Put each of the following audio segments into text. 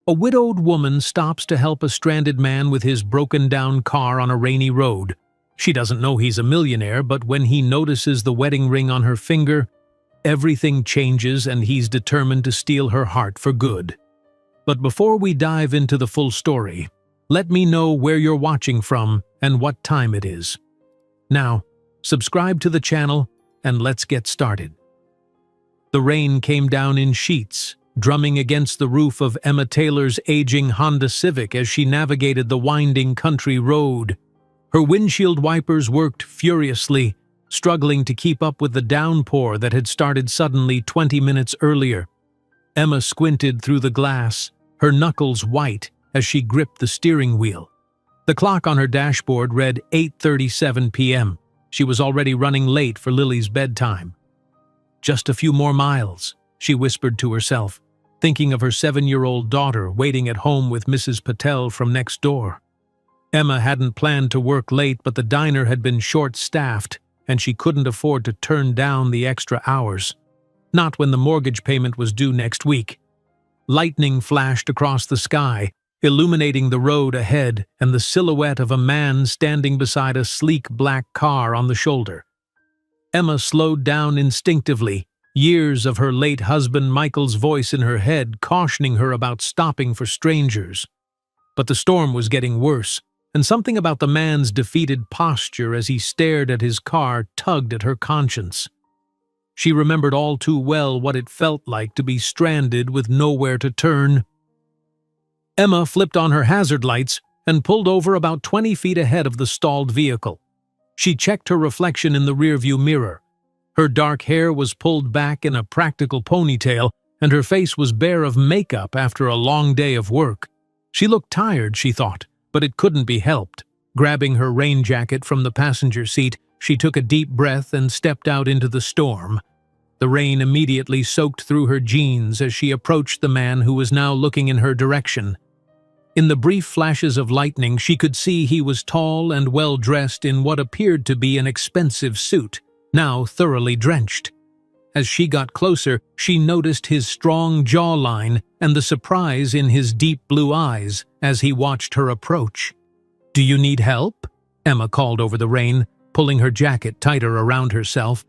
A widowed woman stops to help a stranded man with his broken-down car on a rainy road. She doesn't know he's a millionaire, but when he notices the wedding ring on her finger, everything changes and he's determined to steal her heart for good. But before we dive into the full story, let me know where you're watching from and what time it is. Now, subscribe to the channel and let's get started. The rain came down in sheets, drumming against the roof of Emma Taylor's aging Honda Civic as she navigated the winding country road. Her windshield wipers worked furiously, struggling to keep up with the downpour that had started suddenly 20 minutes earlier. Emma squinted through the glass, her knuckles white as she gripped the steering wheel. The clock on her dashboard read 8:37 p.m. She was already running late for Lily's bedtime. Just a few more miles, she whispered to herself, thinking of her 7-year-old daughter waiting at home with Mrs. Patel from next door. Emma hadn't planned to work late, but the diner had been short-staffed, and she couldn't afford to turn down the extra hours. Not when the mortgage payment was due next week. Lightning flashed across the sky, illuminating the road ahead and the silhouette of a man standing beside a sleek black car on the shoulder. Emma slowed down instinctively, years of her late husband Michael's voice in her head cautioning her about stopping for strangers. But the storm was getting worse, and something about the man's defeated posture as he stared at his car tugged at her conscience. She remembered all too well what it felt like to be stranded with nowhere to turn. Emma flipped on her hazard lights and pulled over about 20 feet ahead of the stalled vehicle. She checked her reflection in the rearview mirror. Her dark hair was pulled back in a practical ponytail, and her face was bare of makeup after a long day of work. She looked tired, she thought, but it couldn't be helped. Grabbing her rain jacket from the passenger seat, she took a deep breath and stepped out into the storm. The rain immediately soaked through her jeans as she approached the man who was now looking in her direction. In the brief flashes of lightning, she could see he was tall and well-dressed in what appeared to be an expensive suit, now thoroughly drenched. As she got closer, she noticed his strong jawline and the surprise in his deep blue eyes as he watched her approach. "Do you need help?" Emma called over the rain, pulling her jacket tighter around herself.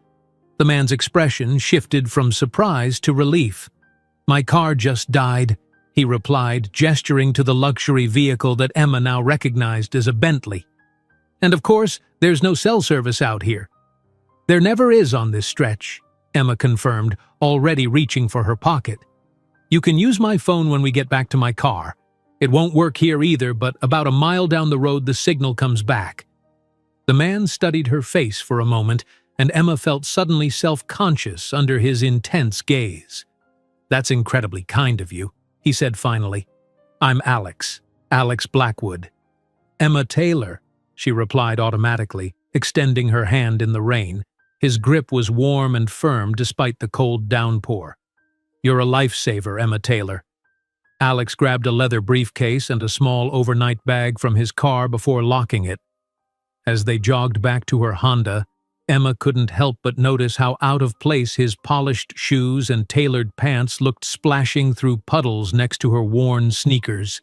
The man's expression shifted from surprise to relief. "My car just died," he replied, gesturing to the luxury vehicle that Emma now recognized as a Bentley. "And of course, there's no cell service out here." "There never is on this stretch," Emma confirmed, already reaching for her pocket. "You can use my phone when we get back to my car. It won't work here either, but about a mile down the road the signal comes back." The man studied her face for a moment, and Emma felt suddenly self-conscious under his intense gaze. "That's incredibly kind of you," he said finally. "I'm Alex Blackwood." "Emma Taylor," she replied automatically, extending her hand in the rain. His grip was warm and firm despite the cold downpour. "You're a lifesaver, Emma Taylor." Alex grabbed a leather briefcase and a small overnight bag from his car before locking it. As they jogged back to her Honda, Emma couldn't help but notice how out of place his polished shoes and tailored pants looked splashing through puddles next to her worn sneakers.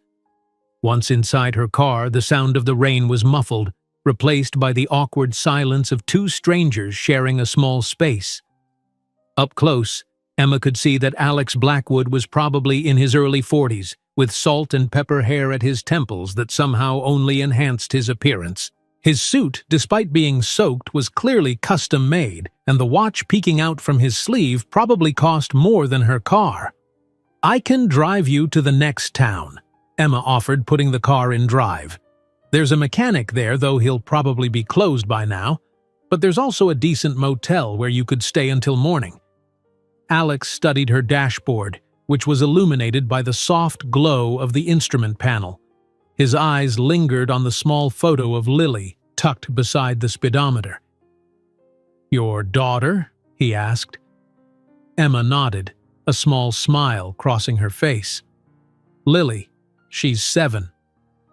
Once inside her car, the sound of the rain was muffled, replaced by the awkward silence of two strangers sharing a small space. Up close, Emma could see that Alex Blackwood was probably in his early 40s, with salt and pepper hair at his temples that somehow only enhanced his appearance. His suit, despite being soaked, was clearly custom-made, and the watch peeking out from his sleeve probably cost more than her car. "I can drive you to the next town," Emma offered, putting the car in drive. "There's a mechanic there, though he'll probably be closed by now. But there's also a decent motel where you could stay until morning." Alex studied her dashboard, which was illuminated by the soft glow of the instrument panel. His eyes lingered on the small photo of Lily, tucked beside the speedometer. "Your daughter?" he asked. Emma nodded, a small smile crossing her face. "Lily, she's 7.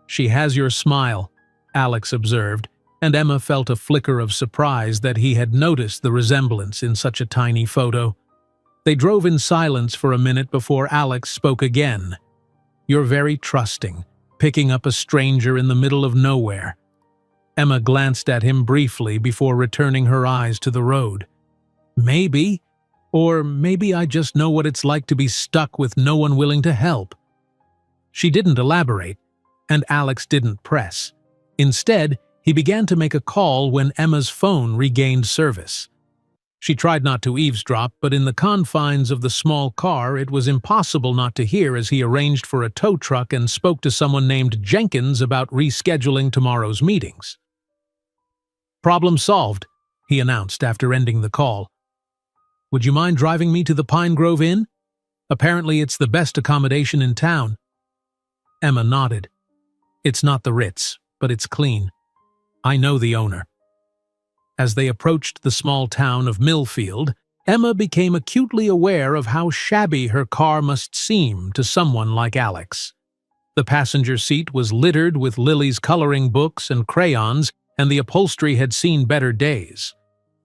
She has your smile," Alex observed, and Emma felt a flicker of surprise that he had noticed the resemblance in such a tiny photo. They drove in silence for a minute before Alex spoke again. You're very trusting, picking up a stranger in the middle of nowhere." Emma glanced at him briefly before returning her eyes to the road. "Maybe. Or maybe I just know what it's like to be stuck with no one willing to help." She didn't elaborate, and Alex didn't press. Instead, he began to make a call when Emma's phone regained service. She tried not to eavesdrop, but in the confines of the small car it was impossible not to hear as he arranged for a tow truck and spoke to someone named Jenkins about rescheduling tomorrow's meetings. "Problem solved," he announced after ending the call. "Would you mind driving me to the Pine Grove Inn? Apparently it's the best accommodation in town." Emma nodded. "It's not the Ritz, but it's clean. I know the owner." As they approached the small town of Millfield, Emma became acutely aware of how shabby her car must seem to someone like Alex. The passenger seat was littered with Lily's coloring books and crayons, and the upholstery had seen better days.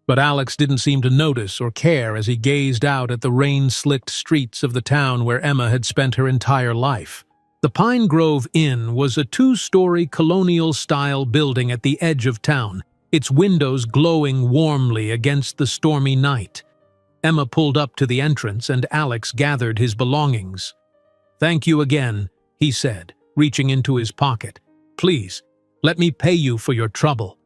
But Alex didn't seem to notice or care as he gazed out at the rain-slicked streets of the town where Emma had spent her entire life. The Pine Grove Inn was a two-story colonial-style building at the edge of town, its windows glowing warmly against the stormy night. Emma pulled up to the entrance and Alex gathered his belongings. "Thank you again," he said, reaching into his pocket. "Please, let me pay you for your trouble."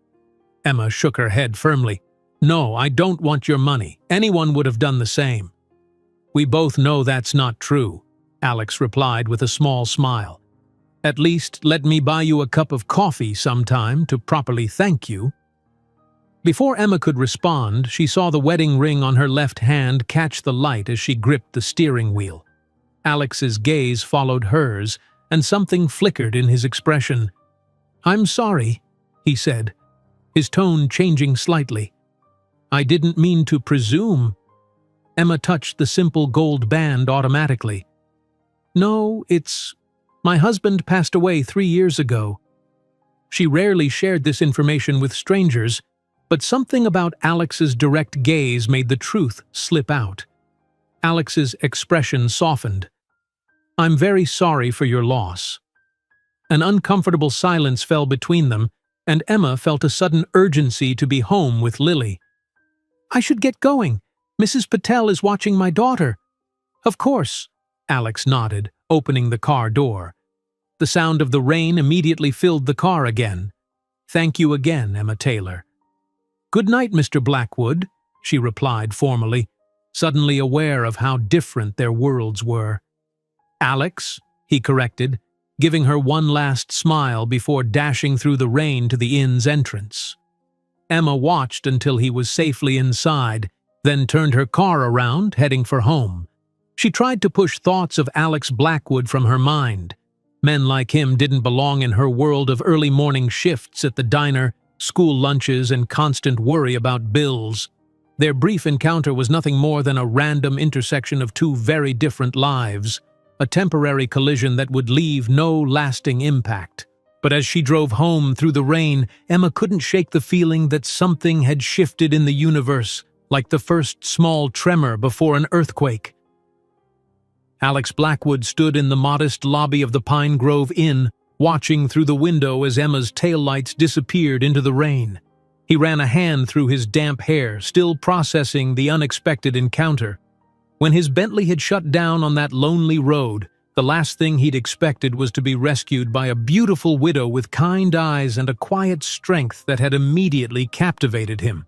Emma shook her head firmly. "No, I don't want your money. Anyone would have done the same." "We both know that's not true," Alex replied with a small smile. "At least let me buy you a cup of coffee sometime to properly thank you." Before Emma could respond, she saw the wedding ring on her left hand catch the light as she gripped the steering wheel. Alex's gaze followed hers, and something flickered in his expression. "I'm sorry," he said, his tone changing slightly. "I didn't mean to presume." Emma touched the simple gold band automatically. "No, my husband passed away 3 years ago." She rarely shared this information with strangers, but something about Alex's direct gaze made the truth slip out. Alex's expression softened. "I'm very sorry for your loss." An uncomfortable silence fell between them, and Emma felt a sudden urgency to be home with Lily. "I should get going. Mrs. Patel is watching my daughter." "Of course," Alex nodded, opening the car door. The sound of the rain immediately filled the car again. "Thank you again, Emma Taylor." "Good night, Mr. Blackwood," she replied formally, suddenly aware of how different their worlds were. "Alex," he corrected, giving her one last smile before dashing through the rain to the inn's entrance. Emma watched until he was safely inside, then turned her car around, heading for home. She tried to push thoughts of Alex Blackwood from her mind. Men like him didn't belong in her world of early morning shifts at the diner, school lunches, and constant worry about bills. Their brief encounter was nothing more than a random intersection of two very different lives, a temporary collision that would leave no lasting impact. But as she drove home through the rain, Emma couldn't shake the feeling that something had shifted in the universe, like the first small tremor before an earthquake. Alex Blackwood stood in the modest lobby of the Pine Grove Inn, watching through the window as Emma's taillights disappeared into the rain. He ran a hand through his damp hair, still processing the unexpected encounter. When his Bentley had shut down on that lonely road, the last thing he'd expected was to be rescued by a beautiful widow with kind eyes and a quiet strength that had immediately captivated him.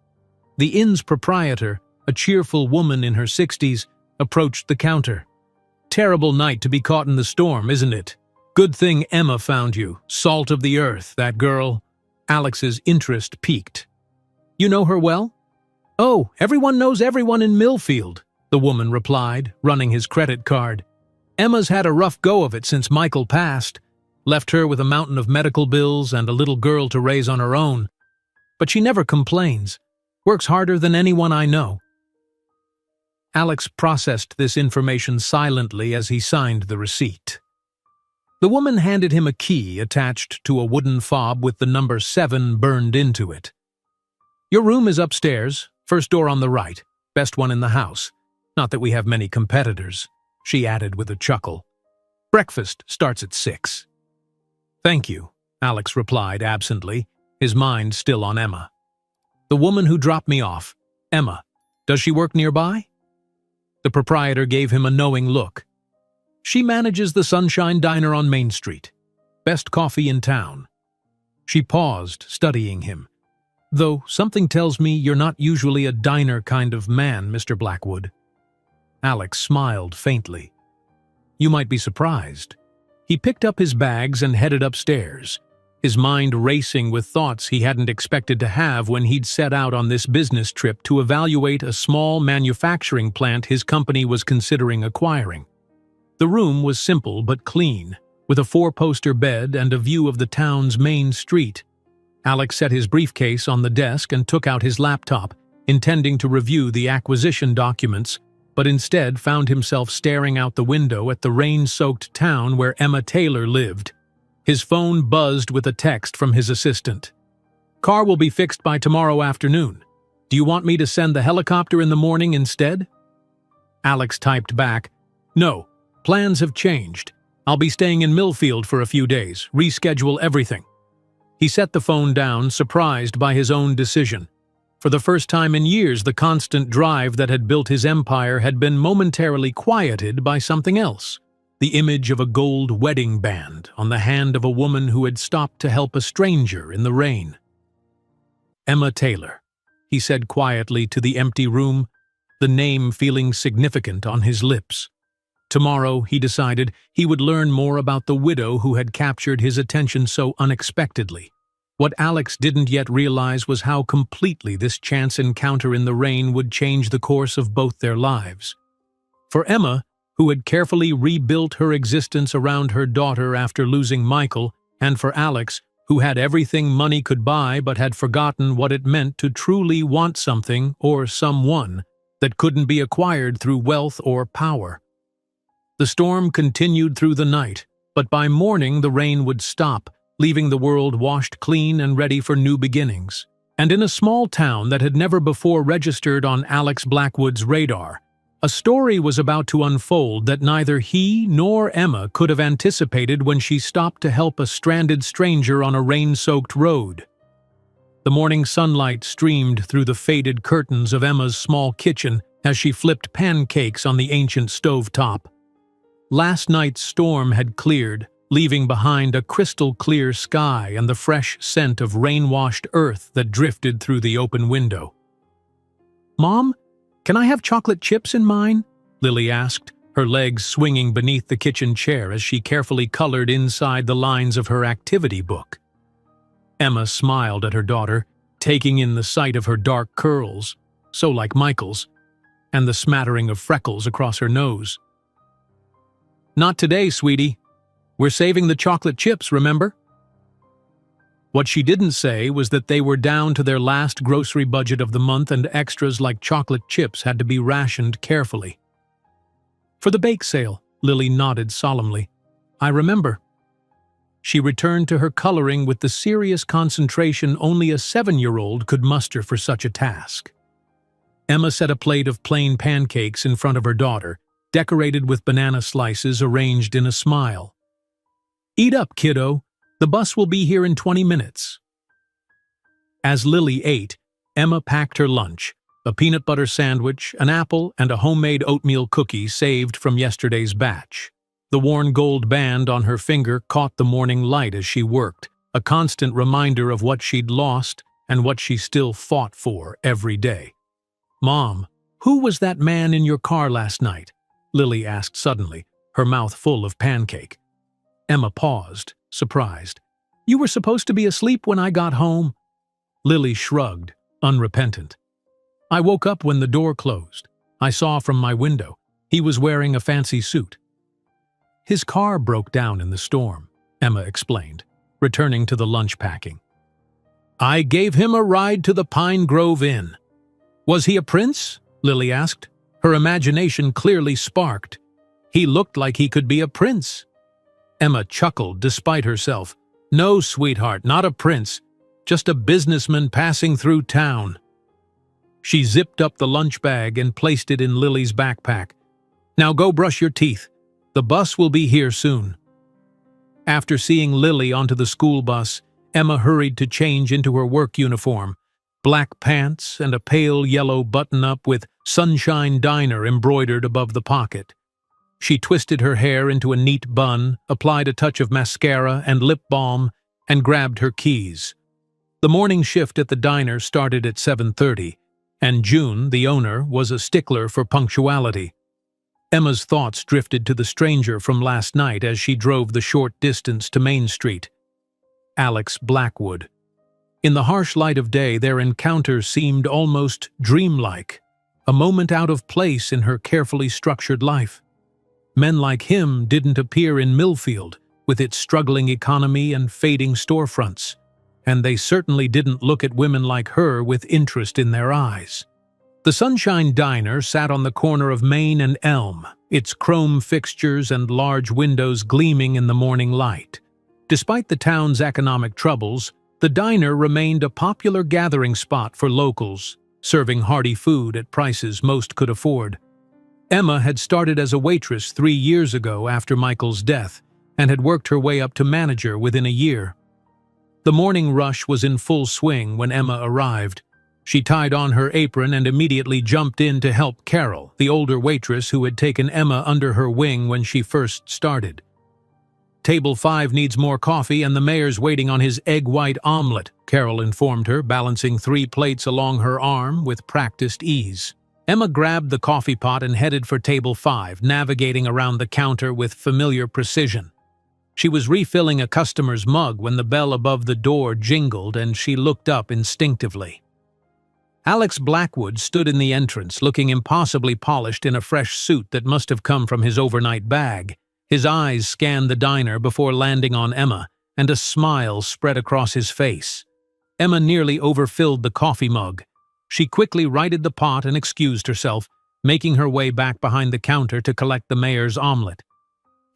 The inn's proprietor, a cheerful woman in her 60s, approached the counter. "Terrible night to be caught in the storm, isn't it? Good thing Emma found you, salt of the earth, that girl." Alex's interest piqued. "You know her well?" "Oh, everyone knows everyone in Millfield," the woman replied, running his credit card. "Emma's had a rough go of it since Michael passed, left her with a mountain of medical bills and a little girl to raise on her own. But she never complains, works harder than anyone I know." Alex processed this information silently as he signed the receipt. The woman handed him a key attached to a wooden fob with the number 7 burned into it. "Your room is upstairs, first door on the right, best one in the house. Not that we have many competitors," she added with a chuckle. Breakfast starts at 6. Thank you, Alex replied absently, his mind still on Emma. The woman who dropped me off, Emma, does she work nearby? The proprietor gave him a knowing look. She manages the Sunshine Diner on Main Street. Best coffee in town. She paused, studying him. Though something tells me you're not usually a diner kind of man, Mr. Blackwood. Alex smiled faintly. You might be surprised. He picked up his bags and headed upstairs, his mind racing with thoughts he hadn't expected to have when he'd set out on this business trip to evaluate a small manufacturing plant his company was considering acquiring. The room was simple but clean, with a 4-poster bed and a view of the town's main street. Alex set his briefcase on the desk and took out his laptop, intending to review the acquisition documents, but instead found himself staring out the window at the rain-soaked town where Emma Taylor lived. His phone buzzed with a text from his assistant. Car will be fixed by tomorrow afternoon. Do you want me to send the helicopter in the morning instead? Alex typed back, No, plans have changed. I'll be staying in Millfield for a few days. Reschedule everything. He set the phone down, surprised by his own decision. For the first time in years, the constant drive that had built his empire had been momentarily quieted by something else. The image of a gold wedding band on the hand of a woman who had stopped to help a stranger in the rain. Emma Taylor, he said quietly to the empty room, the name feeling significant on his lips. Tomorrow, he decided, he would learn more about the widow who had captured his attention so unexpectedly. What Alex didn't yet realize was how completely this chance encounter in the rain would change the course of both their lives. For Emma, who had carefully rebuilt her existence around her daughter after losing Michael, and for Alex, who had everything money could buy but had forgotten what it meant to truly want something or someone that couldn't be acquired through wealth or power. The storm continued through the night, but by morning the rain would stop, leaving the world washed clean and ready for new beginnings. And in a small town that had never before registered on Alex Blackwood's radar, a story was about to unfold that neither he nor Emma could have anticipated when she stopped to help a stranded stranger on a rain-soaked road. The morning sunlight streamed through the faded curtains of Emma's small kitchen as she flipped pancakes on the ancient stovetop. Last night's storm had cleared, leaving behind a crystal-clear sky and the fresh scent of rain-washed earth that drifted through the open window. "Mom, can I have chocolate chips in mine?" Lily asked, her legs swinging beneath the kitchen chair as she carefully colored inside the lines of her activity book. Emma smiled at her daughter, taking in the sight of her dark curls, so like Michael's, and the smattering of freckles across her nose. "Not today, sweetie. We're saving the chocolate chips, remember?" What she didn't say was that they were down to their last grocery budget of the month and extras like chocolate chips had to be rationed carefully. "For the bake sale," Lily nodded solemnly. "I remember." She returned to her coloring with the serious concentration only a 7-year-old could muster for such a task. Emma set a plate of plain pancakes in front of her daughter, decorated with banana slices arranged in a smile. "Eat up, kiddo. The bus will be here in 20 minutes. As Lily ate, Emma packed her lunch, a peanut butter sandwich, an apple, and a homemade oatmeal cookie saved from yesterday's batch. The worn gold band on her finger caught the morning light as she worked, a constant reminder of what she'd lost and what she still fought for every day. "Mom, who was that man in your car last night?" Lily asked suddenly, her mouth full of pancake. Emma paused, surprised. "You were supposed to be asleep when I got home." Lily shrugged, unrepentant. "I woke up when the door closed. I saw from my window. He was wearing a fancy suit." "His car broke down in the storm," Emma explained, returning to the lunch packing. "I gave him a ride to the Pine Grove Inn." "Was he a prince?" Lily asked. Her imagination clearly sparked. "He looked like he could be a prince." Emma chuckled despite herself. "No, sweetheart, not a prince. Just a businessman passing through town." She zipped up the lunch bag and placed it in Lily's backpack. "Now go brush your teeth. The bus will be here soon." After seeing Lily onto the school bus, Emma hurried to change into her work uniform, black pants and a pale yellow button-up with "Sunshine Diner" embroidered above the pocket. She twisted her hair into a neat bun, applied a touch of mascara and lip balm, and grabbed her keys. The morning shift at the diner started at 7:30, and June, the owner, was a stickler for punctuality. Emma's thoughts drifted to the stranger from last night as she drove the short distance to Main Street. Alex Blackwood. In the harsh light of day, their encounter seemed almost dreamlike, a moment out of place in her carefully structured life. Men like him didn't appear in Millfield, with its struggling economy and fading storefronts, and they certainly didn't look at women like her with interest in their eyes. The Sunshine Diner sat on the corner of Main and Elm, its chrome fixtures and large windows gleaming in the morning light. Despite the town's economic troubles, the diner remained a popular gathering spot for locals, serving hearty food at prices most could afford. Emma had started as a waitress 3 years ago after Michael's death, and had worked her way up to manager within a year. The morning rush was in full swing when Emma arrived. She tied on her apron and immediately jumped in to help Carol, the older waitress who had taken Emma under her wing when she first started. "Table 5 needs more coffee and the mayor's waiting on his egg white omelet," Carol informed her, balancing 3 plates along her arm with practiced ease. Emma grabbed the coffee pot and headed for table 5, navigating around the counter with familiar precision. She was refilling a customer's mug when the bell above the door jingled and she looked up instinctively. Alex Blackwood stood in the entrance, looking impossibly polished in a fresh suit that must have come from his overnight bag. His eyes scanned the diner before landing on Emma, and a smile spread across his face. Emma nearly overfilled the coffee mug. She quickly righted the pot and excused herself, making her way back behind the counter to collect the mayor's omelet.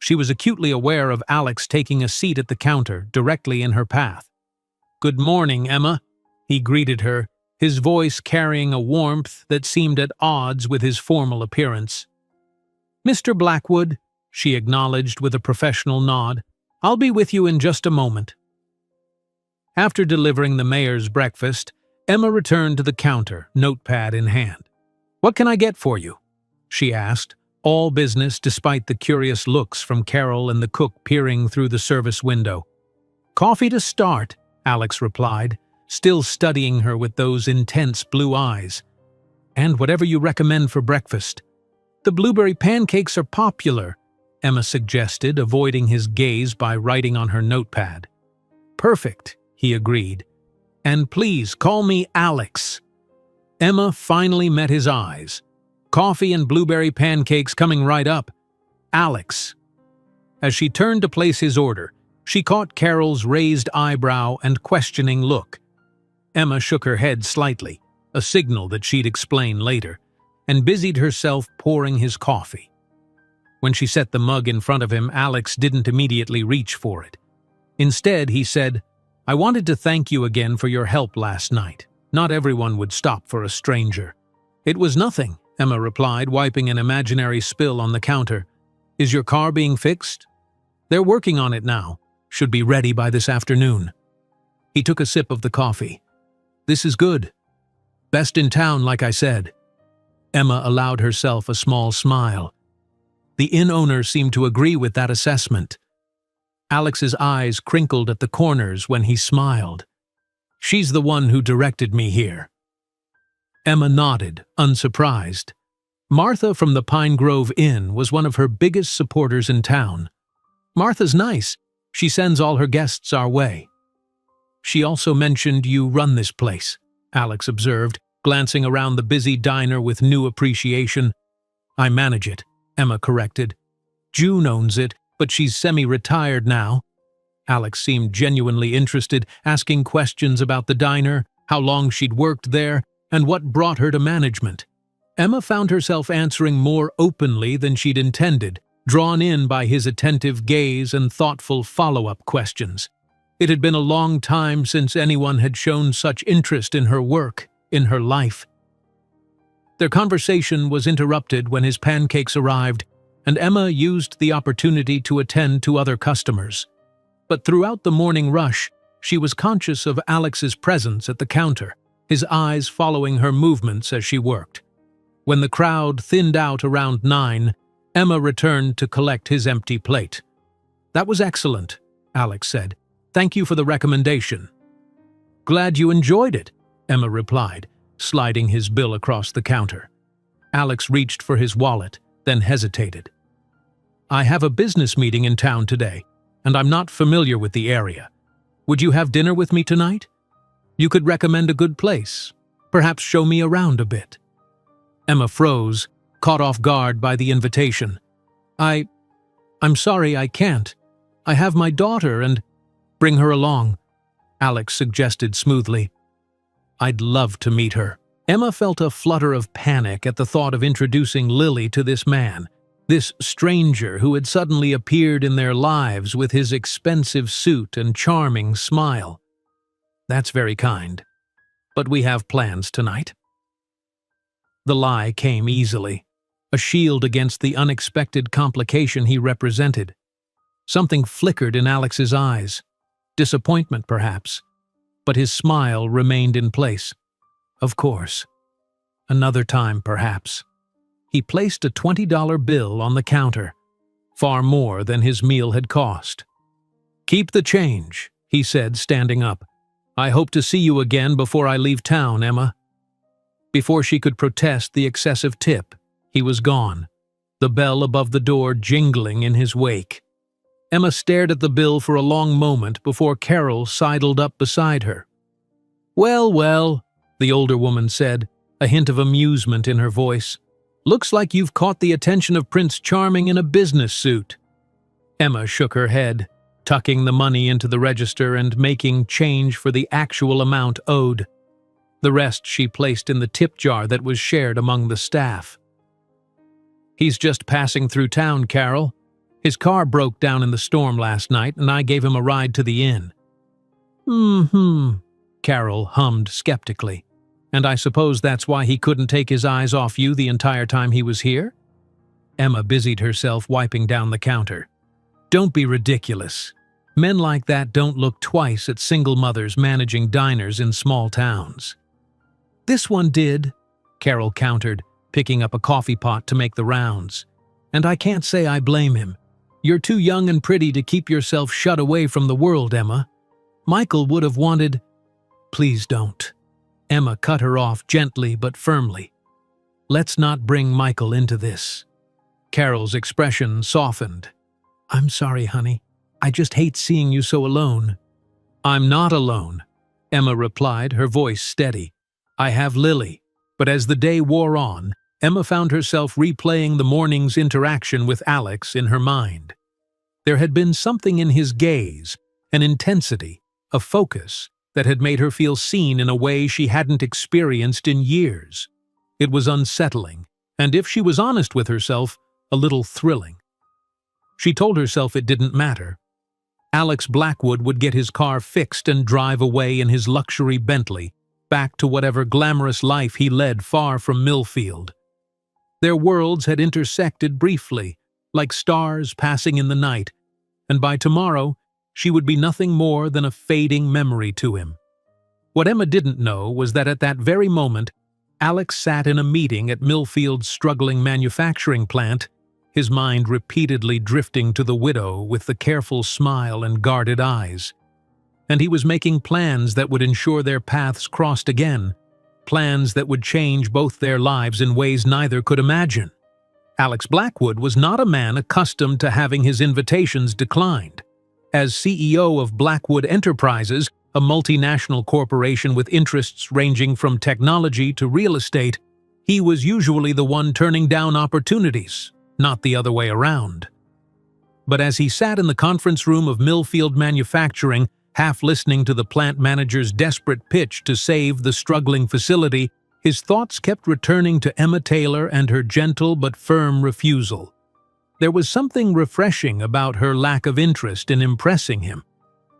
She was acutely aware of Alex taking a seat at the counter, directly in her path. "Good morning, Emma," he greeted her, his voice carrying a warmth that seemed at odds with his formal appearance. "Mr. Blackwood," she acknowledged with a professional nod, "I'll be with you in just a moment." After delivering the mayor's breakfast, Emma returned to the counter, notepad in hand. "What can I get for you?" she asked, all business despite the curious looks from Carol and the cook peering through the service window. "Coffee to start," Alex replied, still studying her with those intense blue eyes. "And whatever you recommend for breakfast." "The blueberry pancakes are popular," Emma suggested, avoiding his gaze by writing on her notepad. "Perfect," he agreed. "And please call me Alex." Emma finally met his eyes. "Coffee and blueberry pancakes coming right up. Alex." As she turned to place his order, she caught Carol's raised eyebrow and questioning look. Emma shook her head slightly, a signal that she'd explain later, and busied herself pouring his coffee. When she set the mug in front of him, Alex didn't immediately reach for it. Instead, he said, "I wanted to thank you again for your help last night. Not everyone would stop for a stranger." "It was nothing," Emma replied, wiping an imaginary spill on the counter. "Is your car being fixed?" "They're working on it now. Should be ready by this afternoon." He took a sip of the coffee. "This is good. Best in town, like I said." Emma allowed herself a small smile. The inn owner seemed to agree with that assessment. Alex's eyes crinkled at the corners when he smiled. "She's the one who directed me here." Emma nodded, unsurprised. Martha from the Pine Grove Inn was one of her biggest supporters in town. "Martha's nice. She sends all her guests our way." "She also mentioned you run this place," Alex observed, glancing around the busy diner with new appreciation. "I manage it," Emma corrected. "June owns it, but she's semi-retired now." Alex seemed genuinely interested, asking questions about the diner, how long she'd worked there, and what brought her to management. Emma found herself answering more openly than she'd intended, drawn in by his attentive gaze and thoughtful follow-up questions. It had been a long time since anyone had shown such interest in her work, in her life. Their conversation was interrupted when his pancakes arrived, and Emma used the opportunity to attend to other customers. But throughout the morning rush, she was conscious of Alex's presence at the counter, his eyes following her movements as she worked. When the crowd thinned out around 9, Emma returned to collect his empty plate. "That was excellent," Alex said. "Thank you for the recommendation." "Glad you enjoyed it," Emma replied, sliding his bill across the counter. Alex reached for his wallet, then hesitated. "I have a business meeting in town today, and I'm not familiar with the area. Would you have dinner with me tonight? You could recommend a good place, perhaps show me around a bit." Emma froze, caught off guard by the invitation. I'm sorry, I can't. I have my daughter and—" "Bring her along," Alex suggested smoothly. "I'd love to meet her." Emma felt a flutter of panic at the thought of introducing Lily to this man, this stranger who had suddenly appeared in their lives with his expensive suit and charming smile. "That's very kind. But we have plans tonight." The lie came easily, a shield against the unexpected complication he represented. Something flickered in Alex's eyes. Disappointment, perhaps. But his smile remained in place. "Of course. Another time, perhaps." He placed a $20 bill on the counter, far more than his meal had cost. "Keep the change," he said, standing up. "I hope to see you again before I leave town, Emma." Before she could protest the excessive tip, he was gone, the bell above the door jingling in his wake. Emma stared at the bill for a long moment before Carol sidled up beside her. "Well, well," the older woman said, a hint of amusement in her voice. "Looks like you've caught the attention of Prince Charming in a business suit." Emma shook her head, tucking the money into the register and making change for the actual amount owed. The rest she placed in the tip jar that was shared among the staff. "He's just passing through town, Carol. His car broke down in the storm last night, and I gave him a ride to the inn." Carol hummed skeptically. "And I suppose that's why he couldn't take his eyes off you the entire time he was here?" Emma busied herself wiping down the counter. "Don't be ridiculous. Men like that don't look twice at single mothers managing diners in small towns." "This one did," Carol countered, picking up a coffee pot to make the rounds. "And I can't say I blame him. You're too young and pretty to keep yourself shut away from the world, Emma. Michael would have wanted—" "Please don't." Emma cut her off gently but firmly. "Let's not bring Michael into this." Carol's expression softened. "I'm sorry, honey. I just hate seeing you so alone." "I'm not alone," Emma replied, her voice steady. "I have Lily." But as the day wore on, Emma found herself replaying the morning's interaction with Alex in her mind. There had been something in his gaze, an intensity, a focus, that had made her feel seen in a way she hadn't experienced in years. It was unsettling, and if she was honest with herself, a little thrilling. She told herself it didn't matter. Alex Blackwood would get his car fixed and drive away in his luxury Bentley, back to whatever glamorous life he led far from Millfield. Their worlds had intersected briefly, like stars passing in the night, and by tomorrow she would be nothing more than a fading memory to him. What Emma didn't know was that at that very moment, Alex sat in a meeting at Millfield's struggling manufacturing plant, his mind repeatedly drifting to the widow with the careful smile and guarded eyes. And he was making plans that would ensure their paths crossed again, plans that would change both their lives in ways neither could imagine. Alex Blackwood was not a man accustomed to having his invitations declined. As CEO of Blackwood Enterprises, a multinational corporation with interests ranging from technology to real estate, he was usually the one turning down opportunities, not the other way around. But as he sat in the conference room of Millfield Manufacturing, half listening to the plant manager's desperate pitch to save the struggling facility, his thoughts kept returning to Emma Taylor and her gentle but firm refusal. There was something refreshing about her lack of interest in impressing him.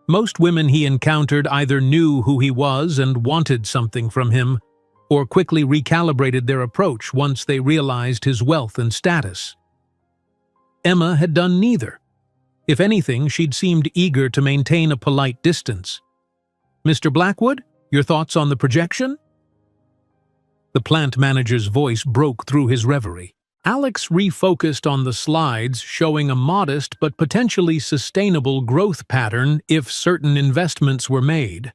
Most women he encountered either knew who he was and wanted something from him, or quickly recalibrated their approach once they realized his wealth and status. Emma had done neither. If anything, she'd seemed eager to maintain a polite distance. "Mr. Blackwood, your thoughts on the projection?" The plant manager's voice broke through his reverie. Alex refocused on the slides, showing a modest but potentially sustainable growth pattern if certain investments were made.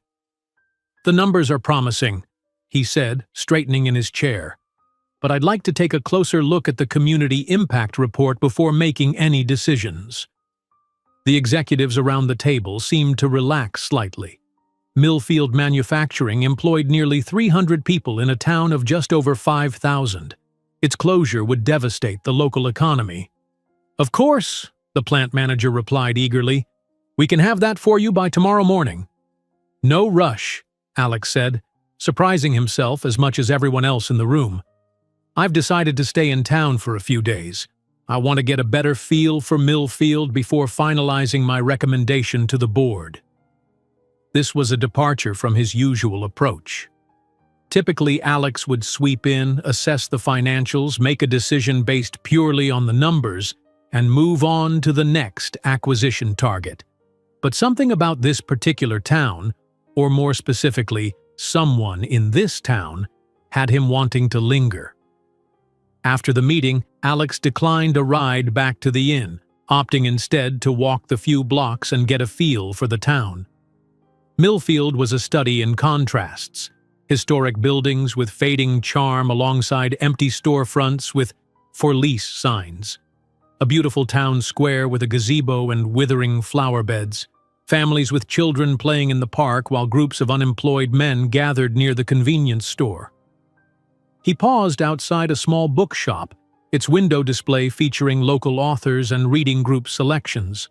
"The numbers are promising," he said, straightening in his chair. "But I'd like to take a closer look at the community impact report before making any decisions." The executives around the table seemed to relax slightly. Millfield Manufacturing employed nearly 300 people in a town of just over 5,000. Its closure would devastate the local economy. "Of course," the plant manager replied eagerly. "We can have that for you by tomorrow morning." "No rush," Alex said, surprising himself as much as everyone else in the room. "I've decided to stay in town for a few days. I want to get a better feel for Millfield before finalizing my recommendation to the board." This was a departure from his usual approach. Typically, Alex would sweep in, assess the financials, make a decision based purely on the numbers, and move on to the next acquisition target. But something about this particular town, or more specifically, someone in this town, had him wanting to linger. After the meeting, Alex declined a ride back to the inn, opting instead to walk the few blocks and get a feel for the town. Millfield was a study in contrasts. Historic buildings with fading charm alongside empty storefronts with "for lease" signs. A beautiful town square with a gazebo and withering flower beds. Families with children playing in the park while groups of unemployed men gathered near the convenience store. He paused outside a small bookshop, its window display featuring local authors and reading group selections.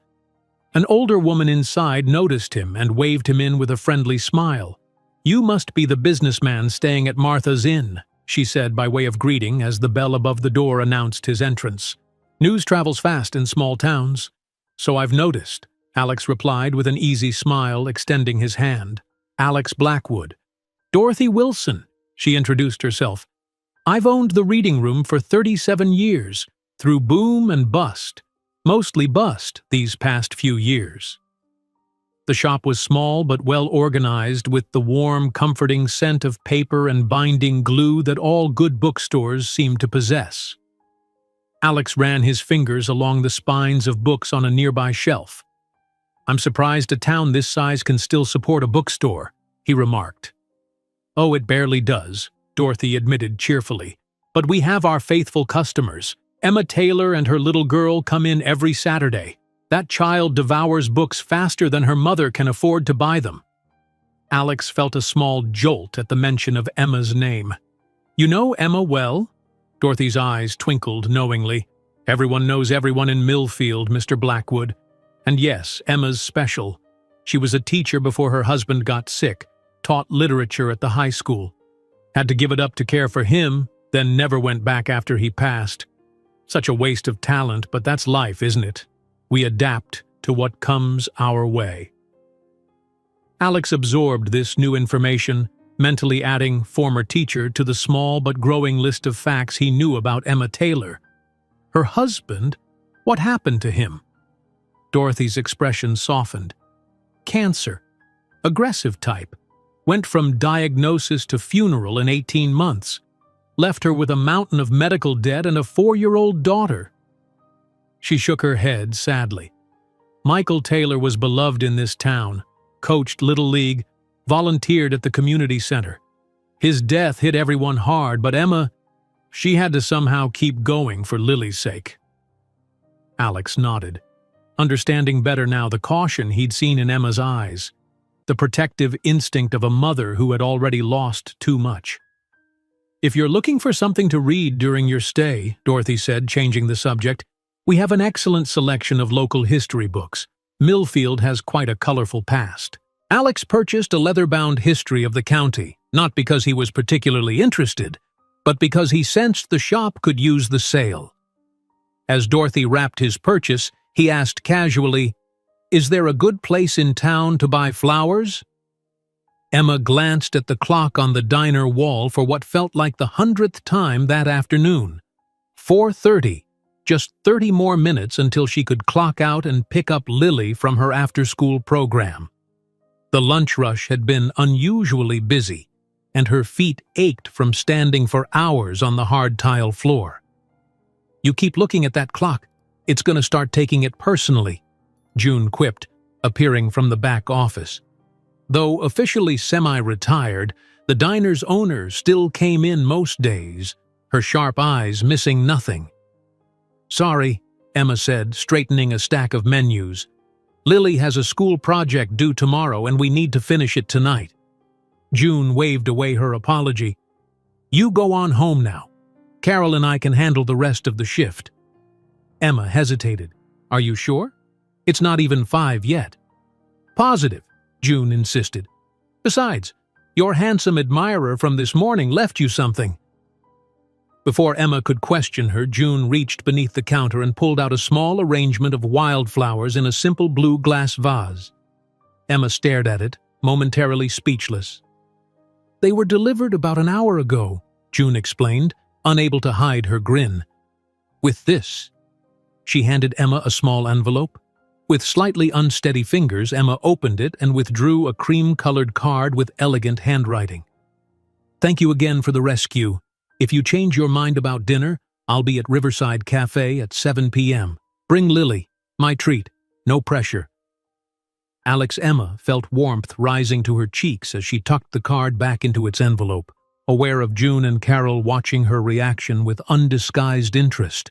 An older woman inside noticed him and waved him in with a friendly smile. "You must be the businessman staying at Martha's Inn," she said by way of greeting as the bell above the door announced his entrance. "News travels fast in small towns." "So I've noticed," Alex replied with an easy smile, extending his hand. "Alex Blackwood." "Dorothy Wilson," she introduced herself. "I've owned the reading room for 37 years, through boom and bust. Mostly bust these past few years." The shop was small but well organized, with the warm, comforting scent of paper and binding glue that all good bookstores seem to possess. Alex ran his fingers along the spines of books on a nearby shelf. "I'm surprised a town this size can still support a bookstore," he remarked. "Oh, it barely does," Dorothy admitted cheerfully. "But we have our faithful customers. Emma Taylor and her little girl come in every Saturday. That child devours books faster than her mother can afford to buy them." Alex felt a small jolt at the mention of Emma's name. "You know Emma well?" Dorothy's eyes twinkled knowingly. "Everyone knows everyone in Millfield, Mr. Blackwood. And yes, Emma's special. She was a teacher before her husband got sick, taught literature at the high school. Had to give it up to care for him, then never went back after he passed. Such a waste of talent, but that's life, isn't it? We adapt to what comes our way." Alex absorbed this new information, mentally adding "former teacher" to the small but growing list of facts he knew about Emma Taylor. Her husband? What happened to him? Dorothy's expression softened. "Cancer. Aggressive type. Went from diagnosis to funeral in 18 months. Left her with a mountain of medical debt and a 4-year-old daughter." She shook her head sadly. "Michael Taylor was beloved in this town, coached Little League, volunteered at the community center. His death hit everyone hard, but Emma, she had to somehow keep going for Lily's sake." Alex nodded, understanding better now the caution he'd seen in Emma's eyes, the protective instinct of a mother who had already lost too much. "If you're looking for something to read during your stay," Dorothy said, changing the subject, "we have an excellent selection of local history books. Millfield has quite a colorful past." Alex purchased a leather-bound history of the county, not because he was particularly interested, but because he sensed the shop could use the sale. As Dorothy wrapped his purchase, he asked casually, "Is there a good place in town to buy flowers?" Emma glanced at the clock on the diner wall for what felt like the 100th time that afternoon. 4:30. Just 30 more minutes until she could clock out and pick up Lily from her after-school program. The lunch rush had been unusually busy, and her feet ached from standing for hours on the hard tile floor. "You keep looking at that clock. It's going to start taking it personally," June quipped, appearing from the back office. Though officially semi-retired, the diner's owner still came in most days, her sharp eyes missing nothing. "Sorry," Emma said, straightening a stack of menus. "Lily has a school project due tomorrow and we need to finish it tonight." June waved away her apology. "You go on home now. Carol and I can handle the rest of the shift." Emma hesitated. "Are you sure? It's not even 5 yet." "Positive," June insisted. "Besides, your handsome admirer from this morning left you something." Before Emma could question her, June reached beneath the counter and pulled out a small arrangement of wildflowers in a simple blue glass vase. Emma stared at it, momentarily speechless. "They were delivered about an hour ago," June explained, unable to hide her grin. "With this." She handed Emma a small envelope. With slightly unsteady fingers, Emma opened it and withdrew a cream-colored card with elegant handwriting. "Thank you again for the rescue. If you change your mind about dinner, I'll be at Riverside Cafe at 7 p.m. Bring Lily. My treat. No pressure." Emma felt warmth rising to her cheeks as she tucked the card back into its envelope, aware of June and Carol watching her reaction with undisguised interest.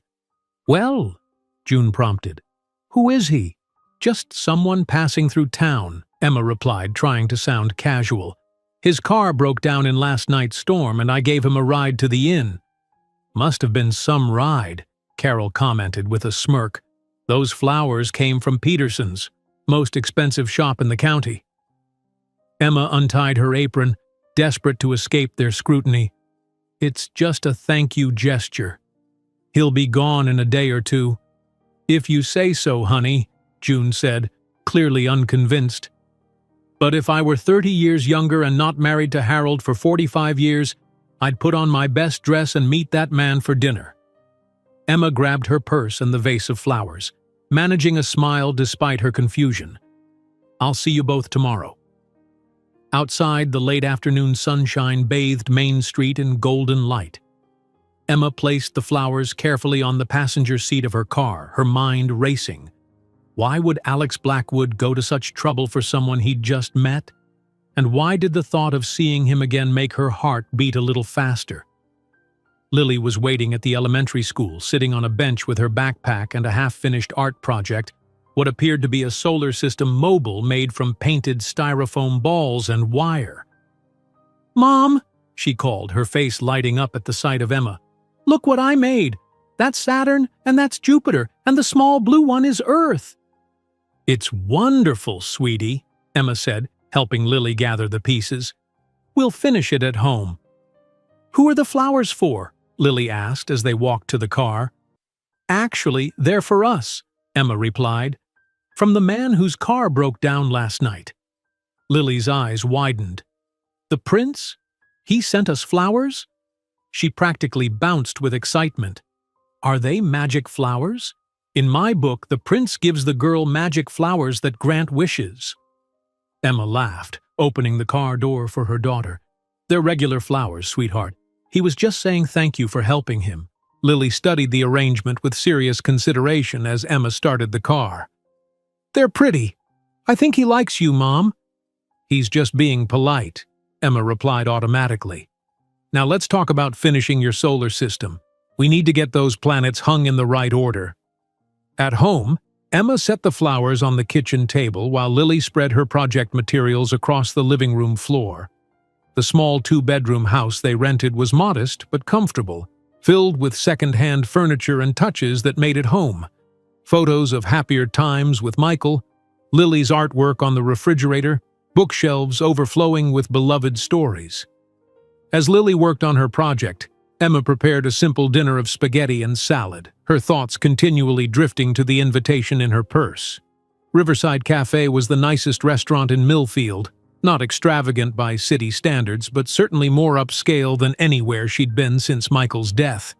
"Well," June prompted. "Who is he?" "Just someone passing through town," Emma replied, trying to sound casual. "His car broke down in last night's storm and I gave him a ride to the inn." "Must have been some ride," Carol commented with a smirk. "Those flowers came from Peterson's, most expensive shop in the county." Emma untied her apron, desperate to escape their scrutiny. "It's just a thank you gesture. He'll be gone in a day or two." "If you say so, honey," June said, clearly unconvinced. "But if I were 30 years younger and not married to Harold for 45 years, I'd put on my best dress and meet that man for dinner." Emma grabbed her purse and the vase of flowers, managing a smile despite her confusion. "I'll see you both tomorrow." Outside, the late afternoon sunshine bathed Main Street in golden light. Emma placed the flowers carefully on the passenger seat of her car, her mind racing. Why would Alex Blackwood go to such trouble for someone he'd just met? And why did the thought of seeing him again make her heart beat a little faster? Lily was waiting at the elementary school, sitting on a bench with her backpack and a half-finished art project, what appeared to be a solar system mobile made from painted styrofoam balls and wire. "Mom," she called, her face lighting up at the sight of Emma. "Look what I made! That's Saturn, and that's Jupiter, and the small blue one is Earth." "It's wonderful, sweetie," Emma said, helping Lily gather the pieces. "We'll finish it at home." "Who are the flowers for?" Lily asked as they walked to the car. "Actually, they're for us," Emma replied. "From the man whose car broke down last night." Lily's eyes widened. "The prince? He sent us flowers?" She practically bounced with excitement. "Are they magic flowers? In my book, the prince gives the girl magic flowers that grant wishes." Emma laughed, opening the car door for her daughter. "They're regular flowers, sweetheart. He was just saying thank you for helping him." Lily studied the arrangement with serious consideration as Emma started the car. "They're pretty. I think he likes you, Mom." "He's just being polite," Emma replied automatically. "Now let's talk about finishing your solar system. We need to get those planets hung in the right order." At home, Emma set the flowers on the kitchen table while Lily spread her project materials across the living room floor. The small 2-bedroom house they rented was modest but comfortable, filled with second-hand furniture and touches that made it home. Photos of happier times with Michael, Lily's artwork on the refrigerator, bookshelves overflowing with beloved stories. As Lily worked on her project, Emma prepared a simple dinner of spaghetti and salad, her thoughts continually drifting to the invitation in her purse. Riverside Cafe was the nicest restaurant in Millfield, not extravagant by city standards, but certainly more upscale than anywhere she'd been since Michael's death.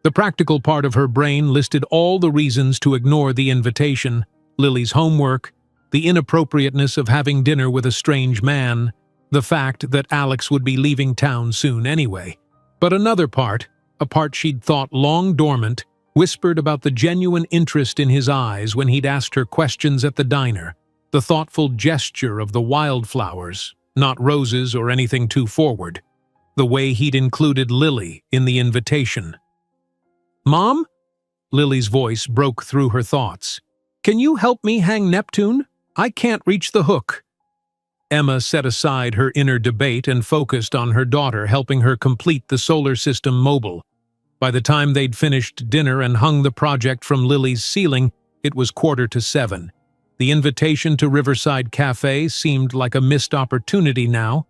The practical part of her brain listed all the reasons to ignore the invitation: Lily's homework, the inappropriateness of having dinner with a strange man, the fact that Alex would be leaving town soon anyway. But another part, a part she'd thought long dormant, whispered about the genuine interest in his eyes when he'd asked her questions at the diner, the thoughtful gesture of the wildflowers, not roses or anything too forward, the way he'd included Lily in the invitation. "Mom?" Lily's voice broke through her thoughts. "Can you help me hang Neptune? I can't reach the hook." Emma set aside her inner debate and focused on her daughter, helping her complete the solar system mobile. By the time they'd finished dinner and hung the project from Lily's ceiling, it was 6:45. The invitation to Riverside Cafe seemed like a missed opportunity now,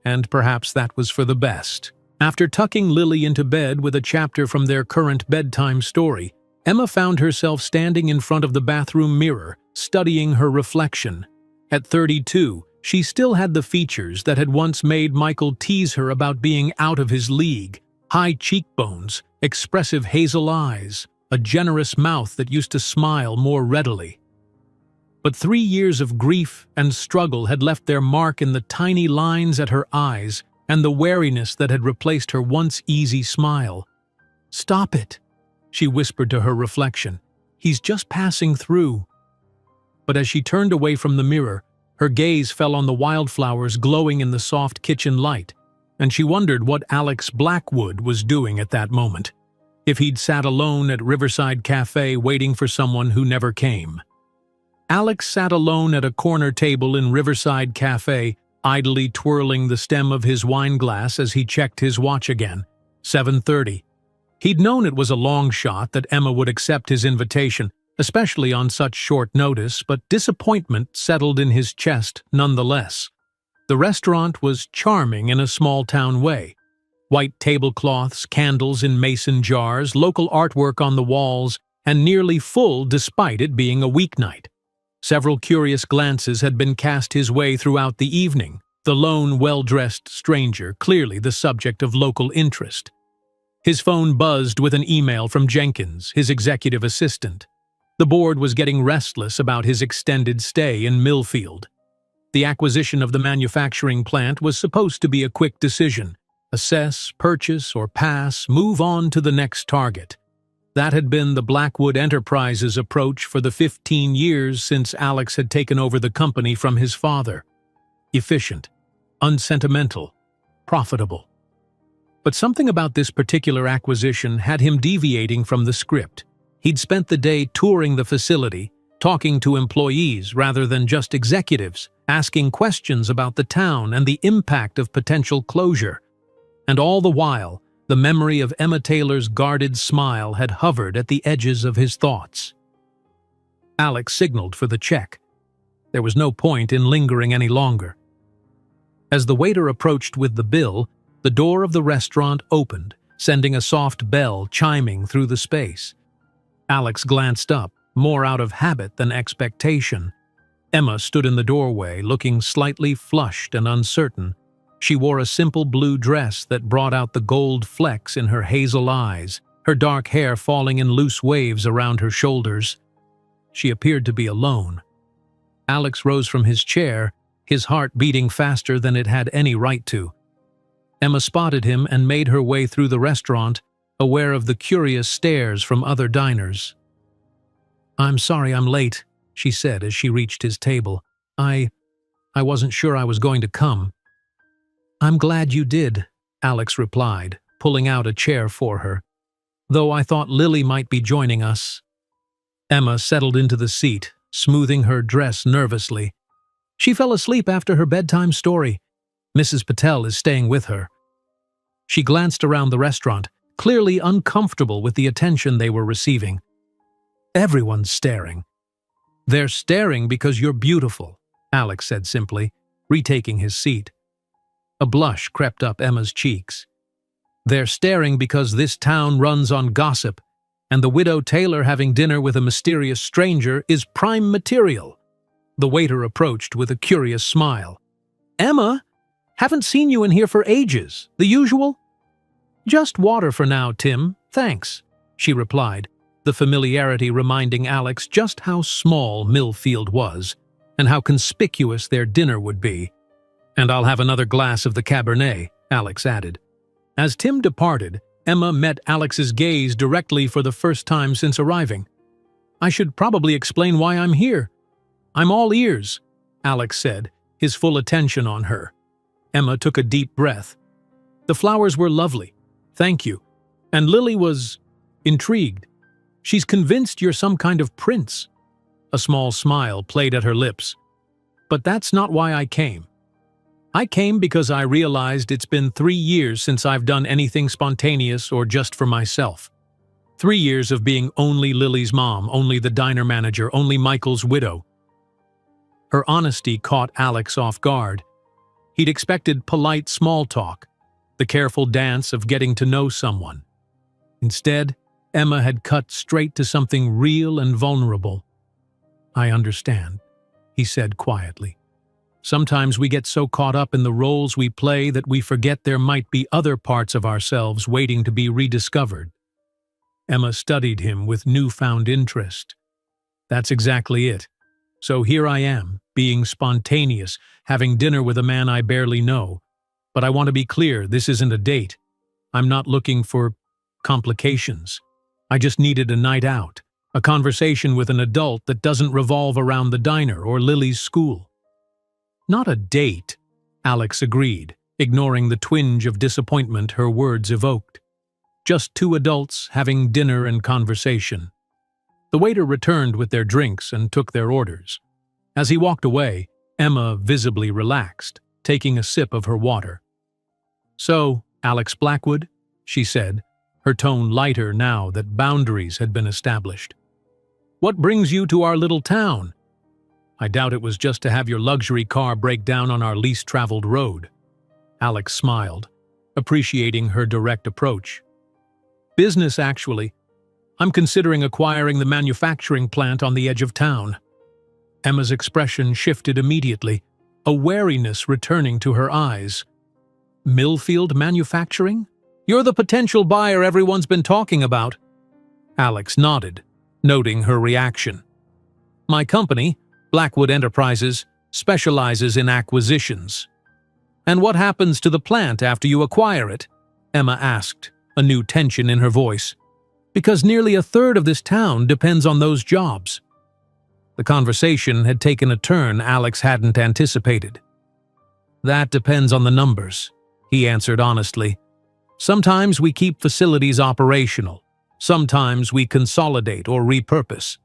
and perhaps that was for the best. After tucking Lily into bed with a chapter from their current bedtime story, Emma found herself standing in front of the bathroom mirror, studying her reflection. At 32, she still had the features that had once made Michael tease her about being out of his league: high cheekbones, expressive hazel eyes, a generous mouth that used to smile more readily. But 3 years of grief and struggle had left their mark in the tiny lines at her eyes and the wariness that had replaced her once easy smile. "Stop it," she whispered to her reflection. "He's just passing through." But as she turned away from the mirror, her gaze fell on the wildflowers glowing in the soft kitchen light, and she wondered what Alex Blackwood was doing at that moment, if he'd sat alone at Riverside Cafe waiting for someone who never came. Alex sat alone at a corner table in Riverside Cafe, idly twirling the stem of his wine glass as he checked his watch again. 7:30. He'd known it was a long shot that Emma would accept his invitation, especially on such short notice, but disappointment settled in his chest nonetheless. The restaurant was charming in a small-town way. White tablecloths, candles in mason jars, local artwork on the walls, and nearly full despite it being a weeknight. Several curious glances had been cast his way throughout the evening, the lone, well-dressed stranger clearly the subject of local interest. His phone buzzed with an email from Jenkins, his executive assistant. The board was getting restless about his extended stay in Millfield. The acquisition of the manufacturing plant was supposed to be a quick decision: assess, purchase, or pass, move on to the next target. That had been the Blackwood Enterprises approach for the 15 years since Alex had taken over the company from his father. Efficient, unsentimental, profitable. But something about this particular acquisition had him deviating from the script. He'd spent the day touring the facility, talking to employees rather than just executives, asking questions about the town and the impact of potential closure. And all the while, the memory of Emma Taylor's guarded smile had hovered at the edges of his thoughts. Alex signaled for the check. There was no point in lingering any longer. As the waiter approached with the bill, the door of the restaurant opened, sending a soft bell chiming through the space. Alex glanced up, more out of habit than expectation. Emma stood in the doorway, looking slightly flushed and uncertain. She wore a simple blue dress that brought out the gold flecks in her hazel eyes, her dark hair falling in loose waves around her shoulders. She appeared to be alone. Alex rose from his chair, his heart beating faster than it had any right to. Emma spotted him and made her way through the restaurant, aware of the curious stares from other diners. "I'm sorry I'm late," she said as she reached his table. I wasn't sure I was going to come." "I'm glad you did," Alex replied, pulling out a chair for her. "Though I thought Lily might be joining us." Emma settled into the seat, smoothing her dress nervously. "She fell asleep after her bedtime story. Mrs. Patel is staying with her." She glanced around the restaurant, clearly uncomfortable with the attention they were receiving. "Everyone's staring." "They're staring because you're beautiful," Alex said simply, retaking his seat. A blush crept up Emma's cheeks. "They're staring because this town runs on gossip, and the widow Taylor having dinner with a mysterious stranger is prime material." The waiter approached with a curious smile. "Emma, haven't seen you in here for ages. The usual?" "Just water for now, Tim. Thanks." she replied, the familiarity reminding Alex just how small Millfield was and how conspicuous their dinner would be. "And I'll have another glass of the Cabernet," Alex added. As Tim departed, Emma met Alex's gaze directly for the first time since arriving. "I should probably explain why I'm here." "I'm all ears," Alex said, his full attention on her. Emma took a deep breath. "The flowers were lovely, thank you." And Lily was intrigued. "She's convinced you're some kind of prince." A small smile played at her lips. "But that's not why I came. I came because I realized it's been 3 years since I've done anything spontaneous or just for myself. 3 years of being only Lily's mom, only the diner manager, only Michael's widow." Her honesty caught Alex off guard. He'd expected polite small talk, the careful dance of getting to know someone. Instead, Emma had cut straight to something real and vulnerable. "I understand," he said quietly. "Sometimes we get so caught up in the roles we play that we forget there might be other parts of ourselves waiting to be rediscovered." Emma studied him with newfound interest. "That's exactly it. So here I am, being spontaneous, having dinner with a man I barely know. But I want to be clear, this isn't a date. I'm not looking for complications. I just needed a night out, a conversation with an adult that doesn't revolve around the diner or Lily's school." "Not a date," Alex agreed, ignoring the twinge of disappointment her words evoked. "Just 2 adults having dinner and conversation." The waiter returned with their drinks and took their orders. As he walked away, Emma visibly relaxed, taking a sip of her water. "So, Alex Blackwood," she said, her tone lighter now that boundaries had been established. "What brings you to our little town? I doubt it was just to have your luxury car break down on our least traveled road." Alex smiled, appreciating her direct approach. "Business, actually. I'm considering acquiring the manufacturing plant on the edge of town." Emma's expression shifted immediately, a wariness returning to her eyes. "Millfield Manufacturing? You're the potential buyer everyone's been talking about." Alex nodded, noting her reaction. "My company, Blackwood Enterprises, specializes in acquisitions." "And what happens to the plant after you acquire it?" Emma asked, a new tension in her voice. "Because nearly a third of this town depends on those jobs." The conversation had taken a turn Alex hadn't anticipated. "That depends on the numbers," he answered honestly. "Sometimes we keep facilities operational, sometimes we consolidate or repurpose,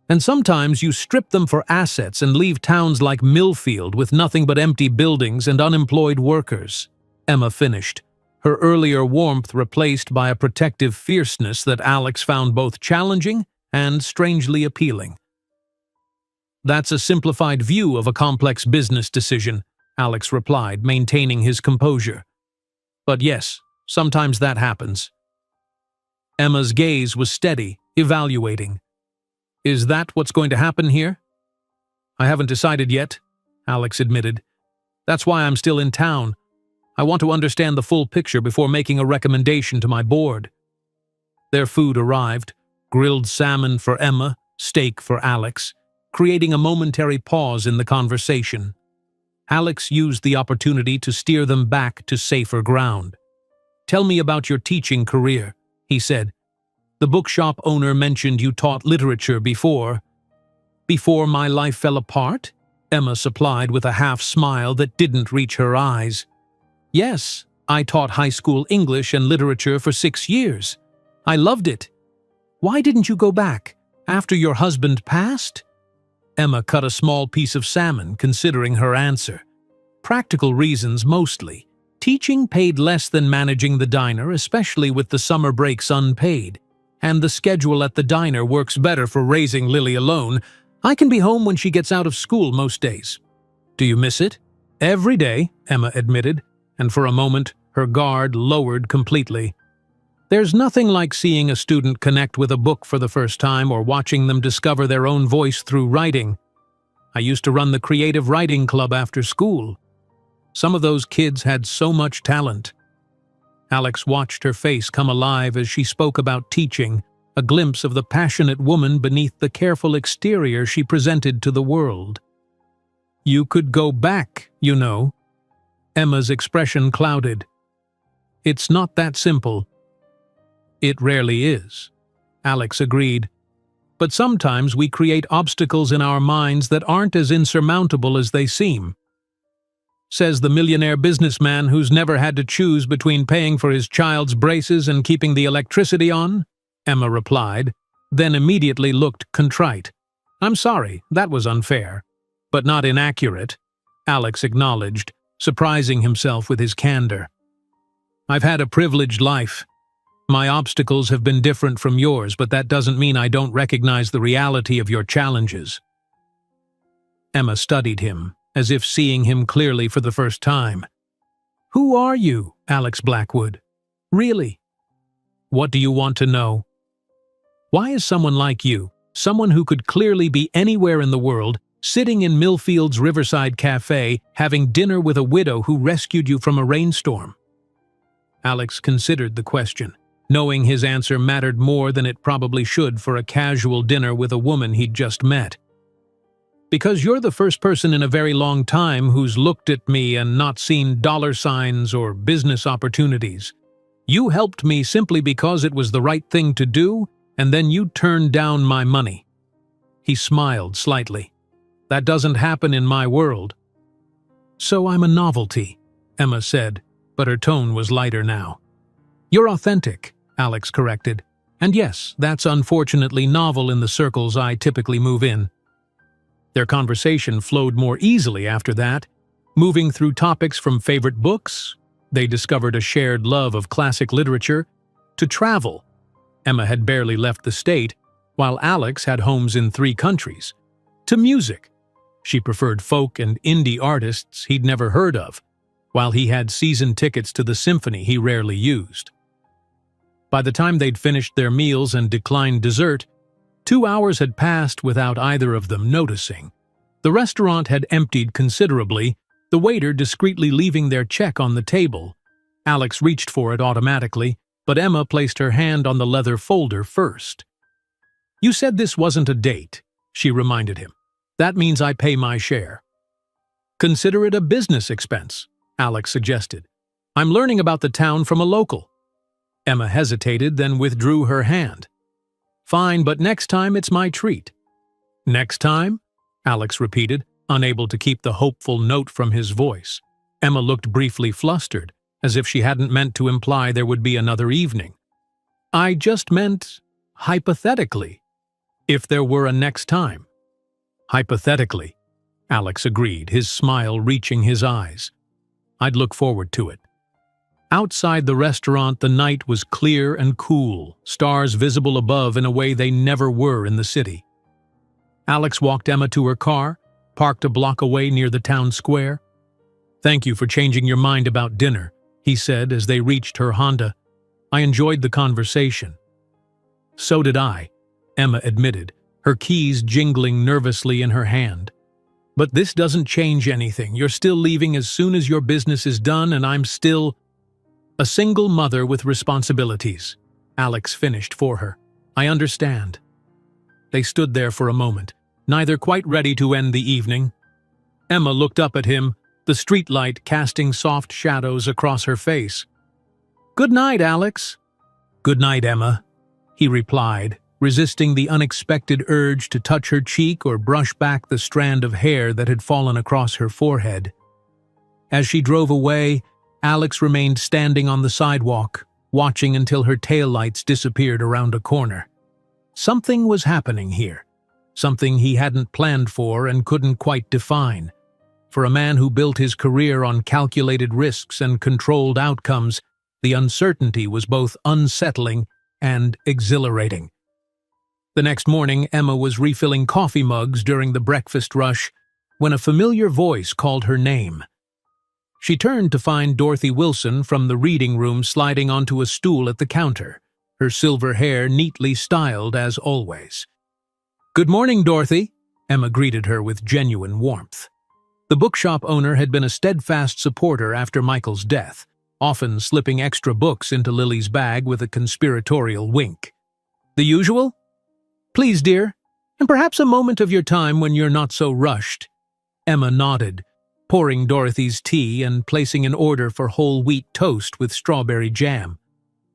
and sometimes you strip them for assets and leave towns like Millfield with nothing but empty buildings and unemployed workers." Emma finished, her earlier warmth replaced by a protective fierceness that Alex found both challenging and strangely appealing. "That's a simplified view of a complex business decision," Alex replied, maintaining his composure. "But yes, sometimes that happens." Emma's gaze was steady, evaluating. "Is that what's going to happen here?" "I haven't decided yet," Alex admitted. "That's why I'm still in town. I want to understand the full picture before making a recommendation to my board." Their food arrived, grilled salmon for Emma, steak for Alex, creating a momentary pause in the conversation. Alex used the opportunity to steer them back to safer ground. "Tell me about your teaching career," he said. "The bookshop owner mentioned you taught literature before." "Before my life fell apart?" Emma supplied with a half-smile that didn't reach her eyes. "Yes, I taught high school English and literature for 6 years. I loved it." "Why didn't you go back? After your husband passed?" Emma cut a small piece of salmon, considering her answer. "Practical reasons mostly. Teaching paid less than managing the diner, especially with the summer breaks unpaid. And the schedule at the diner works better for raising Lily alone. I can be home when she gets out of school most days." "Do you miss it?" "Every day," Emma admitted, and for a moment her guard lowered completely. "There's nothing like seeing a student connect with a book for the first time or watching them discover their own voice through writing. I used to run the creative writing club after school. Some of those kids had so much talent." Alex watched her face come alive as she spoke about teaching, a glimpse of the passionate woman beneath the careful exterior she presented to the world. "You could go back, you know." Emma's expression clouded. "It's not that simple." "It rarely is," Alex agreed. "But sometimes we create obstacles in our minds that aren't as insurmountable as they seem." Says the millionaire businessman who's never had to choose between paying for his child's braces and keeping the electricity on, Emma replied, then immediately looked contrite. "I'm sorry, that was unfair, but not inaccurate," Alex acknowledged, surprising himself with his candor. "I've had a privileged life. My obstacles have been different from yours, but that doesn't mean I don't recognize the reality of your challenges." Emma studied him, as if seeing him clearly for the first time. "Who are you, Alex Blackwood? Really? What do you want to know? Why is someone like you, someone who could clearly be anywhere in the world, sitting in Millfield's Riverside Cafe, having dinner with a widow who rescued you from a rainstorm?" Alex considered the question, knowing his answer mattered more than it probably should for a casual dinner with a woman he'd just met. "Because you're the first person in a very long time who's looked at me and not seen dollar signs or business opportunities. You helped me simply because it was the right thing to do, and then you turned down my money." He smiled slightly. "That doesn't happen in my world." "So I'm a novelty," Emma said, but her tone was lighter now. "You're authentic," Alex corrected. "And yes, that's unfortunately novel in the circles I typically move in." Their conversation flowed more easily after that, moving through topics from favorite books — they discovered a shared love of classic literature — to travel. Emma had barely left the state, while Alex had homes in 3 countries. To music. She preferred folk and indie artists he'd never heard of, while he had season tickets to the symphony he rarely used. By the time they'd finished their meals and declined dessert, 2 hours had passed without either of them noticing. The restaurant had emptied considerably, the waiter discreetly leaving their check on the table. Alex reached for it automatically, but Emma placed her hand on the leather folder first. "You said this wasn't a date," she reminded him. "That means I pay my share." "Consider it a business expense," Alex suggested. "I'm learning about the town from a local." Emma hesitated, then withdrew her hand. "Fine, but next time it's my treat." "Next time?" Alex repeated, unable to keep the hopeful note from his voice. Emma looked briefly flustered, as if she hadn't meant to imply there would be another evening. "I just meant hypothetically, if there were a next time." "Hypothetically," Alex agreed, his smile reaching his eyes. "I'd look forward to it." Outside the restaurant, the night was clear and cool, stars visible above in a way they never were in the city. Alex walked Emma to her car, parked a block away near the town square. "Thank you for changing your mind about dinner," he said as they reached her Honda. "I enjoyed the conversation." "So did I," Emma admitted, her keys jingling nervously in her hand. "But this doesn't change anything. You're still leaving as soon as your business is done, and I'm still a single mother with responsibilities," Alex finished for her. "I understand." They stood there for a moment, neither quite ready to end the evening. Emma looked up at him, the streetlight casting soft shadows across her face. "Good night, Alex." "Good night, Emma," he replied, resisting the unexpected urge to touch her cheek or brush back the strand of hair that had fallen across her forehead. As she drove away, Alex remained standing on the sidewalk, watching until her taillights disappeared around a corner. Something was happening here, something he hadn't planned for and couldn't quite define. For a man who built his career on calculated risks and controlled outcomes, the uncertainty was both unsettling and exhilarating. The next morning, Emma was refilling coffee mugs during the breakfast rush when a familiar voice called her name. She turned to find Dorothy Wilson from the reading room sliding onto a stool at the counter, her silver hair neatly styled as always. "Good morning, Dorothy," Emma greeted her with genuine warmth. The bookshop owner had been a steadfast supporter after Michael's death, often slipping extra books into Lily's bag with a conspiratorial wink. The usual? Please, dear, and perhaps a moment of your time when you're not so rushed. Emma nodded, pouring Dorothy's tea and placing an order for whole wheat toast with strawberry jam.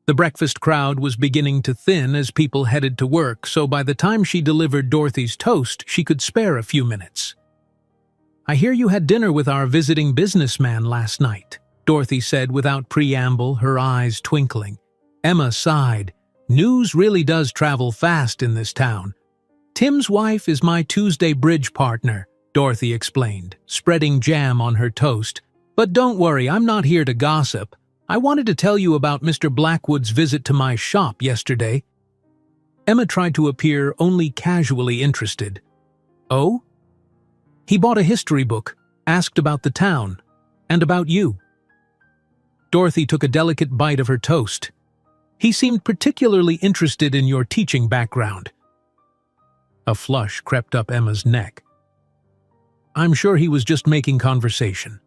The breakfast crowd was beginning to thin as people headed to work, so by the time she delivered Dorothy's toast, she could spare a few minutes. I hear you had dinner with our visiting businessman last night, Dorothy said without preamble, her eyes twinkling. Emma sighed. News really does travel fast in this town. Tim's wife is my Tuesday bridge partner, Dorothy explained, spreading jam on her toast. But don't worry, I'm not here to gossip. I wanted to tell you about Mr. Blackwood's visit to my shop yesterday. Emma tried to appear only casually interested. Oh? He bought a history book, asked about the town, and about you. Dorothy took a delicate bite of her toast. He seemed particularly interested in your teaching background. A flush crept up Emma's neck. I'm sure he was just making conversation.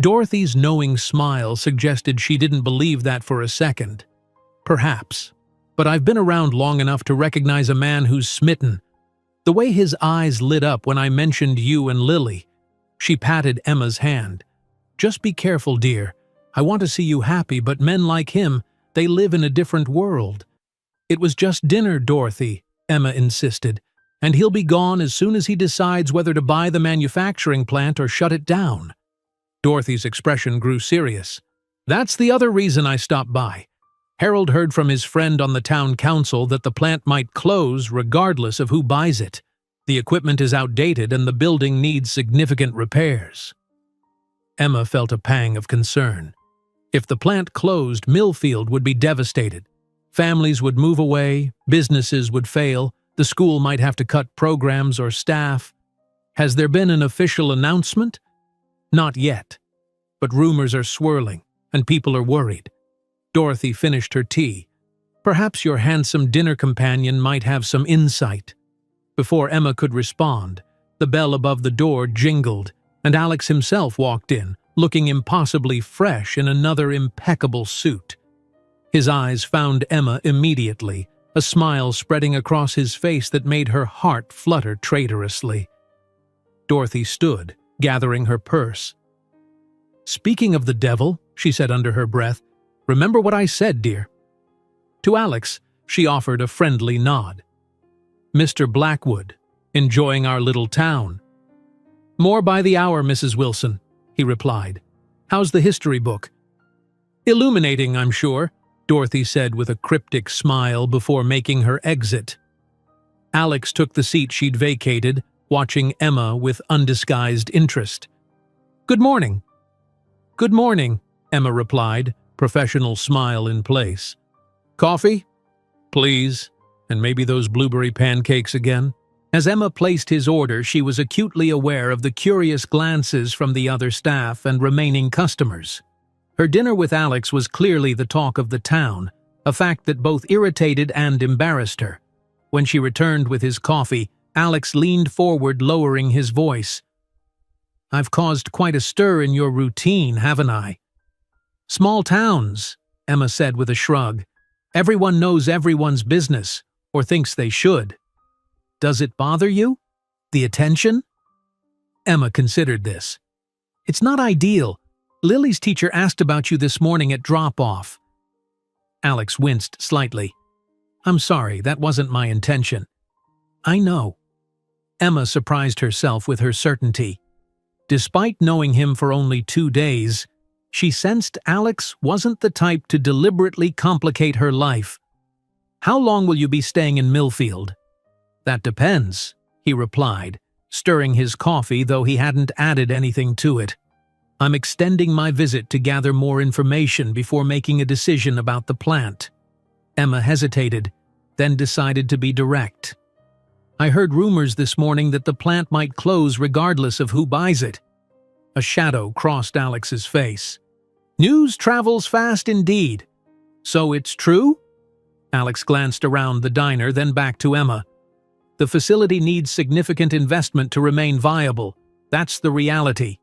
Dorothy's knowing smile suggested she didn't believe that for a second. Perhaps, but I've been around long enough to recognize a man who's smitten. The way his eyes lit up when I mentioned you and Lily. She patted Emma's hand. Just be careful, dear. I want to see you happy, but men like him, they live in a different world. It was just dinner, Dorothy, Emma insisted, and he'll be gone as soon as he decides whether to buy the manufacturing plant or shut it down. Dorothy's expression grew serious. That's the other reason I stopped by. Harold heard from his friend on the town council that the plant might close regardless of who buys it. The equipment is outdated and the building needs significant repairs. Emma felt a pang of concern. If the plant closed, Millfield would be devastated. Families would move away, businesses would fail, the school might have to cut programs or staff. Has there been an official announcement? Not yet. But rumors are swirling, and people are worried. Dorothy finished her tea. Perhaps your handsome dinner companion might have some insight. Before Emma could respond, the bell above the door jingled, and Alex himself walked in, looking impossibly fresh in another impeccable suit. His eyes found Emma immediately, a smile spreading across his face that made her heart flutter traitorously. Dorothy stood, gathering her purse. Speaking of the devil, she said under her breath, remember what I said, dear. To Alex, she offered a friendly nod. Mr. Blackwood, enjoying our little town. More by the hour, Mrs. Wilson, he replied. How's the history book? Illuminating, I'm sure, Dorothy said with a cryptic smile before making her exit. Alex took the seat she'd vacated, watching Emma with undisguised interest. Good morning. Good morning, Emma replied, professional smile in place. Coffee? Please, and maybe those blueberry pancakes again? As Emma placed his order, she was acutely aware of the curious glances from the other staff and remaining customers. Her dinner with Alex was clearly the talk of the town, a fact that both irritated and embarrassed her. When she returned with his coffee, Alex leaned forward, lowering his voice. I've caused quite a stir in your routine, haven't I? Small towns, Emma said with a shrug. Everyone knows everyone's business, or thinks they should. Does it bother you? The attention? Emma considered this. It's not ideal. Lily's teacher asked about you this morning at drop-off. Alex winced slightly. I'm sorry, that wasn't my intention. I know. Emma surprised herself with her certainty. Despite knowing him for only 2 days, she sensed Alex wasn't the type to deliberately complicate her life. How long will you be staying in Millfield? That depends, he replied, stirring his coffee though he hadn't added anything to it. I'm extending my visit to gather more information before making a decision about the plant. Emma hesitated, then decided to be direct. I heard rumors this morning that the plant might close regardless of who buys it. A shadow crossed Alex's face. News travels fast indeed. So it's true? Alex glanced around the diner, then back to Emma. The facility needs significant investment to remain viable. That's the reality.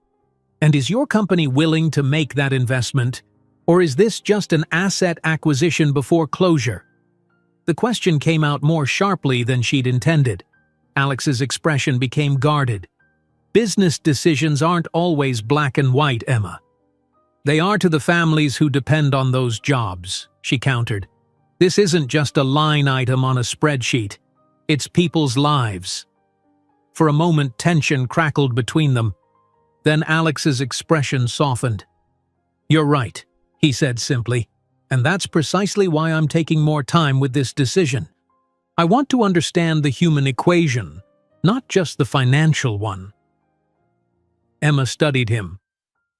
And is your company willing to make that investment? Or is this just an asset acquisition before closure? The question came out more sharply than she'd intended. Alex's expression became guarded. Business decisions aren't always black and white, Emma. They are to the families who depend on those jobs, she countered. This isn't just a line item on a spreadsheet. It's people's lives. For a moment, tension crackled between them. Then Alex's expression softened. You're right, he said simply, and that's precisely why I'm taking more time with this decision. I want to understand the human equation, not just the financial one. Emma studied him,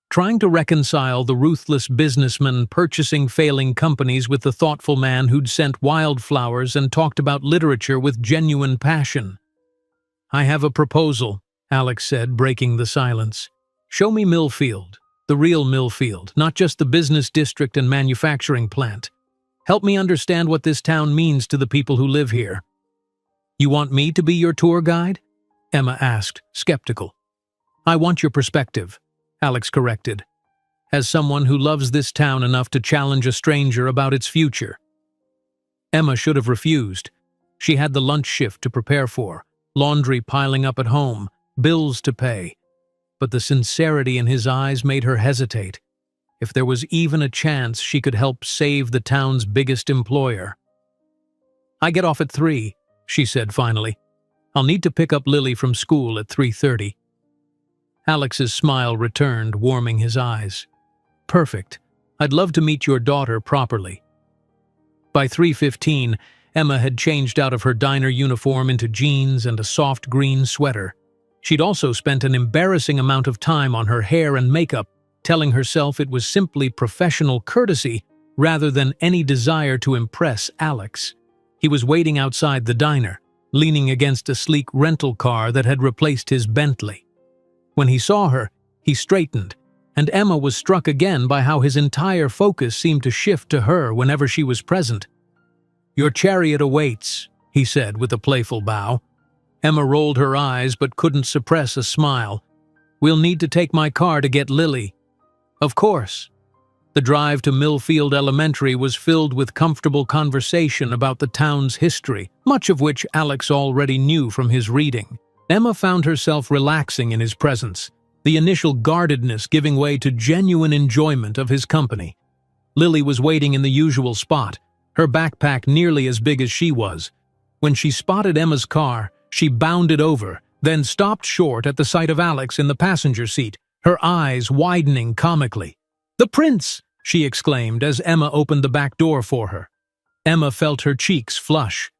trying to reconcile the ruthless businessman purchasing failing companies with the thoughtful man who'd sent wildflowers and talked about literature with genuine passion. I have a proposal, Alex said, breaking the silence. Show me Millfield, the real Millfield, not just the business district and manufacturing plant. Help me understand what this town means to the people who live here. You want me to be your tour guide? Emma asked, skeptical. I want your perspective, Alex corrected, as someone who loves this town enough to challenge a stranger about its future. Emma should have refused. She had the lunch shift to prepare for, laundry piling up at home, bills to pay. But the sincerity in his eyes made her hesitate. If there was even a chance she could help save the town's biggest employer. I get off at 3, she said finally. I'll need to pick up Lily from school at 3:30. Alex's smile returned, warming his eyes. Perfect. I'd love to meet your daughter properly. By 3:15, Emma had changed out of her diner uniform into jeans and a soft green sweater. She'd also spent an embarrassing amount of time on her hair and makeup, telling herself it was simply professional courtesy rather than any desire to impress Alex. He was waiting outside the diner, leaning against a sleek rental car that had replaced his Bentley. When he saw her, he straightened, and Emma was struck again by how his entire focus seemed to shift to her whenever she was present. Your chariot awaits, he said with a playful bow. Emma rolled her eyes but couldn't suppress a smile. We'll need to take my car to get Lily. Of course. The drive to Millfield Elementary was filled with comfortable conversation about the town's history, much of which Alex already knew from his reading. Emma found herself relaxing in his presence, the initial guardedness giving way to genuine enjoyment of his company. Lily was waiting in the usual spot, her backpack nearly as big as she was. When she spotted Emma's car, she bounded over, then stopped short at the sight of Alex in the passenger seat, her eyes widening comically. The prince! She exclaimed as Emma opened the back door for her. Emma felt her cheeks flush.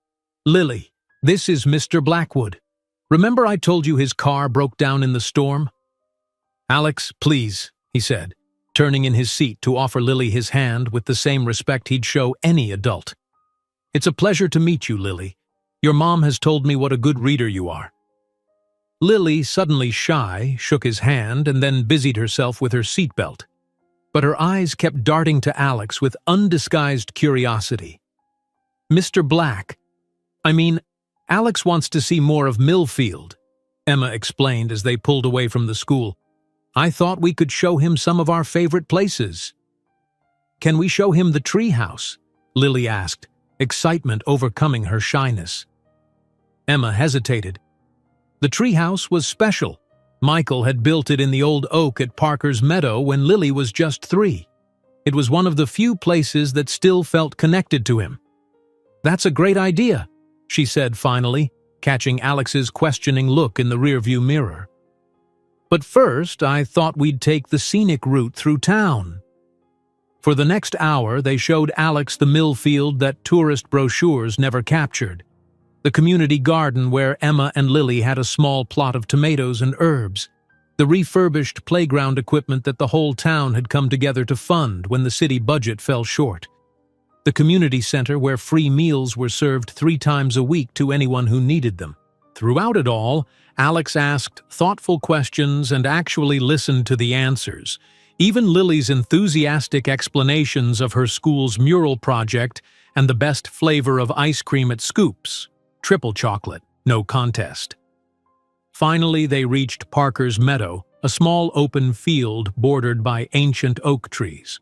Lily, this is Mr. Blackwood. Remember I told you his car broke down in the storm? Alex, please, he said, turning in his seat to offer Lily his hand with the same respect he'd show any adult. It's a pleasure to meet you, Lily. Your mom has told me what a good reader you are. Lily, suddenly shy, shook his hand and then busied herself with her seatbelt. But her eyes kept darting to Alex with undisguised curiosity. Mr. Black, Alex wants to see more of Millfield, Emma explained as they pulled away from the school. I thought we could show him some of our favorite places. Can we show him the treehouse? Lily asked, excitement overcoming her shyness. Emma hesitated. The treehouse was special. Michael had built it in the old oak at Parker's Meadow when Lily was just 3. It was one of the few places that still felt connected to him. That's a great idea, she said finally, catching Alex's questioning look in the rearview mirror. But first, I thought we'd take the scenic route through town. For the next hour, they showed Alex the Millfield that tourist brochures never captured. The community garden where Emma and Lily had a small plot of tomatoes and herbs. The refurbished playground equipment that the whole town had come together to fund when the city budget fell short. The community center where free meals were served 3 times a week to anyone who needed them. Throughout it all, Alex asked thoughtful questions and actually listened to the answers. Even Lily's enthusiastic explanations of her school's mural project and the best flavor of ice cream at Scoops, triple chocolate, no contest. Finally, they reached Parker's Meadow, a small open field bordered by ancient oak trees.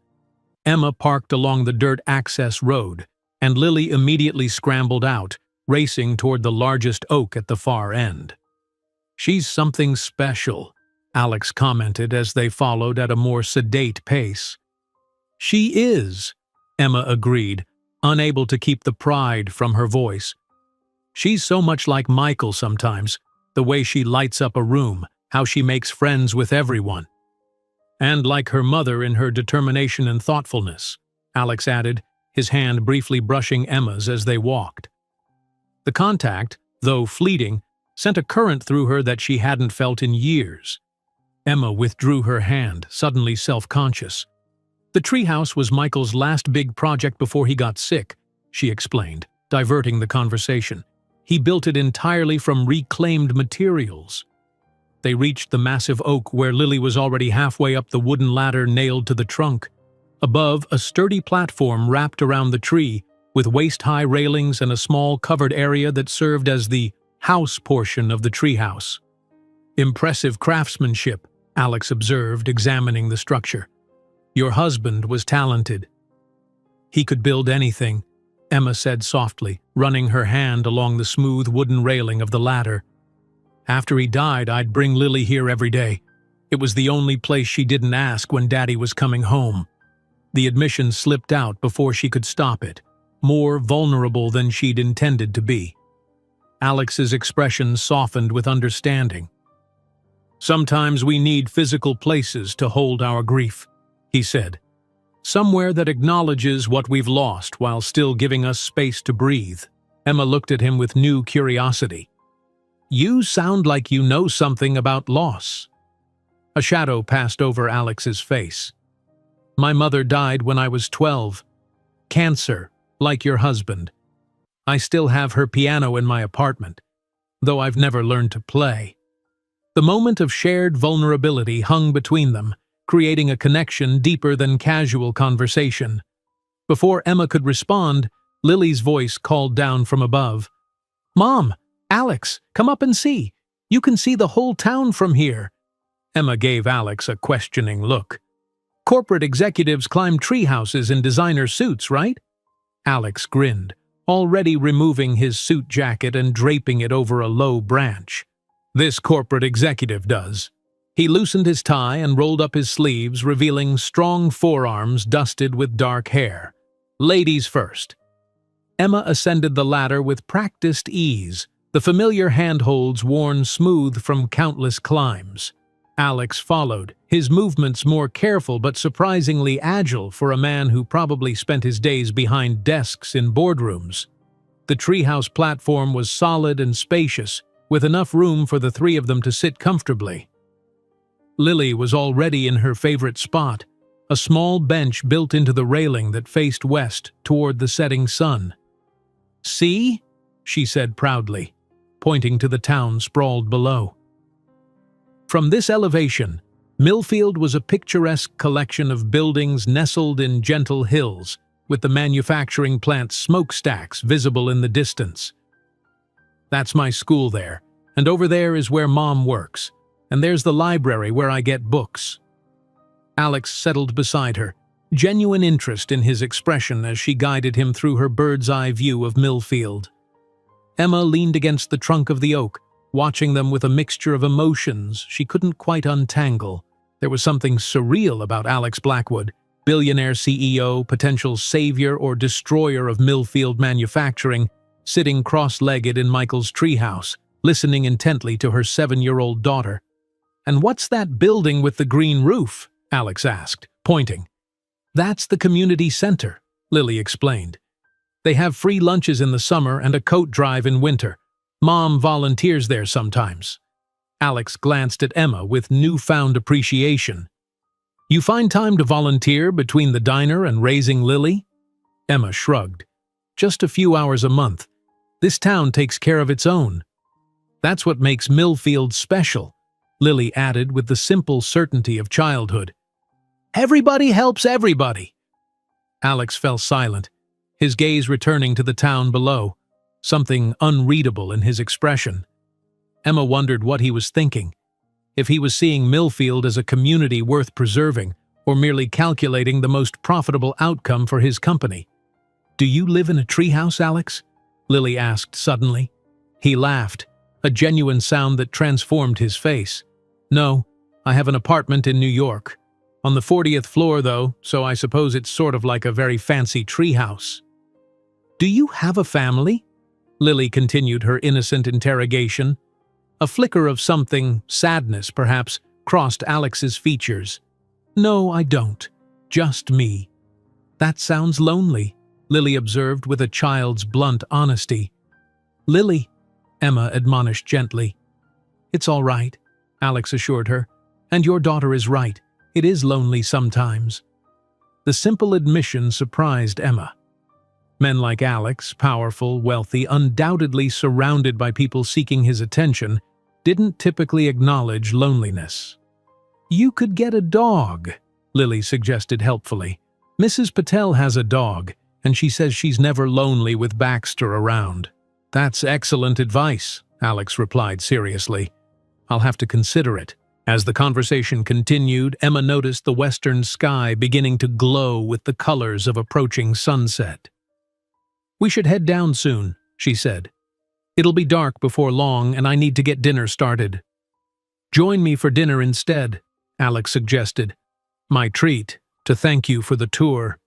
Emma parked along the dirt access road, and Lily immediately scrambled out, racing toward the largest oak at the far end. "She's something special," Alex commented as they followed at a more sedate pace. "She is," Emma agreed, unable to keep the pride from her voice. "She's so much like Michael sometimes, the way she lights up a room, how she makes friends with everyone. And like her mother in her determination and thoughtfulness," Alex added, his hand briefly brushing Emma's as they walked. The contact, though fleeting, sent a current through her that she hadn't felt in years. Emma withdrew her hand, suddenly self-conscious. "The treehouse was Michael's last big project before he got sick," she explained, diverting the conversation. "He built it entirely from reclaimed materials." They reached the massive oak where Lily was already halfway up the wooden ladder nailed to the trunk. Above, a sturdy platform wrapped around the tree, with waist-high railings and a small covered area that served as the house portion of the treehouse. "Impressive craftsmanship," Alex observed, examining the structure. "Your husband was talented." "He could build anything," Emma said softly, running her hand along the smooth wooden railing of the ladder. "After he died, I'd bring Lily here every day. It was the only place she didn't ask when Daddy was coming home." The admission slipped out before she could stop it, more vulnerable than she'd intended to be. Alex's expression softened with understanding. "Sometimes we need physical places to hold our grief," he said. "Somewhere that acknowledges what we've lost while still giving us space to breathe." Emma looked at him with new curiosity. "You sound like you know something about loss." A shadow passed over Alex's face. "My mother died when I was 12. Cancer, like your husband. I still have her piano in my apartment, though I've never learned to play." The moment of shared vulnerability hung between them, creating a connection deeper than casual conversation. Before Emma could respond, Lily's voice called down from above. "Mom! Alex, come up and see! You can see the whole town from here." Emma gave Alex a questioning look. "Corporate executives climb tree houses in designer suits, right?" Alex grinned, already removing his suit jacket and draping it over a low branch. "This corporate executive does." He loosened his tie and rolled up his sleeves, revealing strong forearms dusted with dark hair. "Ladies first." Emma ascended the ladder with practiced ease, the familiar handholds worn smooth from countless climbs. Alex followed, his movements more careful but surprisingly agile for a man who probably spent his days behind desks in boardrooms. The treehouse platform was solid and spacious, with enough room for the three of them to sit comfortably. Lily was already in her favorite spot, a small bench built into the railing that faced west toward the setting sun. "See?" she said proudly, pointing to the town sprawled below. From this elevation, Millfield was a picturesque collection of buildings nestled in gentle hills, with the manufacturing plant's smokestacks visible in the distance. "That's my school there, and over there is where Mom works, and there's the library where I get books." Alex settled beside her, genuine interest in his expression as she guided him through her bird's-eye view of Millfield. Emma leaned against the trunk of the oak, watching them with a mixture of emotions she couldn't quite untangle. There was something surreal about Alex Blackwood, billionaire CEO, potential savior or destroyer of Millfield manufacturing, sitting cross-legged in Michael's treehouse, listening intently to her 7-year-old daughter. "And what's that building with the green roof?" Alex asked, pointing. "That's the community center," Lily explained. "They have free lunches in the summer and a coat drive in winter. Mom volunteers there sometimes." Alex glanced at Emma with newfound appreciation. "You find time to volunteer between the diner and raising Lily?" Emma shrugged. "Just a few hours a month. This town takes care of its own." "That's what makes Millfield special," Lily added with the simple certainty of childhood. "Everybody helps everybody." Alex fell silent, his gaze returning to the town below, something unreadable in his expression. Emma wondered what he was thinking, if he was seeing Millfield as a community worth preserving, or merely calculating the most profitable outcome for his company. "Do you live in a treehouse, Alex?" Lily asked suddenly. He laughed, a genuine sound that transformed his face. "No, I have an apartment in New York. On the 40th floor, though, so I suppose it's sort of like a very fancy treehouse." "Do you have a family?" Lily continued her innocent interrogation. A flicker of something, sadness perhaps, crossed Alex's features. "No, I don't. Just me." "That sounds lonely," Lily observed with a child's blunt honesty. "Lily," Emma admonished gently. "It's all right," Alex assured her. "And your daughter is right. It is lonely sometimes." The simple admission surprised Emma. Men like Alex, powerful, wealthy, undoubtedly surrounded by people seeking his attention, didn't typically acknowledge loneliness. "You could get a dog," Lily suggested helpfully. "Mrs. Patel has a dog, and she says she's never lonely with Baxter around." "That's excellent advice," Alex replied seriously. "I'll have to consider it." As the conversation continued, Emma noticed the western sky beginning to glow with the colors of approaching sunset. "We should head down soon," she said. "It'll be dark before long, and I need to get dinner started." "Join me for dinner instead," Alex suggested. "My treat, to thank you for the tour."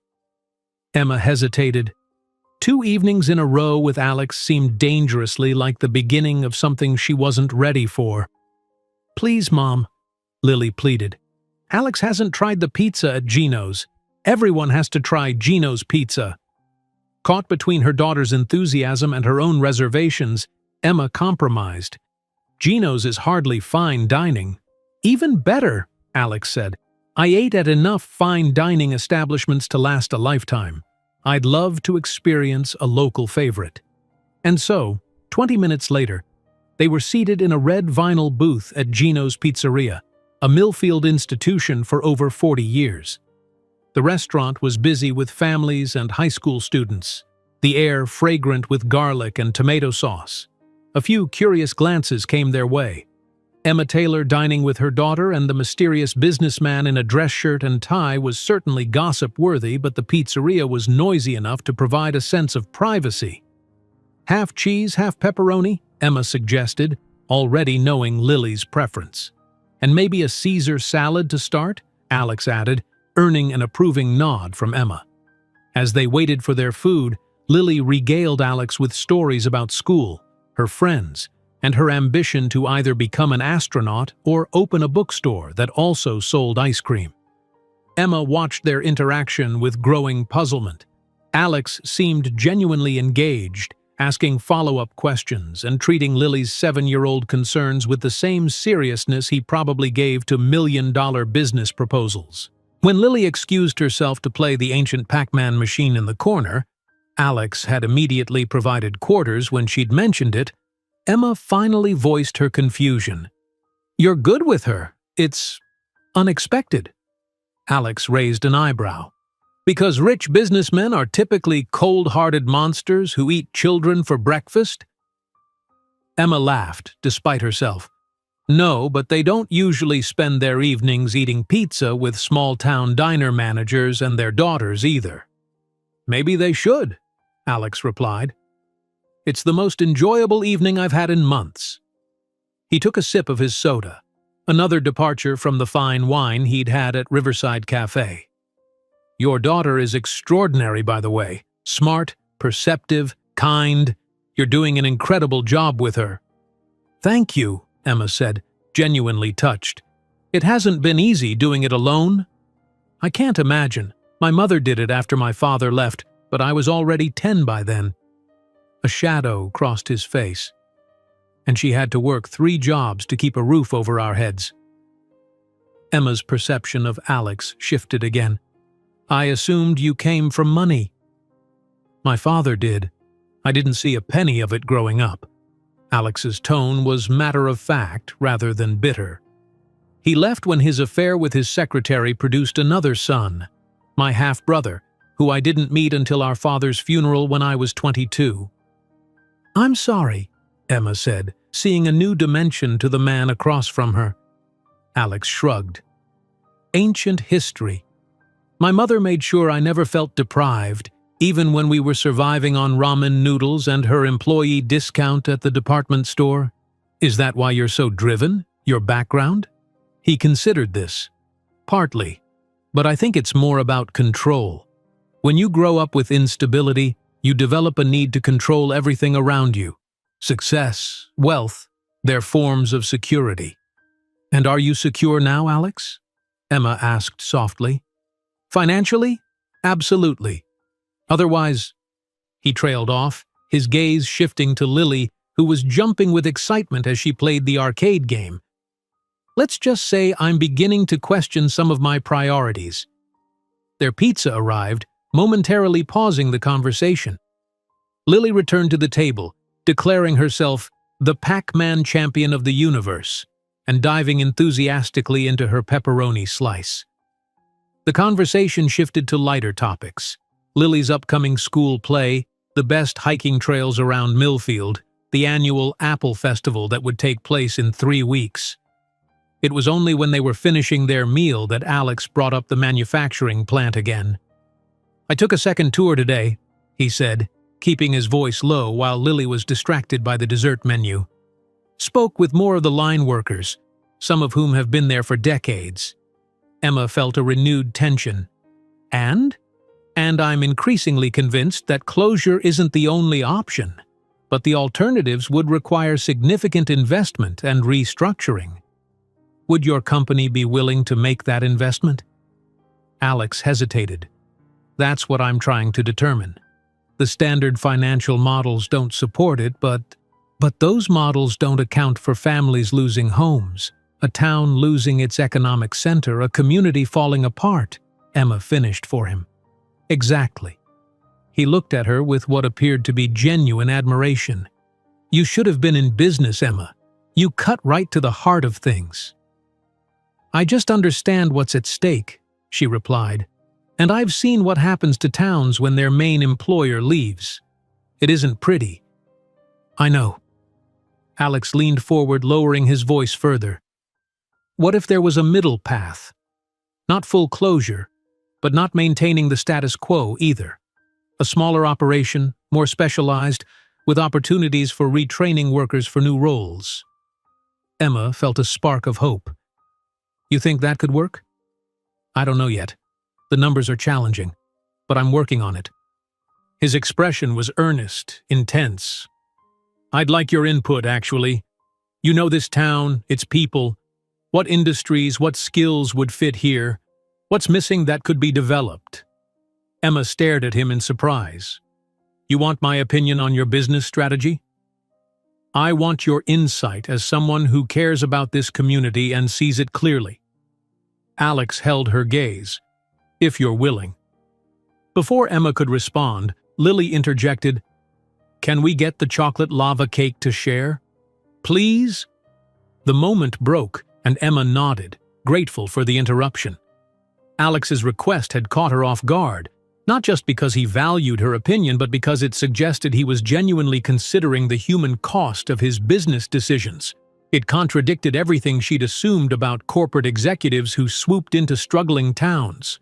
Emma hesitated. 2 evenings in a row with Alex seemed dangerously like the beginning of something she wasn't ready for. "Please, Mom," Lily pleaded. "Alex hasn't tried the pizza at Gino's. Everyone has to try Gino's pizza." Caught between her daughter's enthusiasm and her own reservations, Emma compromised. "Gino's is hardly fine dining." "Even better," Alex said. "I ate at enough fine dining establishments to last a lifetime. I'd love to experience a local favorite." And so, 20 minutes later, they were seated in a red vinyl booth at Gino's Pizzeria, a Millfield institution for over 40 years. The restaurant was busy with families and high school students, the air fragrant with garlic and tomato sauce. A few curious glances came their way. Emma Taylor dining with her daughter and the mysterious businessman in a dress shirt and tie was certainly gossip-worthy, but the pizzeria was noisy enough to provide a sense of privacy. "Half cheese, half pepperoni," Emma suggested, already knowing Lily's preference. "And maybe a Caesar salad to start," Alex added, earning an approving nod from Emma. As they waited for their food, Lily regaled Alex with stories about school, her friends, and her ambition to either become an astronaut or open a bookstore that also sold ice cream. Emma watched their interaction with growing puzzlement. Alex seemed genuinely engaged, asking follow-up questions and treating Lily's 7-year-old concerns with the same seriousness he probably gave to million-dollar business proposals. When Lily excused herself to play the ancient Pac-Man machine in the corner, Alex had immediately provided quarters when she'd mentioned it, Emma finally voiced her confusion. "You're good with her. It's unexpected." Alex raised an eyebrow. "Because rich businessmen are typically cold-hearted monsters who eat children for breakfast?" Emma laughed, despite herself. "No, but they don't usually spend their evenings eating pizza with small-town diner managers and their daughters either." "Maybe they should," Alex replied. "It's the most enjoyable evening I've had in months." He took a sip of his soda, another departure from the fine wine he'd had at Riverside Cafe. "Your daughter is extraordinary, by the way. Smart, perceptive, kind. You're doing an incredible job with her." "Thank you," Emma said, genuinely touched. "It hasn't been easy doing it alone." "I can't imagine. My mother did it after my father left, but I was already 10 by then." A shadow crossed his face. "And she had to work 3 jobs to keep a roof over our heads." Emma's perception of Alex shifted again. "I assumed you came from money." "My father did. I didn't see a penny of it growing up." Alex's tone was matter-of-fact rather than bitter. "He left when his affair with his secretary produced another son, my half-brother, who I didn't meet until our father's funeral when I was 22. "I'm sorry," Emma said, seeing a new dimension to the man across from her. Alex shrugged. "Ancient history. My mother made sure I never felt deprived, Even when we were surviving on ramen noodles and her employee discount at the department store? Is that why you're so driven? Your background? He considered this. Partly. But I think it's more about control. When you grow up with instability, you develop a need to control everything around you. Success, wealth, they're forms of security. And are you secure now, Alex? Emma asked softly. Financially? Absolutely. Otherwise, he trailed off, his gaze shifting to Lily, who was jumping with excitement as she played the arcade game. Let's just say I'm beginning to question some of my priorities. Their pizza arrived, momentarily pausing the conversation. Lily returned to the table, declaring herself the Pac-Man champion of the universe, and diving enthusiastically into her pepperoni slice. The conversation shifted to lighter topics. Lily's upcoming school play, the best hiking trails around Millfield, the annual Apple Festival that would take place in 3 weeks. It was only when they were finishing their meal that Alex brought up the manufacturing plant again. I took a second tour today, he said, keeping his voice low while Lily was distracted by the dessert menu. Spoke with more of the line workers, some of whom have been there for decades. Emma felt a renewed tension. And I'm increasingly convinced that closure isn't the only option, but the alternatives would require significant investment and restructuring. Would your company be willing to make that investment? Alex hesitated. That's what I'm trying to determine. The standard financial models don't support it, but those models don't account for families losing homes, a town losing its economic center, a community falling apart, Emma finished for him. Exactly. He looked at her with what appeared to be genuine admiration. You should have been in business, Emma. You cut right to the heart of things. I just understand what's at stake, she replied. And I've seen what happens to towns when their main employer leaves. It isn't pretty. I know. Alex leaned forward, lowering his voice further. What if there was a middle path? Not full closure, but not maintaining the status quo either. A smaller operation, more specialized, with opportunities for retraining workers for new roles. Emma felt a spark of hope. You think that could work? I don't know yet. The numbers are challenging, but I'm working on it. His expression was earnest, intense. I'd like your input, actually. You know this town, its people. What industries, what skills would fit here? What's missing that could be developed? Emma stared at him in surprise. You want my opinion on your business strategy? I want your insight as someone who cares about this community and sees it clearly. Alex held her gaze. If you're willing. Before Emma could respond, Lily interjected, Can we get the chocolate lava cake to share? Please? The moment broke, and Emma nodded, grateful for the interruption. Alex's request had caught her off guard, not just because he valued her opinion, but because it suggested he was genuinely considering the human cost of his business decisions. It contradicted everything she'd assumed about corporate executives who swooped into struggling towns.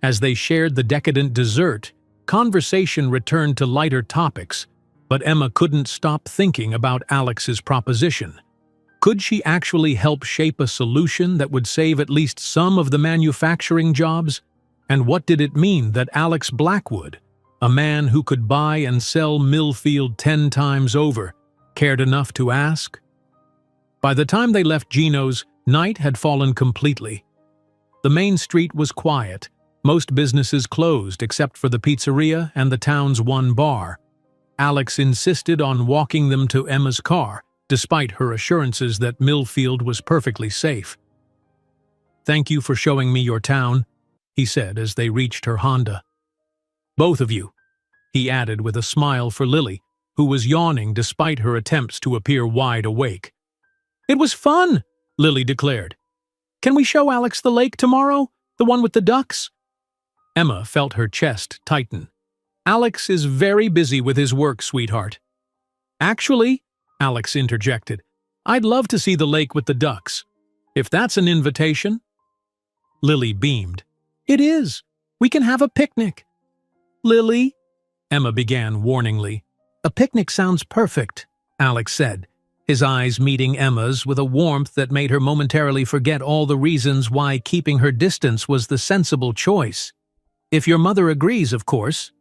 As they shared the decadent dessert, conversation returned to lighter topics, but Emma couldn't stop thinking about Alex's proposition. Could she actually help shape a solution that would save at least some of the manufacturing jobs? And what did it mean that Alex Blackwood, a man who could buy and sell Millfield 10 times over, cared enough to ask? By the time they left Gino's, night had fallen completely. The main street was quiet. Most businesses closed except for the pizzeria and the town's one bar. Alex insisted on walking them to Emma's car, despite her assurances that Millfield was perfectly safe. Thank you for showing me your town, he said as they reached her Honda. Both of you, he added with a smile for Lily, who was yawning despite her attempts to appear wide awake. It was fun, Lily declared. Can we show Alex the lake tomorrow? The one with the ducks? Emma felt her chest tighten. Alex is very busy with his work, sweetheart. Actually, Alex interjected, I'd love to see the lake with the ducks. If that's an invitation? Lily beamed. It is. We can have a picnic. Lily, Emma began warningly. "A picnic sounds perfect," Alex said, his eyes meeting Emma's with a warmth that made her momentarily forget all the reasons why keeping her distance was the sensible choice. "If your mother agrees, of course."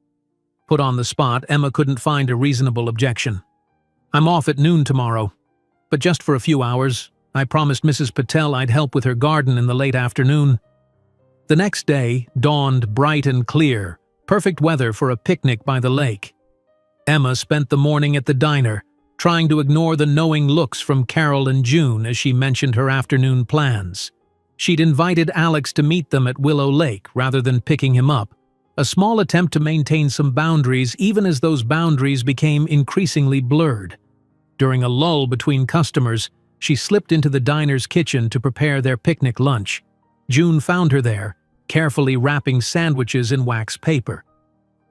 Put on the spot, Emma couldn't find a reasonable objection. "I'm off at noon tomorrow, but just for a few hours. I promised Mrs. Patel I'd help with her garden in the late afternoon." The next day dawned bright and clear, perfect weather for a picnic by the lake. Emma spent the morning at the diner, trying to ignore the knowing looks from Carol and June as she mentioned her afternoon plans. She'd invited Alex to meet them at Willow Lake rather than picking him up, a small attempt to maintain some boundaries even as those boundaries became increasingly blurred. During a lull between customers, she slipped into the diner's kitchen to prepare their picnic lunch. June found her there, carefully wrapping sandwiches in wax paper.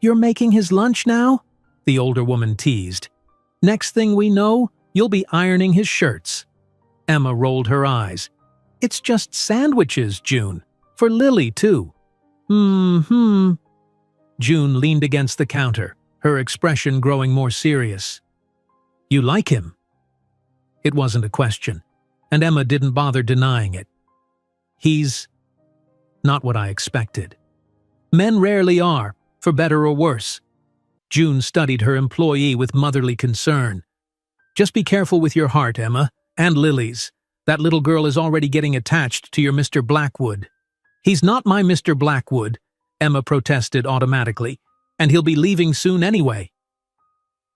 "You're making his lunch now?" the older woman teased. "Next thing we know, you'll be ironing his shirts." Emma rolled her eyes. "It's just sandwiches, June. For Lily, too." June leaned against the counter, her expression growing more serious. "You like him?" It wasn't a question, and Emma didn't bother denying it. "He's not what I expected. Men rarely are, for better or worse." June studied her employee with motherly concern. "Just be careful with your heart, Emma, and Lily's. That little girl is already getting attached to your Mr. Blackwood." "He's not my Mr. Blackwood," Emma protested automatically, "and he'll be leaving soon anyway."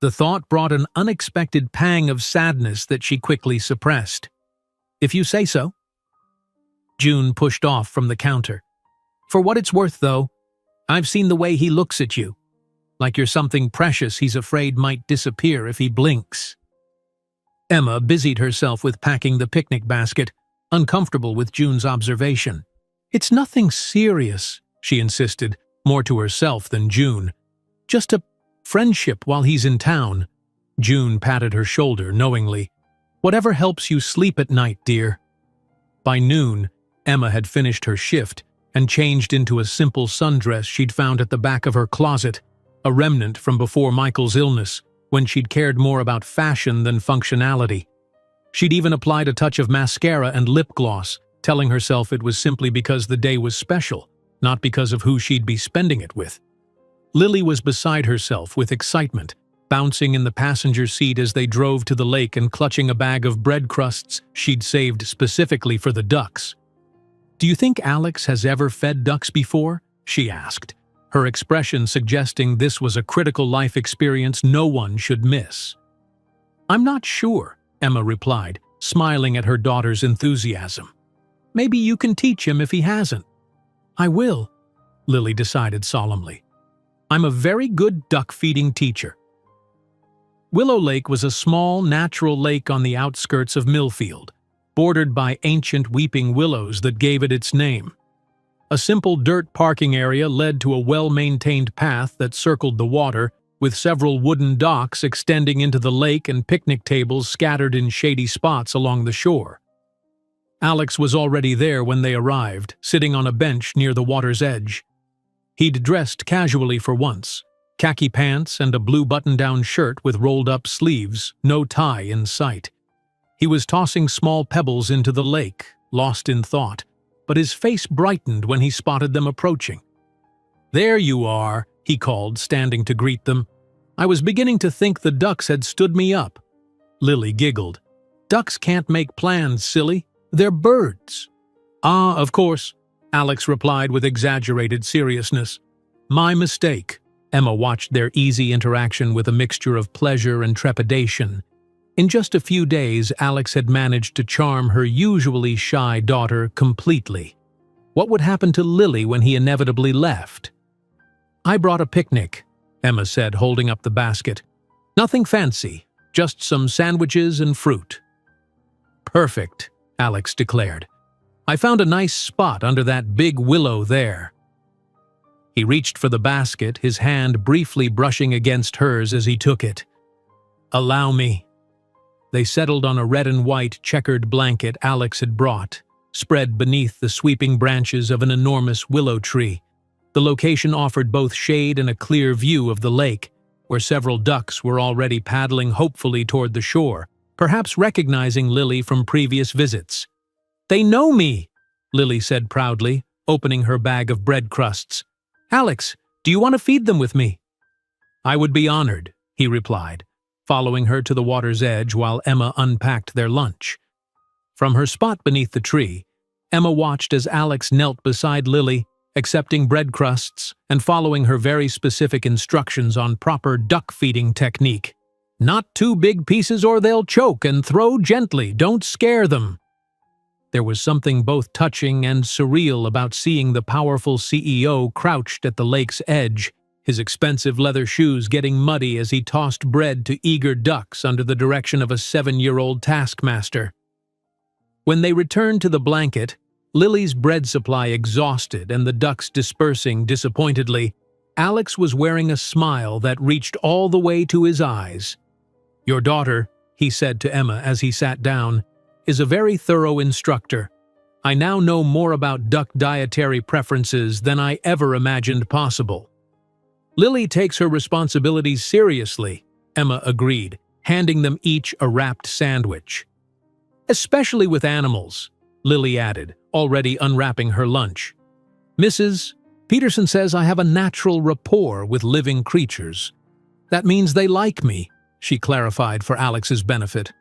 The thought brought an unexpected pang of sadness that she quickly suppressed. "If you say so." June pushed off from the counter. "For what it's worth, though, I've seen the way he looks at you. Like you're something precious he's afraid might disappear if he blinks." Emma busied herself with packing the picnic basket, uncomfortable with June's observation. "It's nothing serious," she insisted, more to herself than June. "Just a friendship while he's in town." June patted her shoulder knowingly. "Whatever helps you sleep at night, dear." By noon, Emma had finished her shift and changed into a simple sundress she'd found at the back of her closet, a remnant from before Michael's illness, when she'd cared more about fashion than functionality. She'd even applied a touch of mascara and lip gloss, telling herself it was simply because the day was special, not because of who she'd be spending it with. Lily was beside herself with excitement, bouncing in the passenger seat as they drove to the lake and clutching a bag of bread crusts she'd saved specifically for the ducks. "Do you think Alex has ever fed ducks before?" she asked, her expression suggesting this was a critical life experience no one should miss. "I'm not sure," Emma replied, smiling at her daughter's enthusiasm. "Maybe you can teach him if he hasn't." "I will," Lily decided solemnly. "I'm a very good duck-feeding teacher." Willow Lake was a small, natural lake on the outskirts of Millfield, bordered by ancient weeping willows that gave it its name. A simple dirt parking area led to a well-maintained path that circled the water, with several wooden docks extending into the lake and picnic tables scattered in shady spots along the shore. Alex was already there when they arrived, sitting on a bench near the water's edge. He'd dressed casually for once, khaki pants and a blue button-down shirt with rolled-up sleeves, no tie in sight. He was tossing small pebbles into the lake, lost in thought, but his face brightened when he spotted them approaching. "There you are," he called, standing to greet them. "I was beginning to think the ducks had stood me up." Lily giggled. "Ducks can't make plans, silly. They're birds." "Ah, of course," Alex replied with exaggerated seriousness. "My mistake." Emma watched their easy interaction with a mixture of pleasure and trepidation. In just a few days, Alex had managed to charm her usually shy daughter completely. What would happen to Lily when he inevitably left? "I brought a picnic," Emma said, holding up the basket. "Nothing fancy, just some sandwiches and fruit." "Perfect," Alex declared. "I found a nice spot under that big willow there." He reached for the basket, his hand briefly brushing against hers as he took it. "Allow me." They settled on a red and white checkered blanket Alex had brought, spread beneath the sweeping branches of an enormous willow tree. The location offered both shade and a clear view of the lake, where several ducks were already paddling hopefully toward the shore, perhaps recognizing Lily from previous visits. "They know me," Lily said proudly, opening her bag of bread crusts. "Alex, do you want to feed them with me?" "I would be honored," he replied, following her to the water's edge while Emma unpacked their lunch. From her spot beneath the tree, Emma watched as Alex knelt beside Lily, accepting bread crusts and following her very specific instructions on proper duck feeding technique. "Not too big pieces or they'll choke, and throw gently, don't scare them." There was something both touching and surreal about seeing the powerful CEO crouched at the lake's edge, his expensive leather shoes getting muddy as he tossed bread to eager ducks under the direction of a 7-year-old taskmaster. When they returned to the blanket, Lily's bread supply exhausted and the ducks dispersing disappointedly, Alex was wearing a smile that reached all the way to his eyes. "Your daughter," he said to Emma as he sat down, "is a very thorough instructor. I now know more about duck dietary preferences than I ever imagined possible." "Lily takes her responsibilities seriously," Emma agreed, handing them each a wrapped sandwich. "Especially with animals," Lily added, already unwrapping her lunch. "Mrs. Peterson says I have a natural rapport with living creatures. That means they like me," she clarified for Alex's benefit.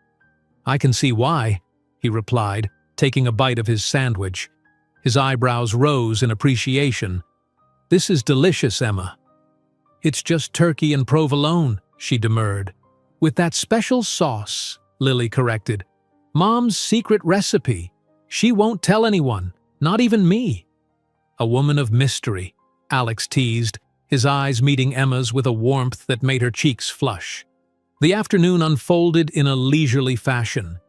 "I can see why," he replied, taking a bite of his sandwich. His eyebrows rose in appreciation. "This is delicious, Emma." "It's just turkey and provolone," she demurred. "With that special sauce," Lily corrected. "Mom's secret recipe. She won't tell anyone, not even me." "A woman of mystery," Alex teased, his eyes meeting Emma's with a warmth that made her cheeks flush. The afternoon unfolded in a leisurely fashion.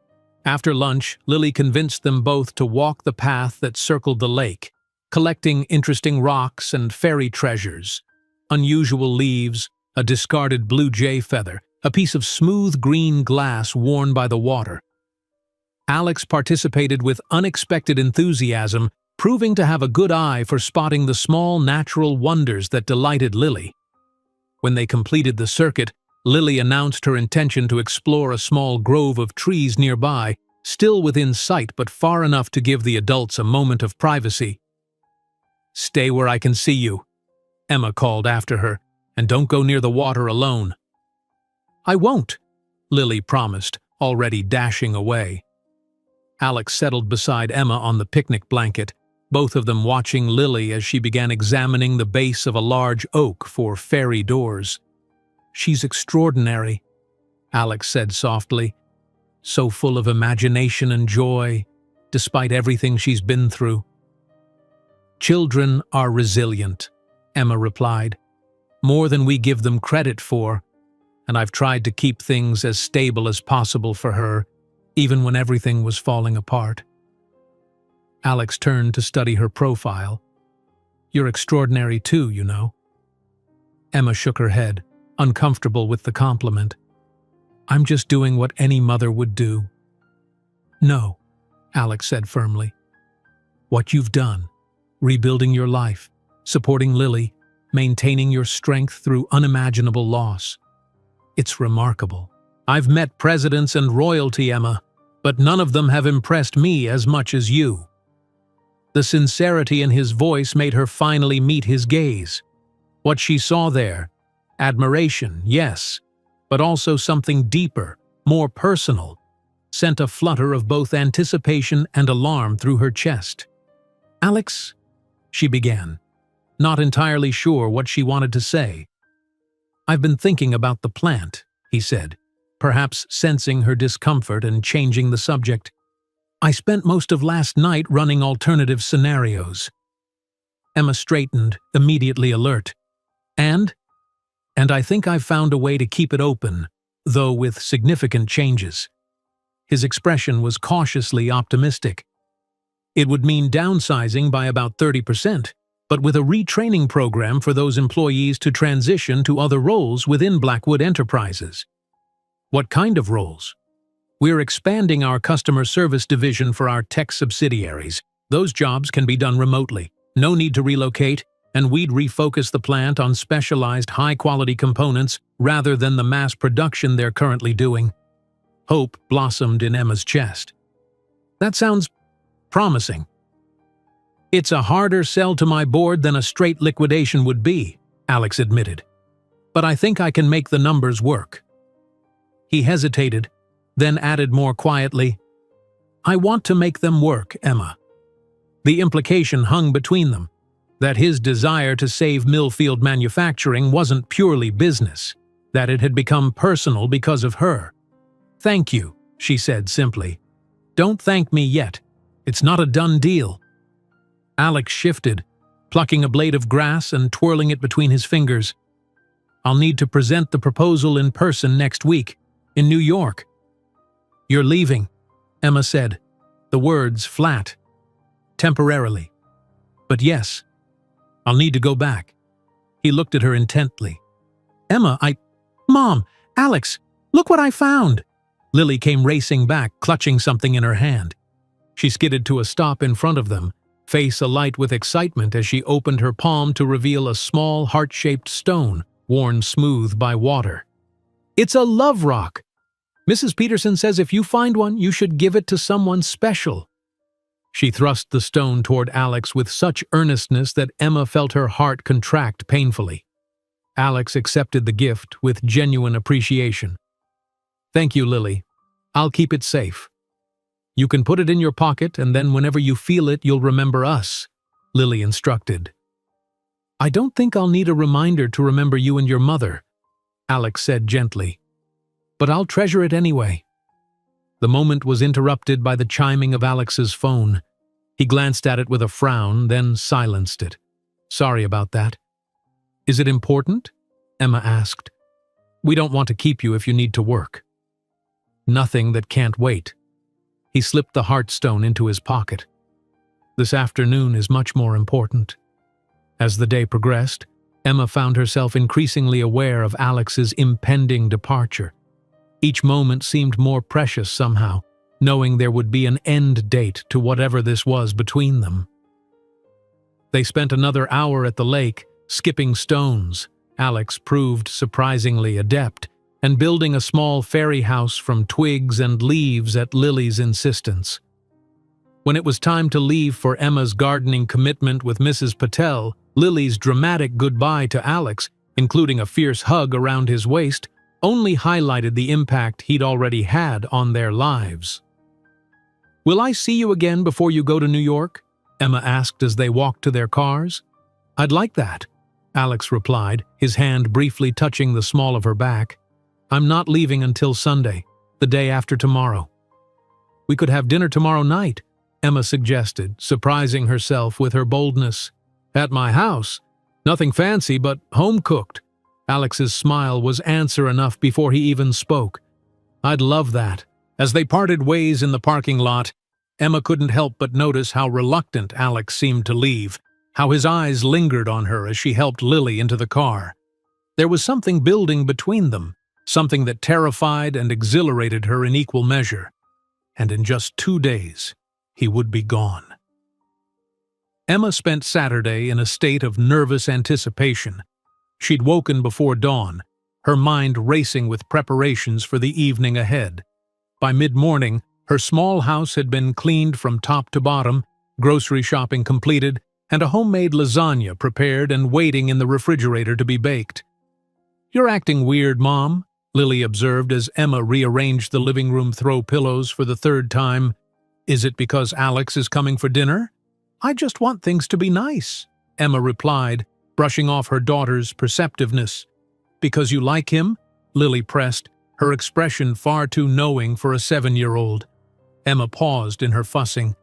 After lunch, Lily convinced them both to walk the path that circled the lake, collecting interesting rocks and fairy treasures. Unusual leaves, a discarded blue jay feather, a piece of smooth green glass worn by the water. Alex participated with unexpected enthusiasm, proving to have a good eye for spotting the small natural wonders that delighted Lily. When they completed the circuit, Lily announced her intention to explore a small grove of trees nearby, still within sight but far enough to give the adults a moment of privacy. "Stay where I can see you," Emma called after her, "and don't go near the water alone." "I won't," Lily promised, already dashing away. Alex settled beside Emma on the picnic blanket, both of them watching Lily as she began examining the base of a large oak for fairy doors. "She's extraordinary," Alex said softly, "so full of imagination and joy, despite everything she's been through." "Children are resilient," Emma replied, "more than we give them credit for, and I've tried to keep things as stable as possible for her, even when everything was falling apart." Alex turned to study her profile. "You're extraordinary too, you know." Emma shook her head, uncomfortable with the compliment. "I'm just doing what any mother would do." "No," Alex said firmly. "What you've done, rebuilding your life, supporting Lily, maintaining your strength through unimaginable loss. It's remarkable. I've met presidents and royalty, Emma, but none of them have impressed me as much as you." The sincerity in his voice made her finally meet his gaze. What she saw there, admiration, yes, but also something deeper, more personal, sent a flutter of both anticipation and alarm through her chest. "Alex," she began, not entirely sure what she wanted to say. "I've been thinking about the plant," he said, perhaps sensing her discomfort and changing the subject. "I spent most of last night running alternative scenarios." Emma straightened, immediately alert. And I think I've found a way to keep it open, though with significant changes." His expression was cautiously optimistic. "It would mean downsizing by about 30%, but with a retraining program for those employees to transition to other roles within Blackwood Enterprises." "What kind of roles?" "We're expanding our customer service division for our tech subsidiaries. Those jobs can be done remotely. No need to relocate, and we'd refocus the plant on specialized high-quality components rather than the mass production they're currently doing. Hope blossomed in Emma's chest. That sounds promising. It's a harder sell to my board than a straight liquidation would be, Alex admitted. But I think I can make the numbers work. He hesitated, then added more quietly, I want to make them work, Emma. The implication hung between them, that his desire to save Millfield Manufacturing wasn't purely business, that it had become personal because of her. Thank you, she said simply. Don't thank me yet. It's not a done deal. Alex shifted, plucking a blade of grass and twirling it between his fingers. I'll need to present the proposal in person next week, in New York. You're leaving, Emma said, the words flat. Temporarily. But yes, I'll need to go back. He looked at her intently. Emma, Mom, Alex, look what I found! Lily came racing back, clutching something in her hand. She skidded to a stop in front of them, face alight with excitement as she opened her palm to reveal a small heart-shaped stone, worn smooth by water. It's a love rock! Mrs. Peterson says if you find one, you should give it to someone special. She thrust the stone toward Alex with such earnestness that Emma felt her heart contract painfully. Alex accepted the gift with genuine appreciation. Thank you, Lily. I'll keep it safe. You can put it in your pocket, and then whenever you feel it, you'll remember us, Lily instructed. I don't think I'll need a reminder to remember you and your mother, Alex said gently. But I'll treasure it anyway. The moment was interrupted by the chiming of Alex's phone. He glanced at it with a frown, then silenced it. Sorry about that. Is it important? Emma asked. We don't want to keep you if you need to work. Nothing that can't wait. He slipped the heartstone into his pocket. This afternoon is much more important. As the day progressed, Emma found herself increasingly aware of Alex's impending departure. Each moment seemed more precious somehow, knowing there would be an end date to whatever this was between them. They spent another hour at the lake, skipping stones. Alex proved surprisingly adept, and building a small fairy house from twigs and leaves at Lily's insistence. When it was time to leave for Emma's gardening commitment with Mrs. Patel, Lily's dramatic goodbye to Alex, including a fierce hug around his waist, only highlighted the impact he'd already had on their lives. Will I see you again before you go to New York? Emma asked as they walked to their cars. I'd like that, Alex replied, his hand briefly touching the small of her back. I'm not leaving until Sunday, the day after tomorrow. We could have dinner tomorrow night, Emma suggested, surprising herself with her boldness. At my house? Nothing fancy, but home-cooked. Alex's smile was answer enough before he even spoke. I'd love that. As they parted ways in the parking lot, Emma couldn't help but notice how reluctant Alex seemed to leave, how his eyes lingered on her as she helped Lily into the car. There was something building between them, something that terrified and exhilarated her in equal measure. And in just 2 days, he would be gone. Emma spent Saturday in a state of nervous anticipation. She'd woken before dawn, her mind racing with preparations for the evening ahead. By mid-morning, her small house had been cleaned from top to bottom, grocery shopping completed, and a homemade lasagna prepared and waiting in the refrigerator to be baked. You're acting weird, Mom, Lily observed as Emma rearranged the living room throw pillows for the 3rd time. Is it because Alex is coming for dinner? I just want things to be nice, Emma replied, brushing off her daughter's perceptiveness. Because you like him? Lily pressed, her expression far too knowing for a 7-year-old. Emma paused in her fussing.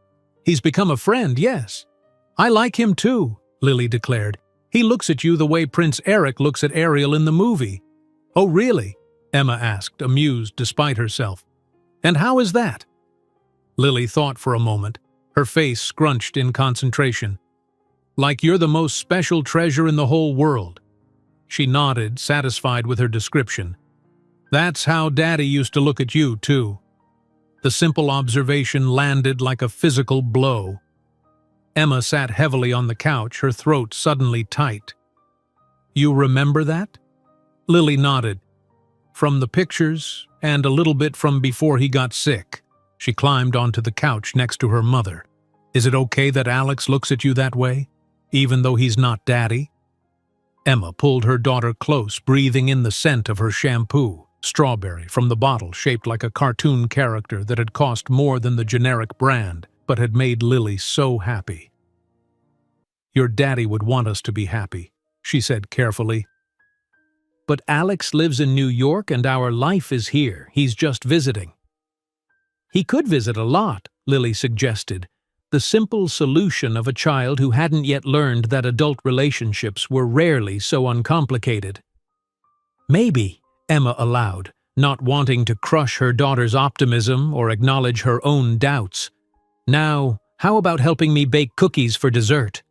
He's become a friend, yes. I like him too, Lily declared. He looks at you the way Prince Eric looks at Ariel in the movie. Oh, really? Emma asked, amused despite herself. And how is that? Lily thought for a moment, her face scrunched in concentration. Like you're the most special treasure in the whole world. She nodded, satisfied with her description. That's how Daddy used to look at you, too. The simple observation landed like a physical blow. Emma sat heavily on the couch, her throat suddenly tight. "You remember that?" Lily nodded. "From the pictures, and a little bit from before he got sick." She climbed onto the couch next to her mother. "Is it okay that Alex looks at you that way, even though he's not Daddy?" Emma pulled her daughter close, breathing in the scent of her shampoo, strawberry, from the bottle shaped like a cartoon character that had cost more than the generic brand, but had made Lily so happy. "Your daddy would want us to be happy," she said carefully. "But Alex lives in New York and our life is here. He's just visiting." "He could visit a lot," Lily suggested, the simple solution of a child who hadn't yet learned that adult relationships were rarely so uncomplicated. "Maybe," Emma allowed, not wanting to crush her daughter's optimism or acknowledge her own doubts. "Now, how about helping me bake cookies for dessert?"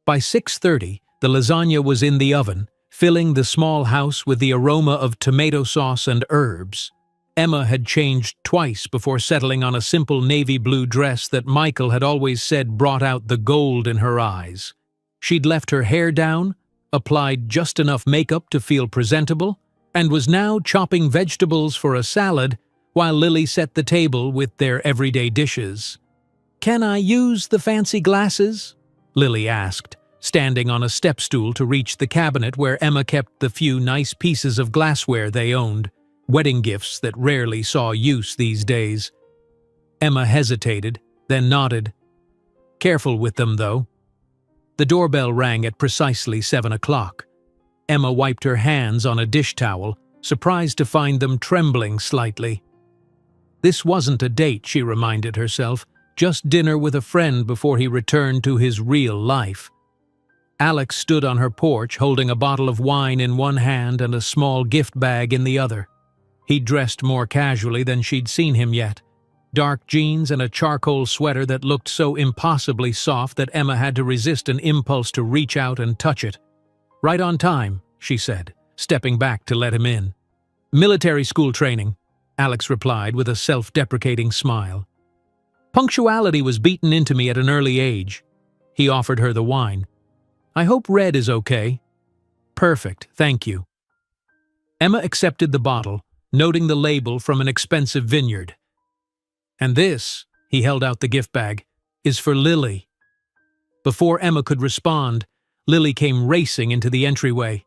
By 6:30, the lasagna was in the oven, filling the small house with the aroma of tomato sauce and herbs. Emma had changed twice before settling on a simple navy blue dress that Michael had always said brought out the gold in her eyes. She'd left her hair down, applied just enough makeup to feel presentable, and was now chopping vegetables for a salad while Lily set the table with their everyday dishes. "Can I use the fancy glasses?" Lily asked, standing on a step stool to reach the cabinet where Emma kept the few nice pieces of glassware they owned, wedding gifts that rarely saw use these days. Emma hesitated, then nodded. "Careful with them, though." The doorbell rang at precisely 7 o'clock. Emma wiped her hands on a dish towel, surprised to find them trembling slightly. This wasn't a date, she reminded herself, just dinner with a friend before he returned to his real life. Alex stood on her porch holding a bottle of wine in one hand and a small gift bag in the other. He dressed more casually than she'd seen him yet. Dark jeans and a charcoal sweater that looked so impossibly soft that Emma had to resist an impulse to reach out and touch it. "Right on time," she said, stepping back to let him in. "Military school training," Alex replied with a self-deprecating smile. "Punctuality was beaten into me at an early age." He offered her the wine. "I hope red is okay." "Perfect, thank you." Emma accepted the bottle, noting the label from an expensive vineyard. "And this," he held out the gift bag, "is for Lily." Before Emma could respond, Lily came racing into the entryway.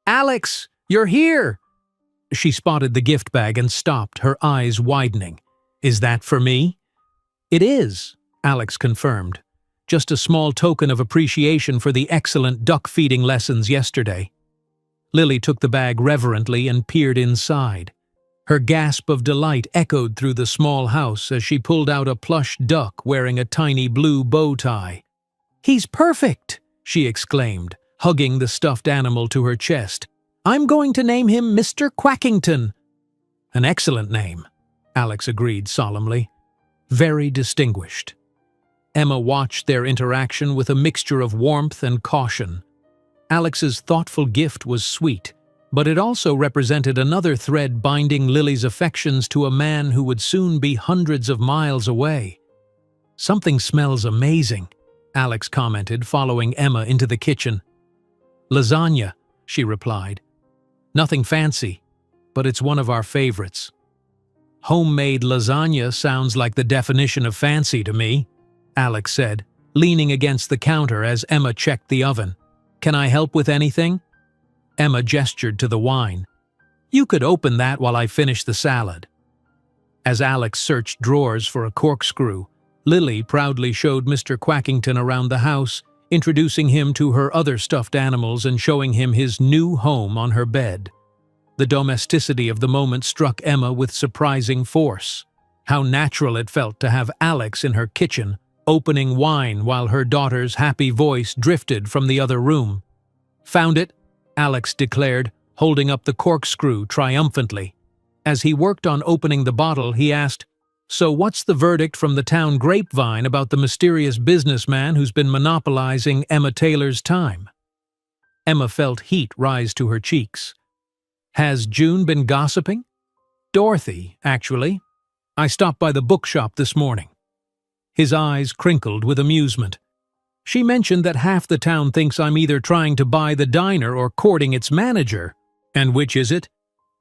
"Alex, you're here!" She spotted the gift bag and stopped, her eyes widening. "Is that for me?" "It is," Alex confirmed. "Just a small token of appreciation for the excellent duck-feeding lessons yesterday." Lily took the bag reverently and peered inside. Her gasp of delight echoed through the small house as she pulled out a plush duck wearing a tiny blue bow tie. "He's perfect!" she exclaimed, hugging the stuffed animal to her chest. "I'm going to name him Mr. Quackington." "An excellent name," Alex agreed solemnly. "Very distinguished." Emma watched their interaction with a mixture of warmth and caution. Alex's thoughtful gift was sweet, but it also represented another thread binding Lily's affections to a man who would soon be hundreds of miles away. "Something smells amazing," Alex commented, following Emma into the kitchen. "Lasagna," she replied. "Nothing fancy, but it's one of our favorites." "Homemade lasagna sounds like the definition of fancy to me," Alex said, leaning against the counter as Emma checked the oven. "Can I help with anything?" Emma gestured to the wine. "You could open that while I finish the salad." As Alex searched drawers for a corkscrew, Lily proudly showed Mr. Quackington around the house, introducing him to her other stuffed animals and showing him his new home on her bed. The domesticity of the moment struck Emma with surprising force. How natural it felt to have Alex in her kitchen, opening wine while her daughter's happy voice drifted from the other room. "Found it," Alex declared, holding up the corkscrew triumphantly. As he worked on opening the bottle, he asked, "So what's the verdict from the town grapevine about the mysterious businessman who's been monopolizing Emma Taylor's time?" Emma felt heat rise to her cheeks. "Has June been gossiping?" "Dorothy, actually. I stopped by the bookshop this morning." His eyes crinkled with amusement. She mentioned that half the town thinks I'm either trying to buy the diner or courting its manager. And which is it?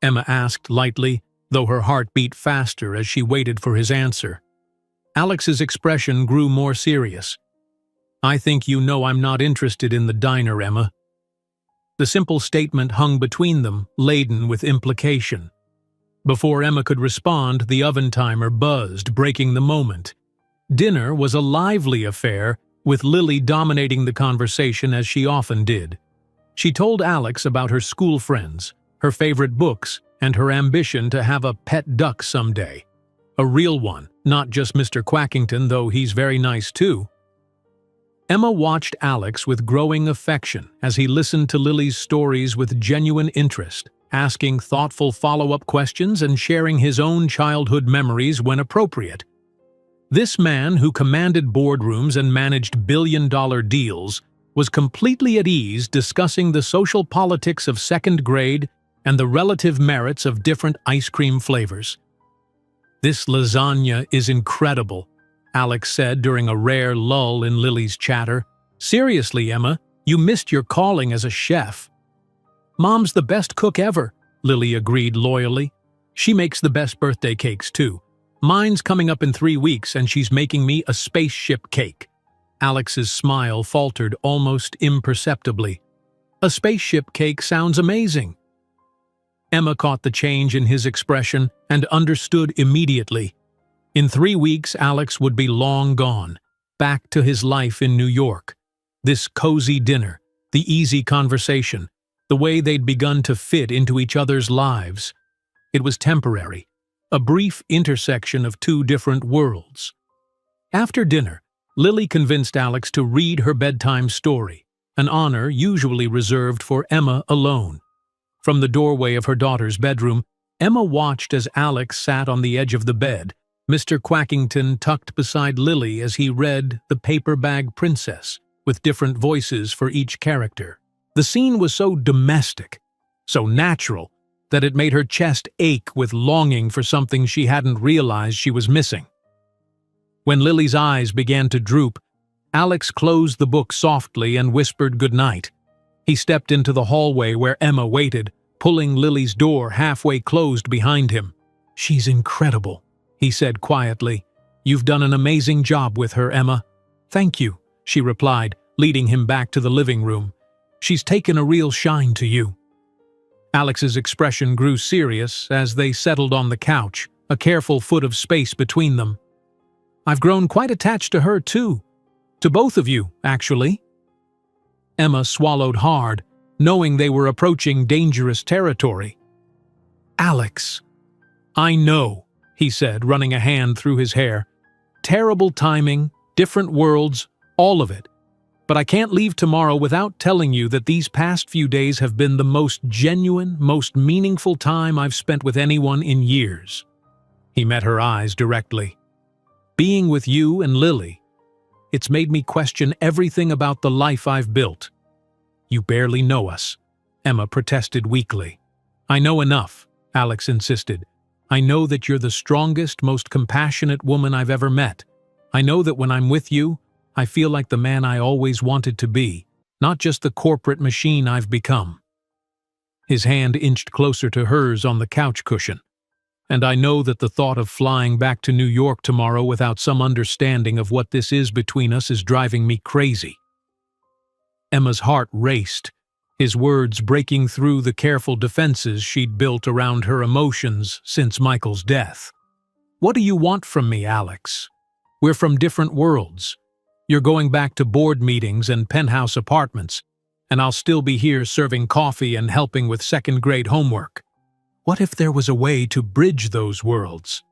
Emma asked lightly, though her heart beat faster as she waited for his answer. Alex's expression grew more serious. I think you know I'm not interested in the diner, Emma. The simple statement hung between them, laden with implication. Before Emma could respond, the oven timer buzzed, breaking the moment. Dinner was a lively affair, with Lily dominating the conversation as she often did. She told Alex about her school friends, her favorite books, and her ambition to have a pet duck someday. A real one, not just Mr. Quackington, though he's very nice too. Emma watched Alex with growing affection as he listened to Lily's stories with genuine interest, asking thoughtful follow-up questions and sharing his own childhood memories when appropriate. This man, who commanded boardrooms and managed billion-dollar deals, was completely at ease discussing the social politics of second grade and the relative merits of different ice cream flavors. This lasagna is incredible, Alex said during a rare lull in Lily's chatter. Seriously, Emma, you missed your calling as a chef. Mom's the best cook ever, Lily agreed loyally. She makes the best birthday cakes too. Mine's coming up in 3 weeks and she's making me a spaceship cake. Alex's smile faltered almost imperceptibly. A spaceship cake sounds amazing. Emma caught the change in his expression and understood immediately. In 3 weeks, Alex would be long gone, back to his life in New York. This cozy dinner, the easy conversation, the way they'd begun to fit into each other's lives. It was temporary, a brief intersection of two different worlds. After dinner, Lily convinced Alex to read her bedtime story, an honor usually reserved for Emma alone. From the doorway of her daughter's bedroom, Emma watched as Alex sat on the edge of the bed, Mr. Quackington tucked beside Lily as he read The Paper Bag Princess, with different voices for each character. The scene was so domestic, so natural, that it made her chest ache with longing for something she hadn't realized she was missing. When Lily's eyes began to droop, Alex closed the book softly and whispered goodnight. He stepped into the hallway where Emma waited, pulling Lily's door halfway closed behind him. She's incredible, he said quietly. You've done an amazing job with her, Emma. Thank you, she replied, leading him back to the living room. She's taken a real shine to you. Alex's expression grew serious as they settled on the couch, a careful foot of space between them. I've grown quite attached to her too. To both of you, actually. Emma swallowed hard, knowing they were approaching dangerous territory. Alex. I know, he said, running a hand through his hair. Terrible timing, different worlds, all of it. But I can't leave tomorrow without telling you that these past few days have been the most genuine, most meaningful time I've spent with anyone in years. He met her eyes directly. Being with you and Lily, it's made me question everything about the life I've built. You barely know us, Emma protested weakly. I know enough, Alex insisted. I know that you're the strongest, most compassionate woman I've ever met. I know that when I'm with you, I feel like the man I always wanted to be, not just the corporate machine I've become. His hand inched closer to hers on the couch cushion. And I know that the thought of flying back to New York tomorrow without some understanding of what this is between us is driving me crazy. Emma's heart raced, his words breaking through the careful defenses she'd built around her emotions since Michael's death. What do you want from me, Alex? We're from different worlds. You're going back to board meetings and penthouse apartments, and I'll still be here serving coffee and helping with second-grade homework. What if there was a way to bridge those worlds?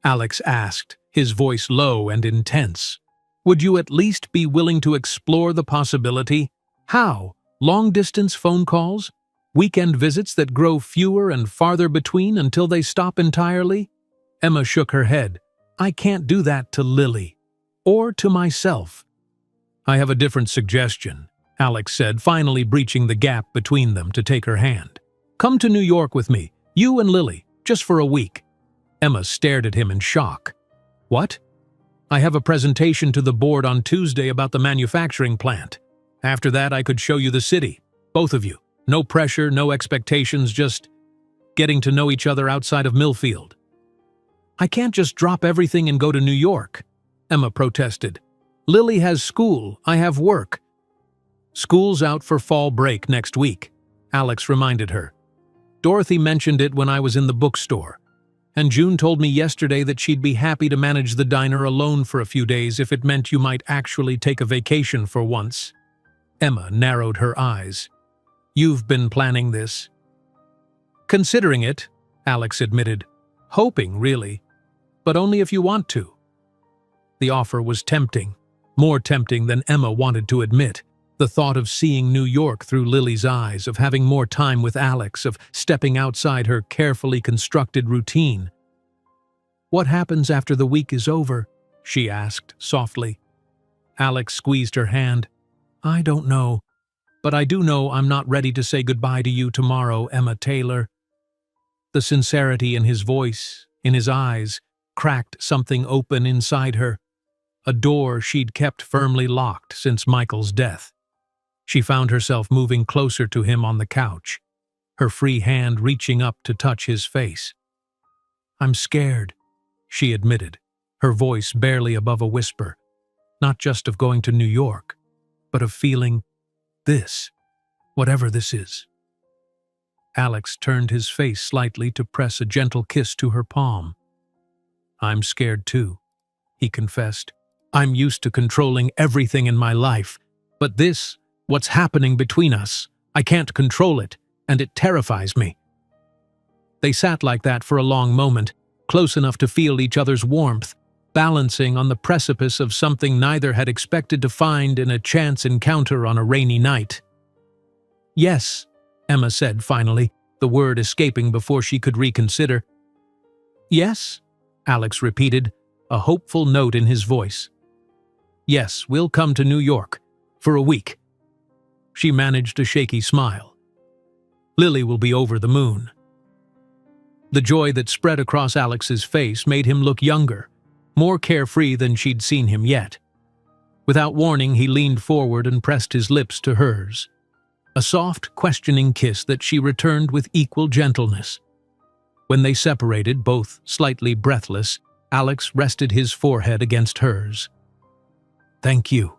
Alex asked, his voice low and intense. Would you at least be willing to explore the possibility? How? Long-distance phone calls? Weekend visits that grow fewer and farther between until they stop entirely? Emma shook her head. I can't do that to Lily. Or to myself. I have a different suggestion, Alex said, finally breaching the gap between them to take her hand. Come to New York with me, you and Lily, just for a week. Emma stared at him in shock. What? I have a presentation to the board on Tuesday about the manufacturing plant. After that, I could show you the city, both of you. No pressure, no expectations, just getting to know each other outside of Millfield." "I can't just drop everything and go to New York," Emma protested. "Lily has school, I have work." "School's out for fall break next week," Alex reminded her. "Dorothy mentioned it when I was in the bookstore, and June told me yesterday that she'd be happy to manage the diner alone for a few days if it meant you might actually take a vacation for once." Emma narrowed her eyes. "You've been planning this?" "Considering it," Alex admitted. "Hoping, really. But only if you want to." The offer was tempting, more tempting than Emma wanted to admit. The thought of seeing New York through Lily's eyes, of having more time with Alex, of stepping outside her carefully constructed routine. "What happens after the week is over?" she asked softly. Alex squeezed her hand. "I don't know. But I do know I'm not ready to say goodbye to you tomorrow, Emma Taylor." The sincerity in his voice, in his eyes, cracked something open inside her, a door she'd kept firmly locked since Michael's death. She found herself moving closer to him on the couch, her free hand reaching up to touch his face. "I'm scared," she admitted, her voice barely above a whisper, "not just of going to New York, but of feeling this, whatever this is." Alex turned his face slightly to press a gentle kiss to her palm. "I'm scared too," he confessed. "I'm used to controlling everything in my life, but this, what's happening between us, I can't control it, and it terrifies me." They sat like that for a long moment, close enough to feel each other's warmth, balancing on the precipice of something neither had expected to find in a chance encounter on a rainy night. "Yes," Emma said finally, the word escaping before she could reconsider. "Yes," Alex repeated, a hopeful note in his voice. "Yes, we'll come to New York. For a week." She managed a shaky smile. "Lily will be over the moon." The joy that spread across Alex's face made him look younger, more carefree than she'd seen him yet. Without warning, he leaned forward and pressed his lips to hers. A soft, questioning kiss that she returned with equal gentleness. When they separated, both slightly breathless, Alex rested his forehead against hers. "Thank you,"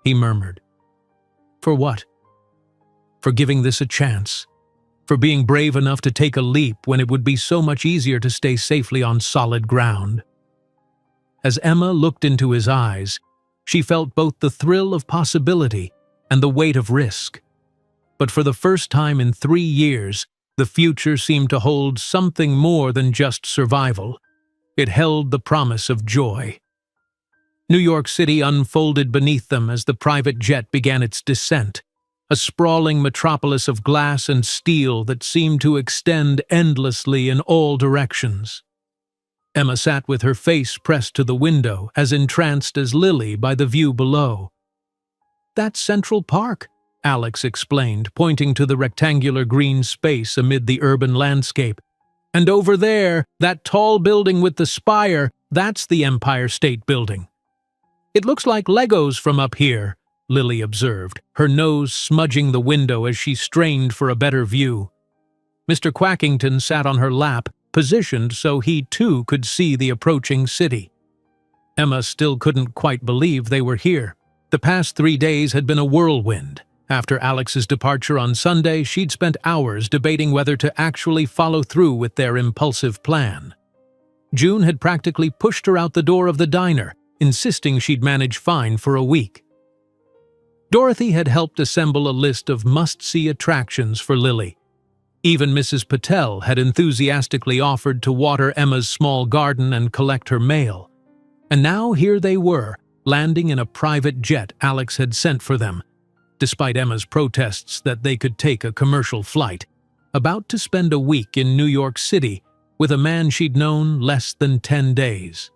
he murmured. "For what?" "For giving this a chance. For being brave enough to take a leap when it would be so much easier to stay safely on solid ground." As Emma looked into his eyes, she felt both the thrill of possibility and the weight of risk. But for the first time in 3 years, the future seemed to hold something more than just survival. It held the promise of joy. New York City unfolded beneath them as the private jet began its descent, a sprawling metropolis of glass and steel that seemed to extend endlessly in all directions. Emma sat with her face pressed to the window, as entranced as Lily by the view below. "That's Central Park," Alex explained, pointing to the rectangular green space amid the urban landscape. "And over there, that tall building with the spire, that's the Empire State Building." "It looks like Legos from up here," Lily observed, her nose smudging the window as she strained for a better view. Mr. Quackington sat on her lap, positioned so he too could see the approaching city. Emma still couldn't quite believe they were here. The past 3 days had been a whirlwind. After Alex's departure on Sunday, she'd spent hours debating whether to actually follow through with their impulsive plan. June had practically pushed her out the door of the diner, insisting she'd manage fine for a week. Dorothy had helped assemble a list of must-see attractions for Lily. Even Mrs. Patel had enthusiastically offered to water Emma's small garden and collect her mail. And now here they were, landing in a private jet Alex had sent for them, despite Emma's protests that they could take a commercial flight, about to spend a week in New York City with a man she'd known less than 10 days.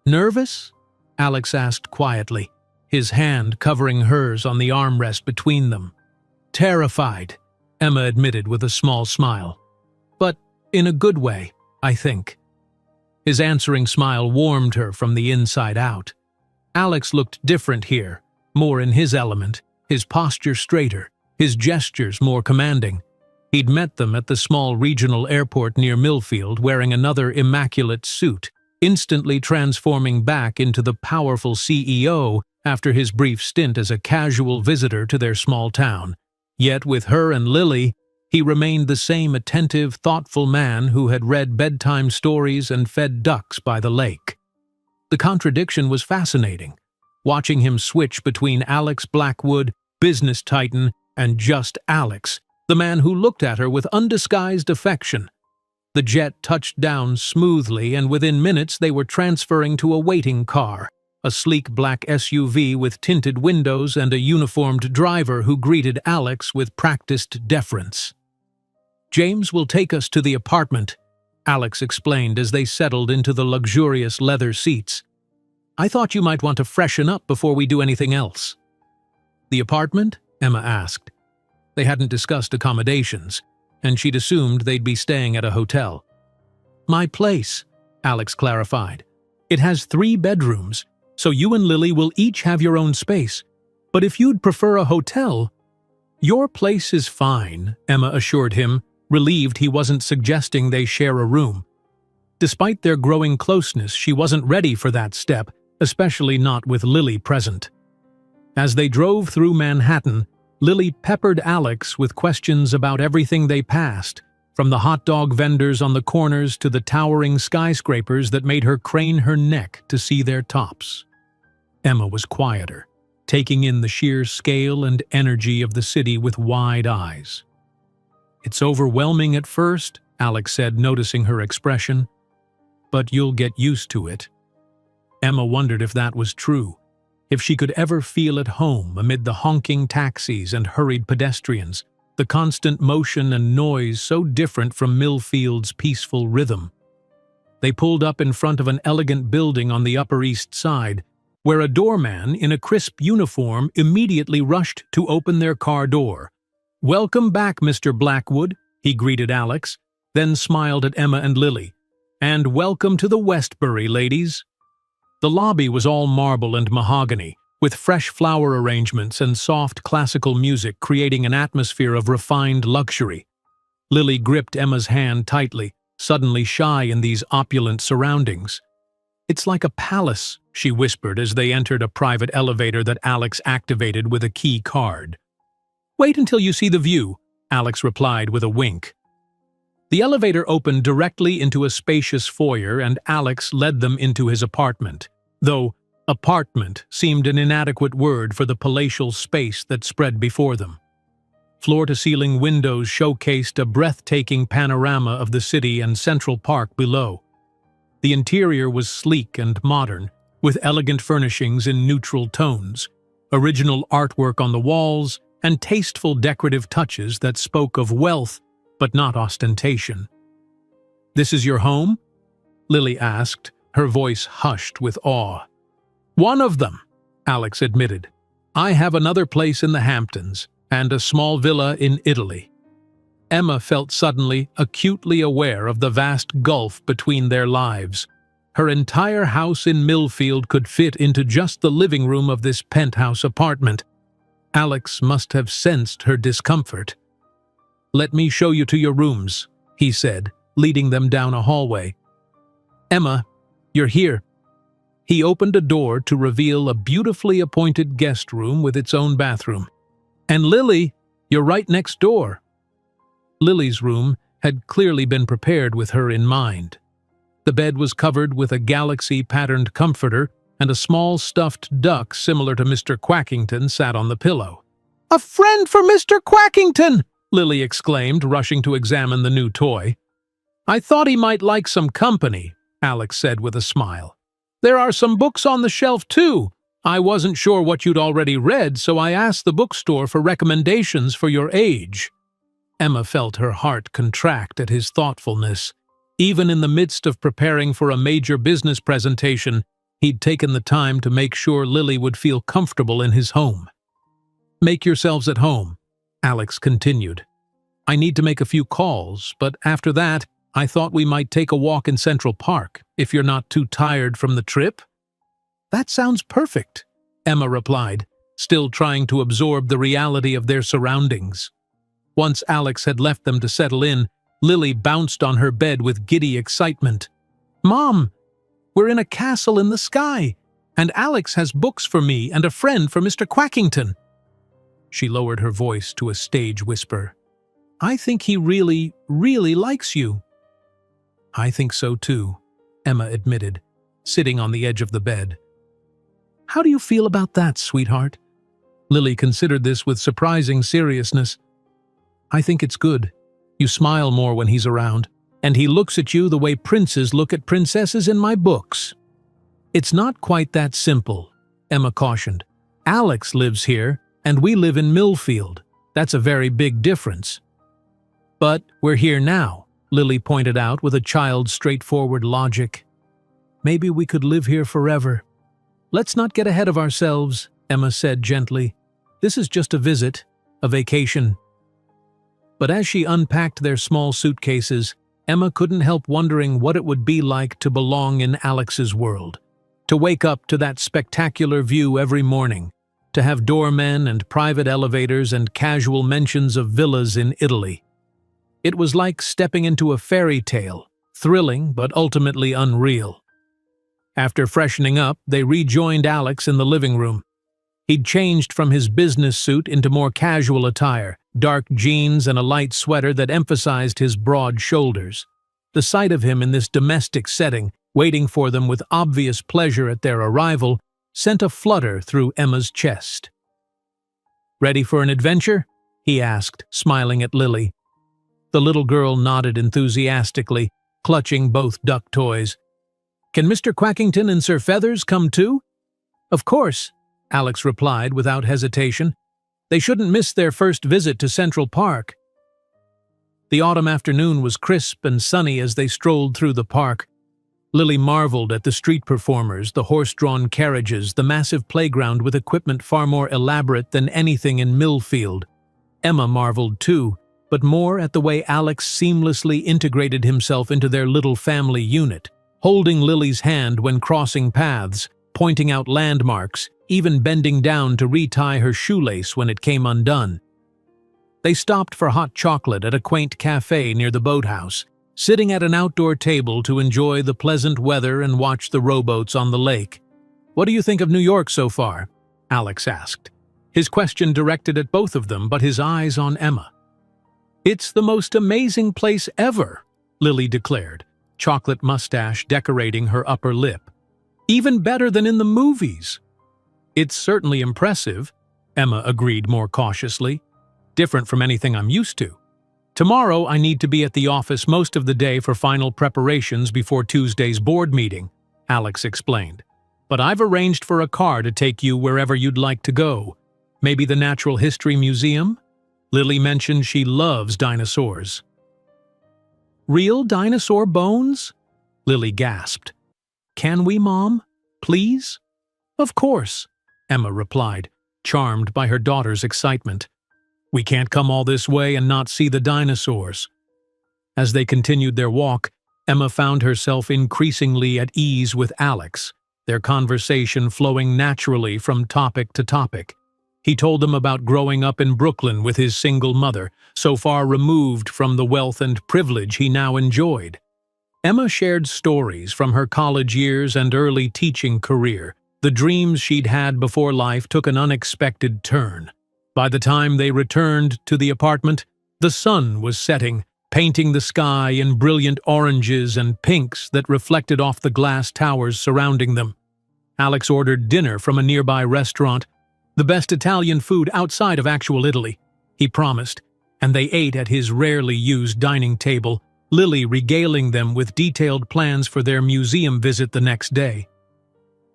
"Nervous?" Alex asked quietly, his hand covering hers on the armrest between them. "Terrified," Emma admitted with a small smile. "But in a good way, I think." His answering smile warmed her from the inside out. Alex looked different here, more in his element, his posture straighter, his gestures more commanding. He'd met them at the small regional airport near Millfield wearing another immaculate suit, instantly transforming back into the powerful CEO after his brief stint as a casual visitor to their small town. Yet with her and Lily, he remained the same attentive, thoughtful man who had read bedtime stories and fed ducks by the lake. The contradiction was fascinating, watching him switch between Alex Blackwood, business titan, and just Alex, the man who looked at her with undisguised affection. The jet touched down smoothly, and within minutes they were transferring to a waiting car, a sleek black SUV with tinted windows and a uniformed driver who greeted Alex with practiced deference. "James will take us to the apartment," Alex explained as they settled into the luxurious leather seats. "I thought you might want to freshen up before we do anything else." "The apartment?" Emma asked. They hadn't discussed accommodations, and she'd assumed they'd be staying at a hotel. "My place," Alex clarified. "It has 3 bedrooms, so you and Lily will each have your own space. But if you'd prefer a hotel—" "Your place is fine," Emma assured him, relieved he wasn't suggesting they share a room. Despite their growing closeness, she wasn't ready for that step, especially not with Lily present. As they drove through Manhattan, Lily peppered Alex with questions about everything they passed, from the hot dog vendors on the corners to the towering skyscrapers that made her crane her neck to see their tops. Emma was quieter, taking in the sheer scale and energy of the city with wide eyes. "It's overwhelming at first," Alex said, noticing her expression. "But you'll get used to it." Emma wondered if that was true, if she could ever feel at home amid the honking taxis and hurried pedestrians, the constant motion and noise so different from Millfield's peaceful rhythm. They pulled up in front of an elegant building on the Upper East Side, where a doorman in a crisp uniform immediately rushed to open their car door. "Welcome back, Mr. Blackwood," he greeted Alex, then smiled at Emma and Lily. "And welcome to the Westbury, ladies." The lobby was all marble and mahogany, with fresh flower arrangements and soft classical music creating an atmosphere of refined luxury. Lily gripped Emma's hand tightly, suddenly shy in these opulent surroundings. "It's like a palace," she whispered as they entered a private elevator that Alex activated with a key card. "Wait until you see the view," Alex replied with a wink. The elevator opened directly into a spacious foyer, and Alex led them into his apartment, though apartment seemed an inadequate word for the palatial space that spread before them. Floor-to-ceiling windows showcased a breathtaking panorama of the city and Central Park below. The interior was sleek and modern, with elegant furnishings in neutral tones, original artwork on the walls, and tasteful decorative touches that spoke of wealth but not ostentation. "This is your home?" Lily asked, her voice hushed with awe. "One of them," Alex admitted. "I have another place in the Hamptons, and a small villa in Italy." Emma felt suddenly acutely aware of the vast gulf between their lives. Her entire house in Millfield could fit into just the living room of this penthouse apartment. Alex must have sensed her discomfort. "Let me show you to your rooms," he said, leading them down a hallway. "Emma, you're here." He opened a door to reveal a beautifully appointed guest room with its own bathroom. "And Lily, you're right next door." Lily's room had clearly been prepared with her in mind. The bed was covered with a galaxy-patterned comforter, and a small stuffed duck similar to Mr. Quackington sat on the pillow. "A friend for Mr. Quackington!" Lily exclaimed, rushing to examine the new toy. "I thought he might like some company," Alex said with a smile. "There are some books on the shelf, too. I wasn't sure what you'd already read, so I asked the bookstore for recommendations for your age." Emma felt her heart contract at his thoughtfulness. Even in the midst of preparing for a major business presentation, he'd taken the time to make sure Lily would feel comfortable in his home. "Make yourselves at home," Alex continued. "I need to make a few calls, but after that, I thought we might take a walk in Central Park, if you're not too tired from the trip." "That sounds perfect," Emma replied, still trying to absorb the reality of their surroundings. Once Alex had left them to settle in, Lily bounced on her bed with giddy excitement. "Mom, we're in a castle in the sky, and Alex has books for me and a friend for Mr. Quackington." She lowered her voice to a stage whisper. "I think he really, really likes you." "I think so too," Emma admitted, sitting on the edge of the bed. "How do you feel about that, sweetheart?" Lily considered this with surprising seriousness. "I think it's good. You smile more when he's around, and he looks at you the way princes look at princesses in my books." "It's not quite that simple," Emma cautioned. "Alex lives here, and we live in Millfield. That's a very big difference." "But we're here now," Lily pointed out with a child's straightforward logic. "Maybe we could live here forever." "Let's not get ahead of ourselves," Emma said gently. "This is just a visit, a vacation." But as she unpacked their small suitcases, Emma couldn't help wondering what it would be like to belong in Alex's world. To wake up to that spectacular view every morning, to have doormen and private elevators and casual mentions of villas in Italy. It was like stepping into a fairy tale, thrilling but ultimately unreal. After freshening up, they rejoined Alex in the living room. He'd changed from his business suit into more casual attire, dark jeans and a light sweater that emphasized his broad shoulders. The sight of him in this domestic setting, waiting for them with obvious pleasure at their arrival, sent a flutter through Emma's chest. "Ready for an adventure?" he asked, smiling at Lily. The little girl nodded enthusiastically, clutching both duck toys. "Can Mr. Quackington and Sir Feathers come too?" "Of course," Alex replied without hesitation. "They shouldn't miss their first visit to Central Park." The autumn afternoon was crisp and sunny as they strolled through the park. Lily marveled at the street performers, the horse-drawn carriages, the massive playground with equipment far more elaborate than anything in Millfield. Emma marveled too, but more at the way Alex seamlessly integrated himself into their little family unit, holding Lily's hand when crossing paths, pointing out landmarks, even bending down to retie her shoelace when it came undone. They stopped for hot chocolate at a quaint cafe near the boathouse, sitting at an outdoor table to enjoy the pleasant weather and watch the rowboats on the lake. "What do you think of New York so far?" Alex asked, his question directed at both of them but his eyes on Emma. "It's the most amazing place ever," Lily declared, chocolate mustache decorating her upper lip. "Even better than in the movies." "It's certainly impressive," Emma agreed more cautiously. "Different from anything I'm used to. Tomorrow I need to be at the office most of the day for final preparations before Tuesday's board meeting," Alex explained. "But I've arranged for a car to take you wherever you'd like to go. Maybe the Natural History Museum? Lily mentioned she loves dinosaurs." "Real dinosaur bones?" Lily gasped. "Can we, Mom? Please?" "Of course," Emma replied, charmed by her daughter's excitement. "We can't come all this way and not see the dinosaurs." As they continued their walk, Emma found herself increasingly at ease with Alex, their conversation flowing naturally from topic to topic. He told them about growing up in Brooklyn with his single mother, so far removed from the wealth and privilege he now enjoyed. Emma shared stories from her college years and early teaching career, the dreams she'd had before life took an unexpected turn. By the time they returned to the apartment, the sun was setting, painting the sky in brilliant oranges and pinks that reflected off the glass towers surrounding them. Alex ordered dinner from a nearby restaurant, the best Italian food outside of actual Italy, he promised, and they ate at his rarely used dining table, Lily regaling them with detailed plans for their museum visit the next day.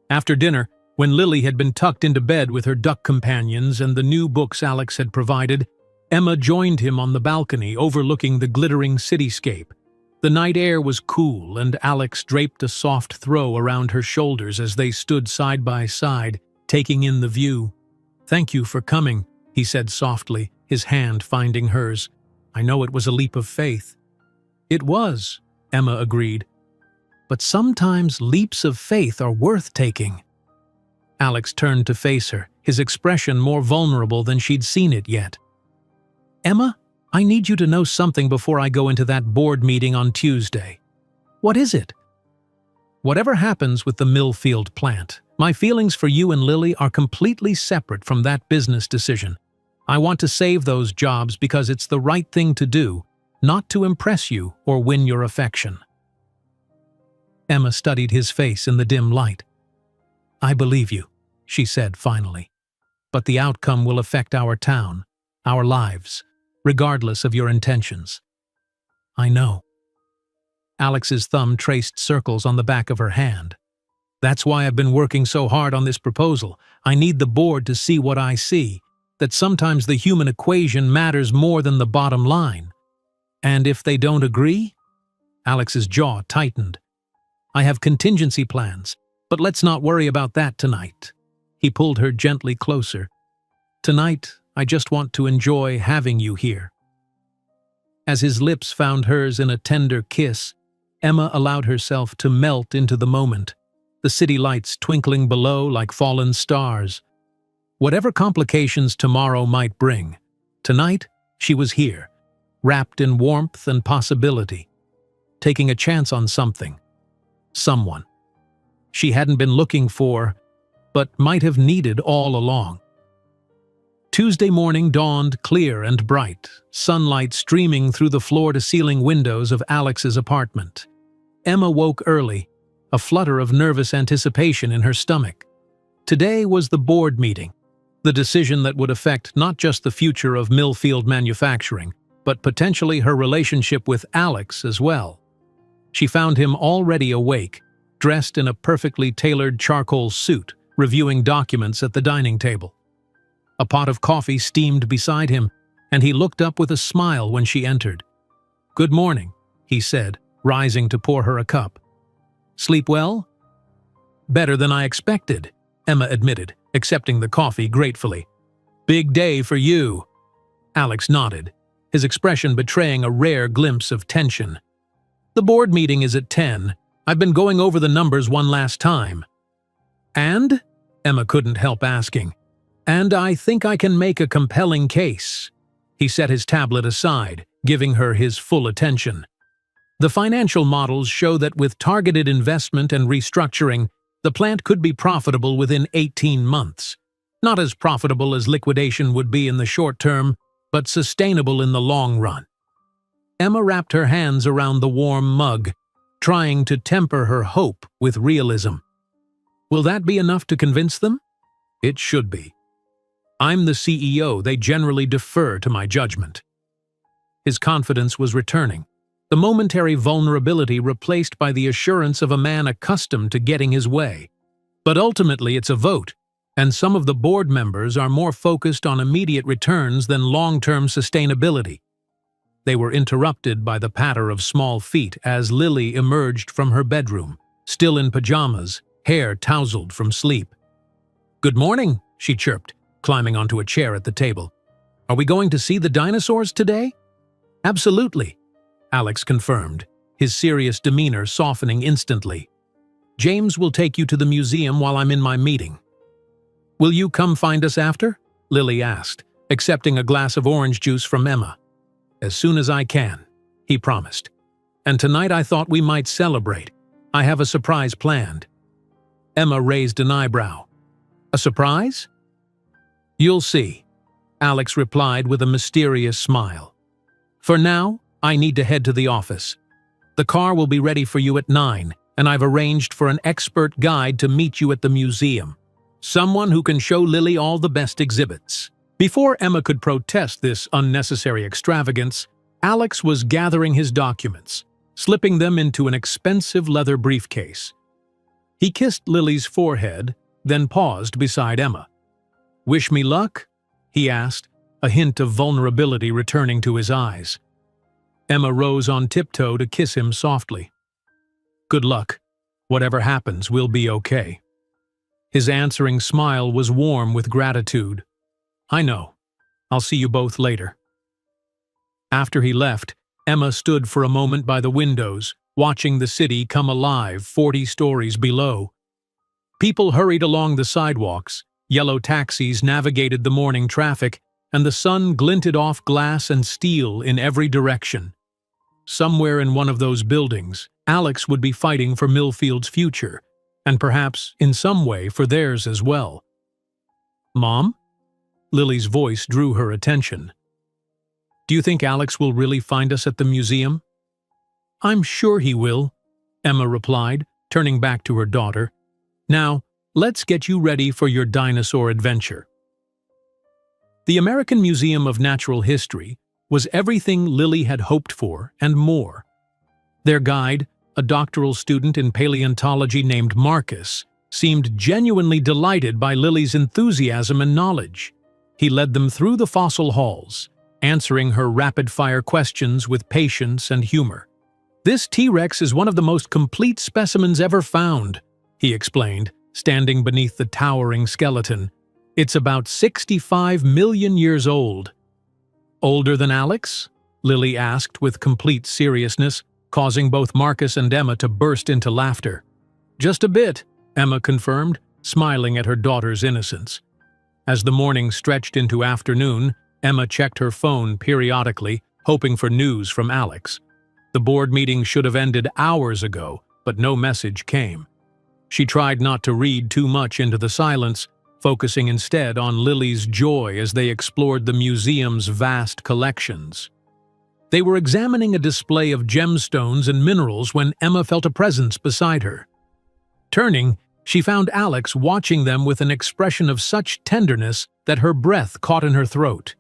After dinner, when Lily had been tucked into bed with her duck companions and the new books Alex had provided, Emma joined him on the balcony overlooking the glittering cityscape. The night air was cool, and Alex draped a soft throw around her shoulders as they stood side by side, taking in the view. "Thank you for coming," he said softly, his hand finding hers. "I know it was a leap of faith." "It was," Emma agreed. But sometimes leaps of faith are worth taking. Alex turned to face her, his expression more vulnerable than she'd seen it yet. Emma, I need you to know something before I go into that board meeting on Tuesday. What is it? Whatever happens with the Millfield plant, my feelings for you and Lily are completely separate from that business decision. I want to save those jobs because it's the right thing to do, not to impress you or win your affection. Emma studied his face in the dim light. I believe you, she said finally. But the outcome will affect our town, our lives, regardless of your intentions. I know. Alex's thumb traced circles on the back of her hand. That's why I've been working so hard on this proposal. I need the board to see what I see, that sometimes the human equation matters more than the bottom line. And if they don't agree? Alex's jaw tightened. I have contingency plans, but let's not worry about that tonight. He pulled her gently closer. Tonight, I just want to enjoy having you here. As his lips found hers in a tender kiss, Emma allowed herself to melt into the moment, the city lights twinkling below like fallen stars. Whatever complications tomorrow might bring, tonight she was here, wrapped in warmth and possibility, taking a chance on something, someone she hadn't been looking for, but might have needed all along. Tuesday morning dawned clear and bright, sunlight streaming through the floor-to-ceiling windows of Alex's apartment. Emma woke early, a flutter of nervous anticipation in her stomach. Today was the board meeting, the decision that would affect not just the future of Millfield Manufacturing, but potentially her relationship with Alex as well. She found him already awake, dressed in a perfectly tailored charcoal suit, reviewing documents at the dining table. A pot of coffee steamed beside him, and he looked up with a smile when she entered. Good morning, he said, rising to pour her a cup. Sleep well? Better than I expected, Emma admitted, accepting the coffee gratefully. Big day for you. Alex nodded, his expression betraying a rare glimpse of tension. The board meeting is at 10. I've been going over the numbers one last time. And? Emma couldn't help asking. And I think I can make a compelling case. He set his tablet aside, giving her his full attention. The financial models show that with targeted investment and restructuring, the plant could be profitable within 18 months. Not as profitable as liquidation would be in the short term, but sustainable in the long run. Emma wrapped her hands around the warm mug, trying to temper her hope with realism. Will that be enough to convince them? It should be. I'm the CEO, they generally defer to my judgment. His confidence was returning, the momentary vulnerability replaced by the assurance of a man accustomed to getting his way. But ultimately it's a vote, and some of the board members are more focused on immediate returns than long-term sustainability. They were interrupted by the patter of small feet as Lily emerged from her bedroom, still in pajamas, hair tousled from sleep. Good morning, she chirped, climbing onto a chair at the table. Are we going to see the dinosaurs today? Absolutely, Alex confirmed, his serious demeanor softening instantly. James will take you to the museum while I'm in my meeting. Will you come find us after? Lily asked, accepting a glass of orange juice from Emma. As soon as I can, he promised. And tonight I thought we might celebrate. I have a surprise planned. Emma raised an eyebrow. A surprise? You'll see, Alex replied with a mysterious smile. For now, I need to head to the office. The car will be ready for you at 9, and I've arranged for an expert guide to meet you at the museum. Someone who can show Lily all the best exhibits. Before Emma could protest this unnecessary extravagance, Alex was gathering his documents, slipping them into an expensive leather briefcase. He kissed Lily's forehead, then paused beside Emma. Wish me luck? He asked, a hint of vulnerability returning to his eyes. Emma rose on tiptoe to kiss him softly. Good luck. Whatever happens, we'll be okay. His answering smile was warm with gratitude. I know. I'll see you both later. After he left, Emma stood for a moment by the windows, watching the city come alive 40 stories below. People hurried along the sidewalks, yellow taxis navigated the morning traffic, and the sun glinted off glass and steel in every direction. Somewhere in one of those buildings, Alex would be fighting for Millfield's future, and perhaps, in some way, for theirs as well. "Mom?" Lily's voice drew her attention. "Do you think Alex will really find us at the museum?" "I'm sure he will," Emma replied, turning back to her daughter. "Now, let's get you ready for your dinosaur adventure." The American Museum of Natural History was everything Lily had hoped for and more. Their guide, a doctoral student in paleontology named Marcus, seemed genuinely delighted by Lily's enthusiasm and knowledge. He led them through the fossil halls, answering her rapid-fire questions with patience and humor. "This T-Rex is one of the most complete specimens ever found," he explained, standing beneath the towering skeleton. "It's about 65 million years old." "Older than Alex?" Lily asked with complete seriousness, causing both Marcus and Emma to burst into laughter. "Just a bit," Emma confirmed, smiling at her daughter's innocence. As the morning stretched into afternoon, Emma checked her phone periodically, hoping for news from Alex. The board meeting should have ended hours ago, but no message came. She tried not to read too much into the silence, focusing instead on Lily's joy as they explored the museum's vast collections. They were examining a display of gemstones and minerals when Emma felt a presence beside her. Turning, she found Alex watching them with an expression of such tenderness that her breath caught in her throat.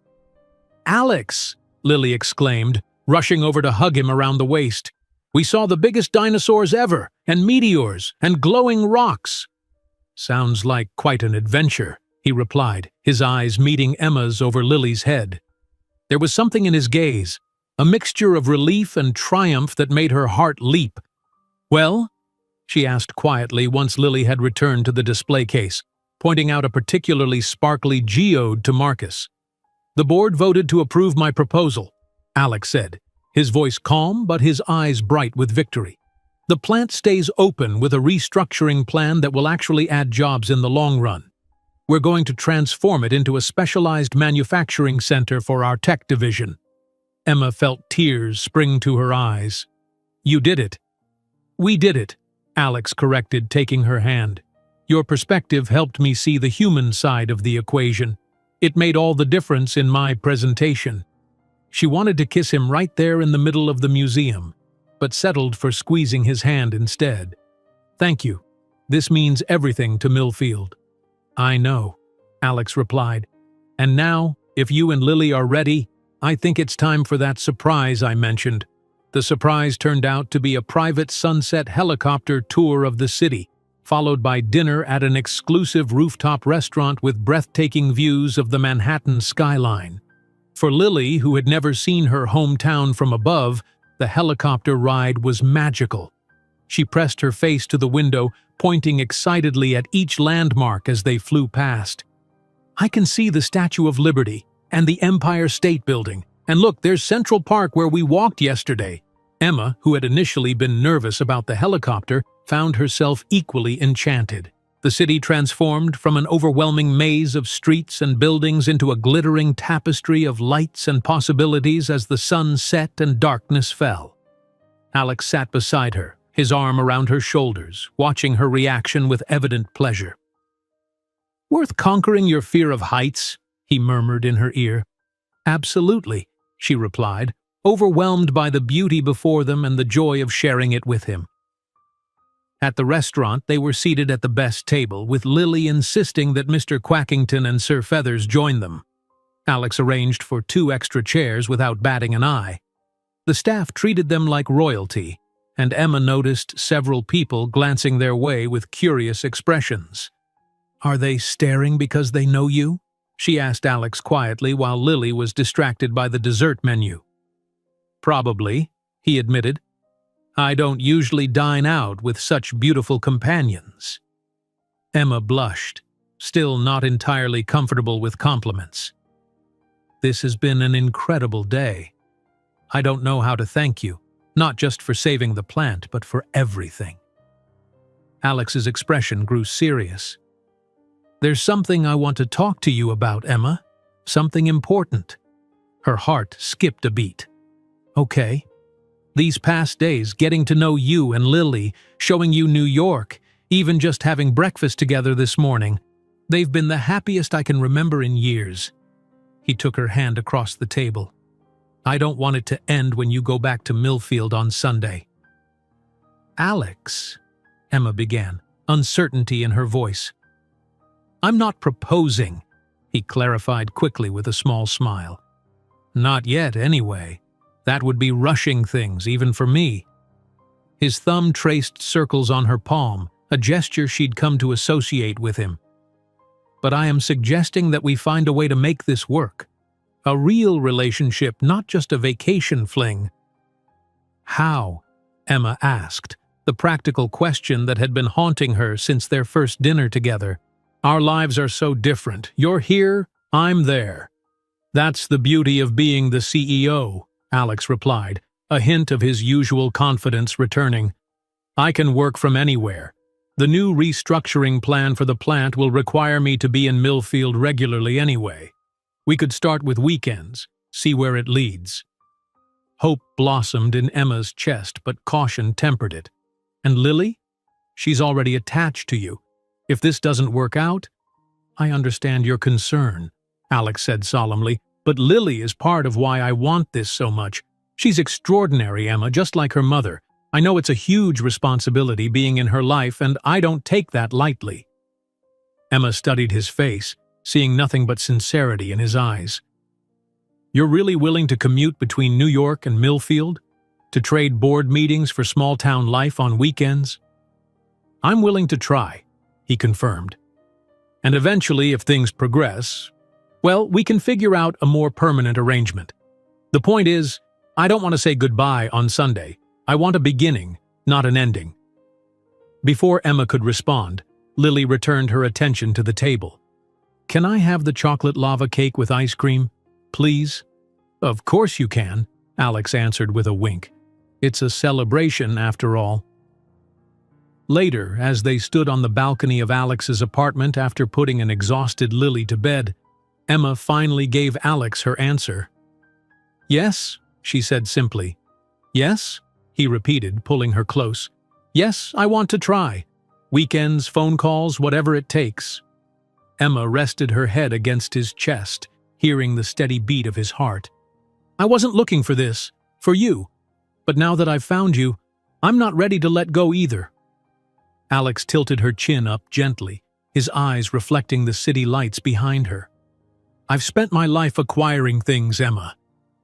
"Alex!" Lily exclaimed, rushing over to hug him around the waist. "We saw the biggest dinosaurs ever, and meteors, and glowing rocks." "Sounds like quite an adventure," he replied, his eyes meeting Emma's over Lily's head. There was something in his gaze, a mixture of relief and triumph that made her heart leap. "Well?" she asked quietly once Lily had returned to the display case, pointing out a particularly sparkly geode to Marcus. "The board voted to approve my proposal," Alex said, his voice calm but his eyes bright with victory. "The plant stays open with a restructuring plan that will actually add jobs in the long run. We're going to transform it into a specialized manufacturing center for our tech division." Emma felt tears spring to her eyes. "You did it." "We did it," Alex corrected, taking her hand. "Your perspective helped me see the human side of the equation. It made all the difference in my presentation." She wanted to kiss him right there in the middle of the museum, but settled for squeezing his hand instead. "Thank you. This means everything to Millfield." "I know," Alex replied. "And now, if you and Lily are ready, I think it's time for that surprise I mentioned." The surprise turned out to be a private sunset helicopter tour of the city, followed by dinner at an exclusive rooftop restaurant with breathtaking views of the Manhattan skyline. For Lily, who had never seen her hometown from above, the helicopter ride was magical. She pressed her face to the window, pointing excitedly at each landmark as they flew past. "I can see the Statue of Liberty and the Empire State Building, and look, there's Central Park where we walked yesterday." Emma, who had initially been nervous about the helicopter, found herself equally enchanted. The city transformed from an overwhelming maze of streets and buildings into a glittering tapestry of lights and possibilities as the sun set and darkness fell. Alex sat beside her, his arm around her shoulders, watching her reaction with evident pleasure. "Worth conquering your fear of heights?" he murmured in her ear. "Absolutely," she replied, overwhelmed by the beauty before them and the joy of sharing it with him. At the restaurant, they were seated at the best table, with Lily insisting that Mr. Quackington and Sir Feathers join them. Alex arranged for 2 extra chairs without batting an eye. The staff treated them like royalty, and Emma noticed several people glancing their way with curious expressions. "Are they staring because they know you?" she asked Alex quietly while Lily was distracted by the dessert menu. "Probably," he admitted. "I don't usually dine out with such beautiful companions." Emma blushed, still not entirely comfortable with compliments. "This has been an incredible day. I don't know how to thank you." Not just for saving the plant, but for everything. Alex's expression grew serious. "There's something I want to talk to you about, Emma. Something important." Her heart skipped a beat. "Okay. These past days, getting to know you and Lily, showing you New York, even just having breakfast together this morning, they've been the happiest I can remember in years." He took her hand across the table. "I don't want it to end when you go back to Millfield on Sunday." "Alex," Emma began, uncertainty in her voice. "I'm not proposing," he clarified quickly with a small smile. "Not yet, anyway. That would be rushing things, even for me." His thumb traced circles on her palm, a gesture she'd come to associate with him. "But I am suggesting that we find a way to make this work. A real relationship, not just a vacation fling." "How?" Emma asked, the practical question that had been haunting her since their first dinner together. "Our lives are so different. You're here, I'm there. That's the beauty of being the CEO," Alex replied, a hint of his usual confidence returning. "I can work from anywhere. The new restructuring plan for the plant will require me to be in Millfield regularly anyway. We could start with weekends, see where it leads." Hope blossomed in Emma's chest, but caution tempered it. "And Lily? She's already attached to you. If this doesn't work out—" "I understand your concern," Alex said solemnly, "but Lily is part of why I want this so much. She's extraordinary, Emma, just like her mother. I know it's a huge responsibility being in her life, and I don't take that lightly." Emma studied his face, seeing nothing but sincerity in his eyes. "You're really willing to commute between New York and Millfield? To trade board meetings for small-town life on weekends?" "I'm willing to try," he confirmed. "And eventually, if things progress, well, we can figure out a more permanent arrangement. The point is, I don't want to say goodbye on Sunday. I want a beginning, not an ending." Before Emma could respond, Lily returned her attention to the table. "Can I have the chocolate lava cake with ice cream, please?" "Of course you can," Alex answered with a wink. "It's a celebration, after all." Later, as they stood on the balcony of Alex's apartment after putting an exhausted Lily to bed, Emma finally gave Alex her answer. "Yes," she said simply. "Yes," he repeated, pulling her close. "Yes, I want to try. Weekends, phone calls, whatever it takes." Emma rested her head against his chest, hearing the steady beat of his heart. "I wasn't looking for this, for you. But now that I've found you, I'm not ready to let go either." Alex tilted her chin up gently, his eyes reflecting the city lights behind her. "I've spent my life acquiring things, Emma.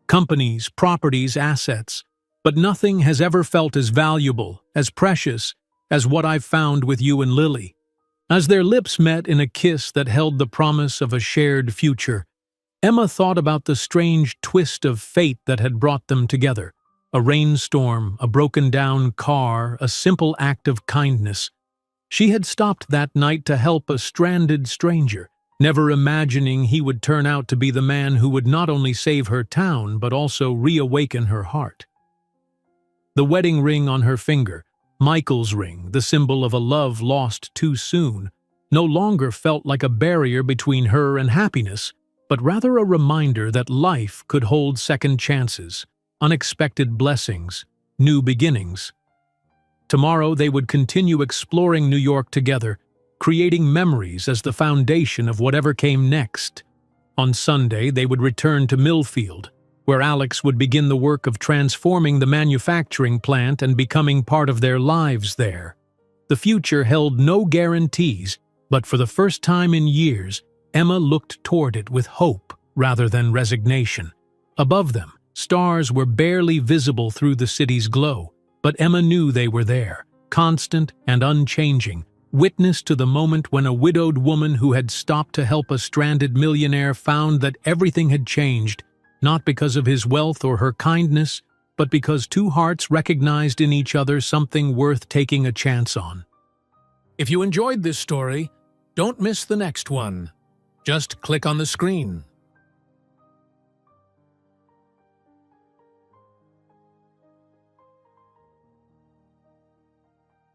Companies, properties, assets. But nothing has ever felt as valuable, as precious, as what I've found with you and Lily." As their lips met in a kiss that held the promise of a shared future, Emma thought about the strange twist of fate that had brought them together. A rainstorm, a broken-down car, a simple act of kindness. She had stopped that night to help a stranded stranger, never imagining he would turn out to be the man who would not only save her town but also reawaken her heart. The wedding ring on her finger, Michael's ring, the symbol of a love lost too soon, no longer felt like a barrier between her and happiness, but rather a reminder that life could hold second chances, unexpected blessings, new beginnings. Tomorrow they would continue exploring New York together, creating memories as the foundation of whatever came next. On Sunday they would return to Millfield, where Alex would begin the work of transforming the manufacturing plant and becoming part of their lives there. The future held no guarantees, but for the first time in years, Emma looked toward it with hope rather than resignation. Above them, stars were barely visible through the city's glow, but Emma knew they were there, constant and unchanging, witness to the moment when a widowed woman who had stopped to help a stranded millionaire found that everything had changed, not because of his wealth or her kindness, but because two hearts recognized in each other something worth taking a chance on. If you enjoyed this story, don't miss the next one. Just click on the screen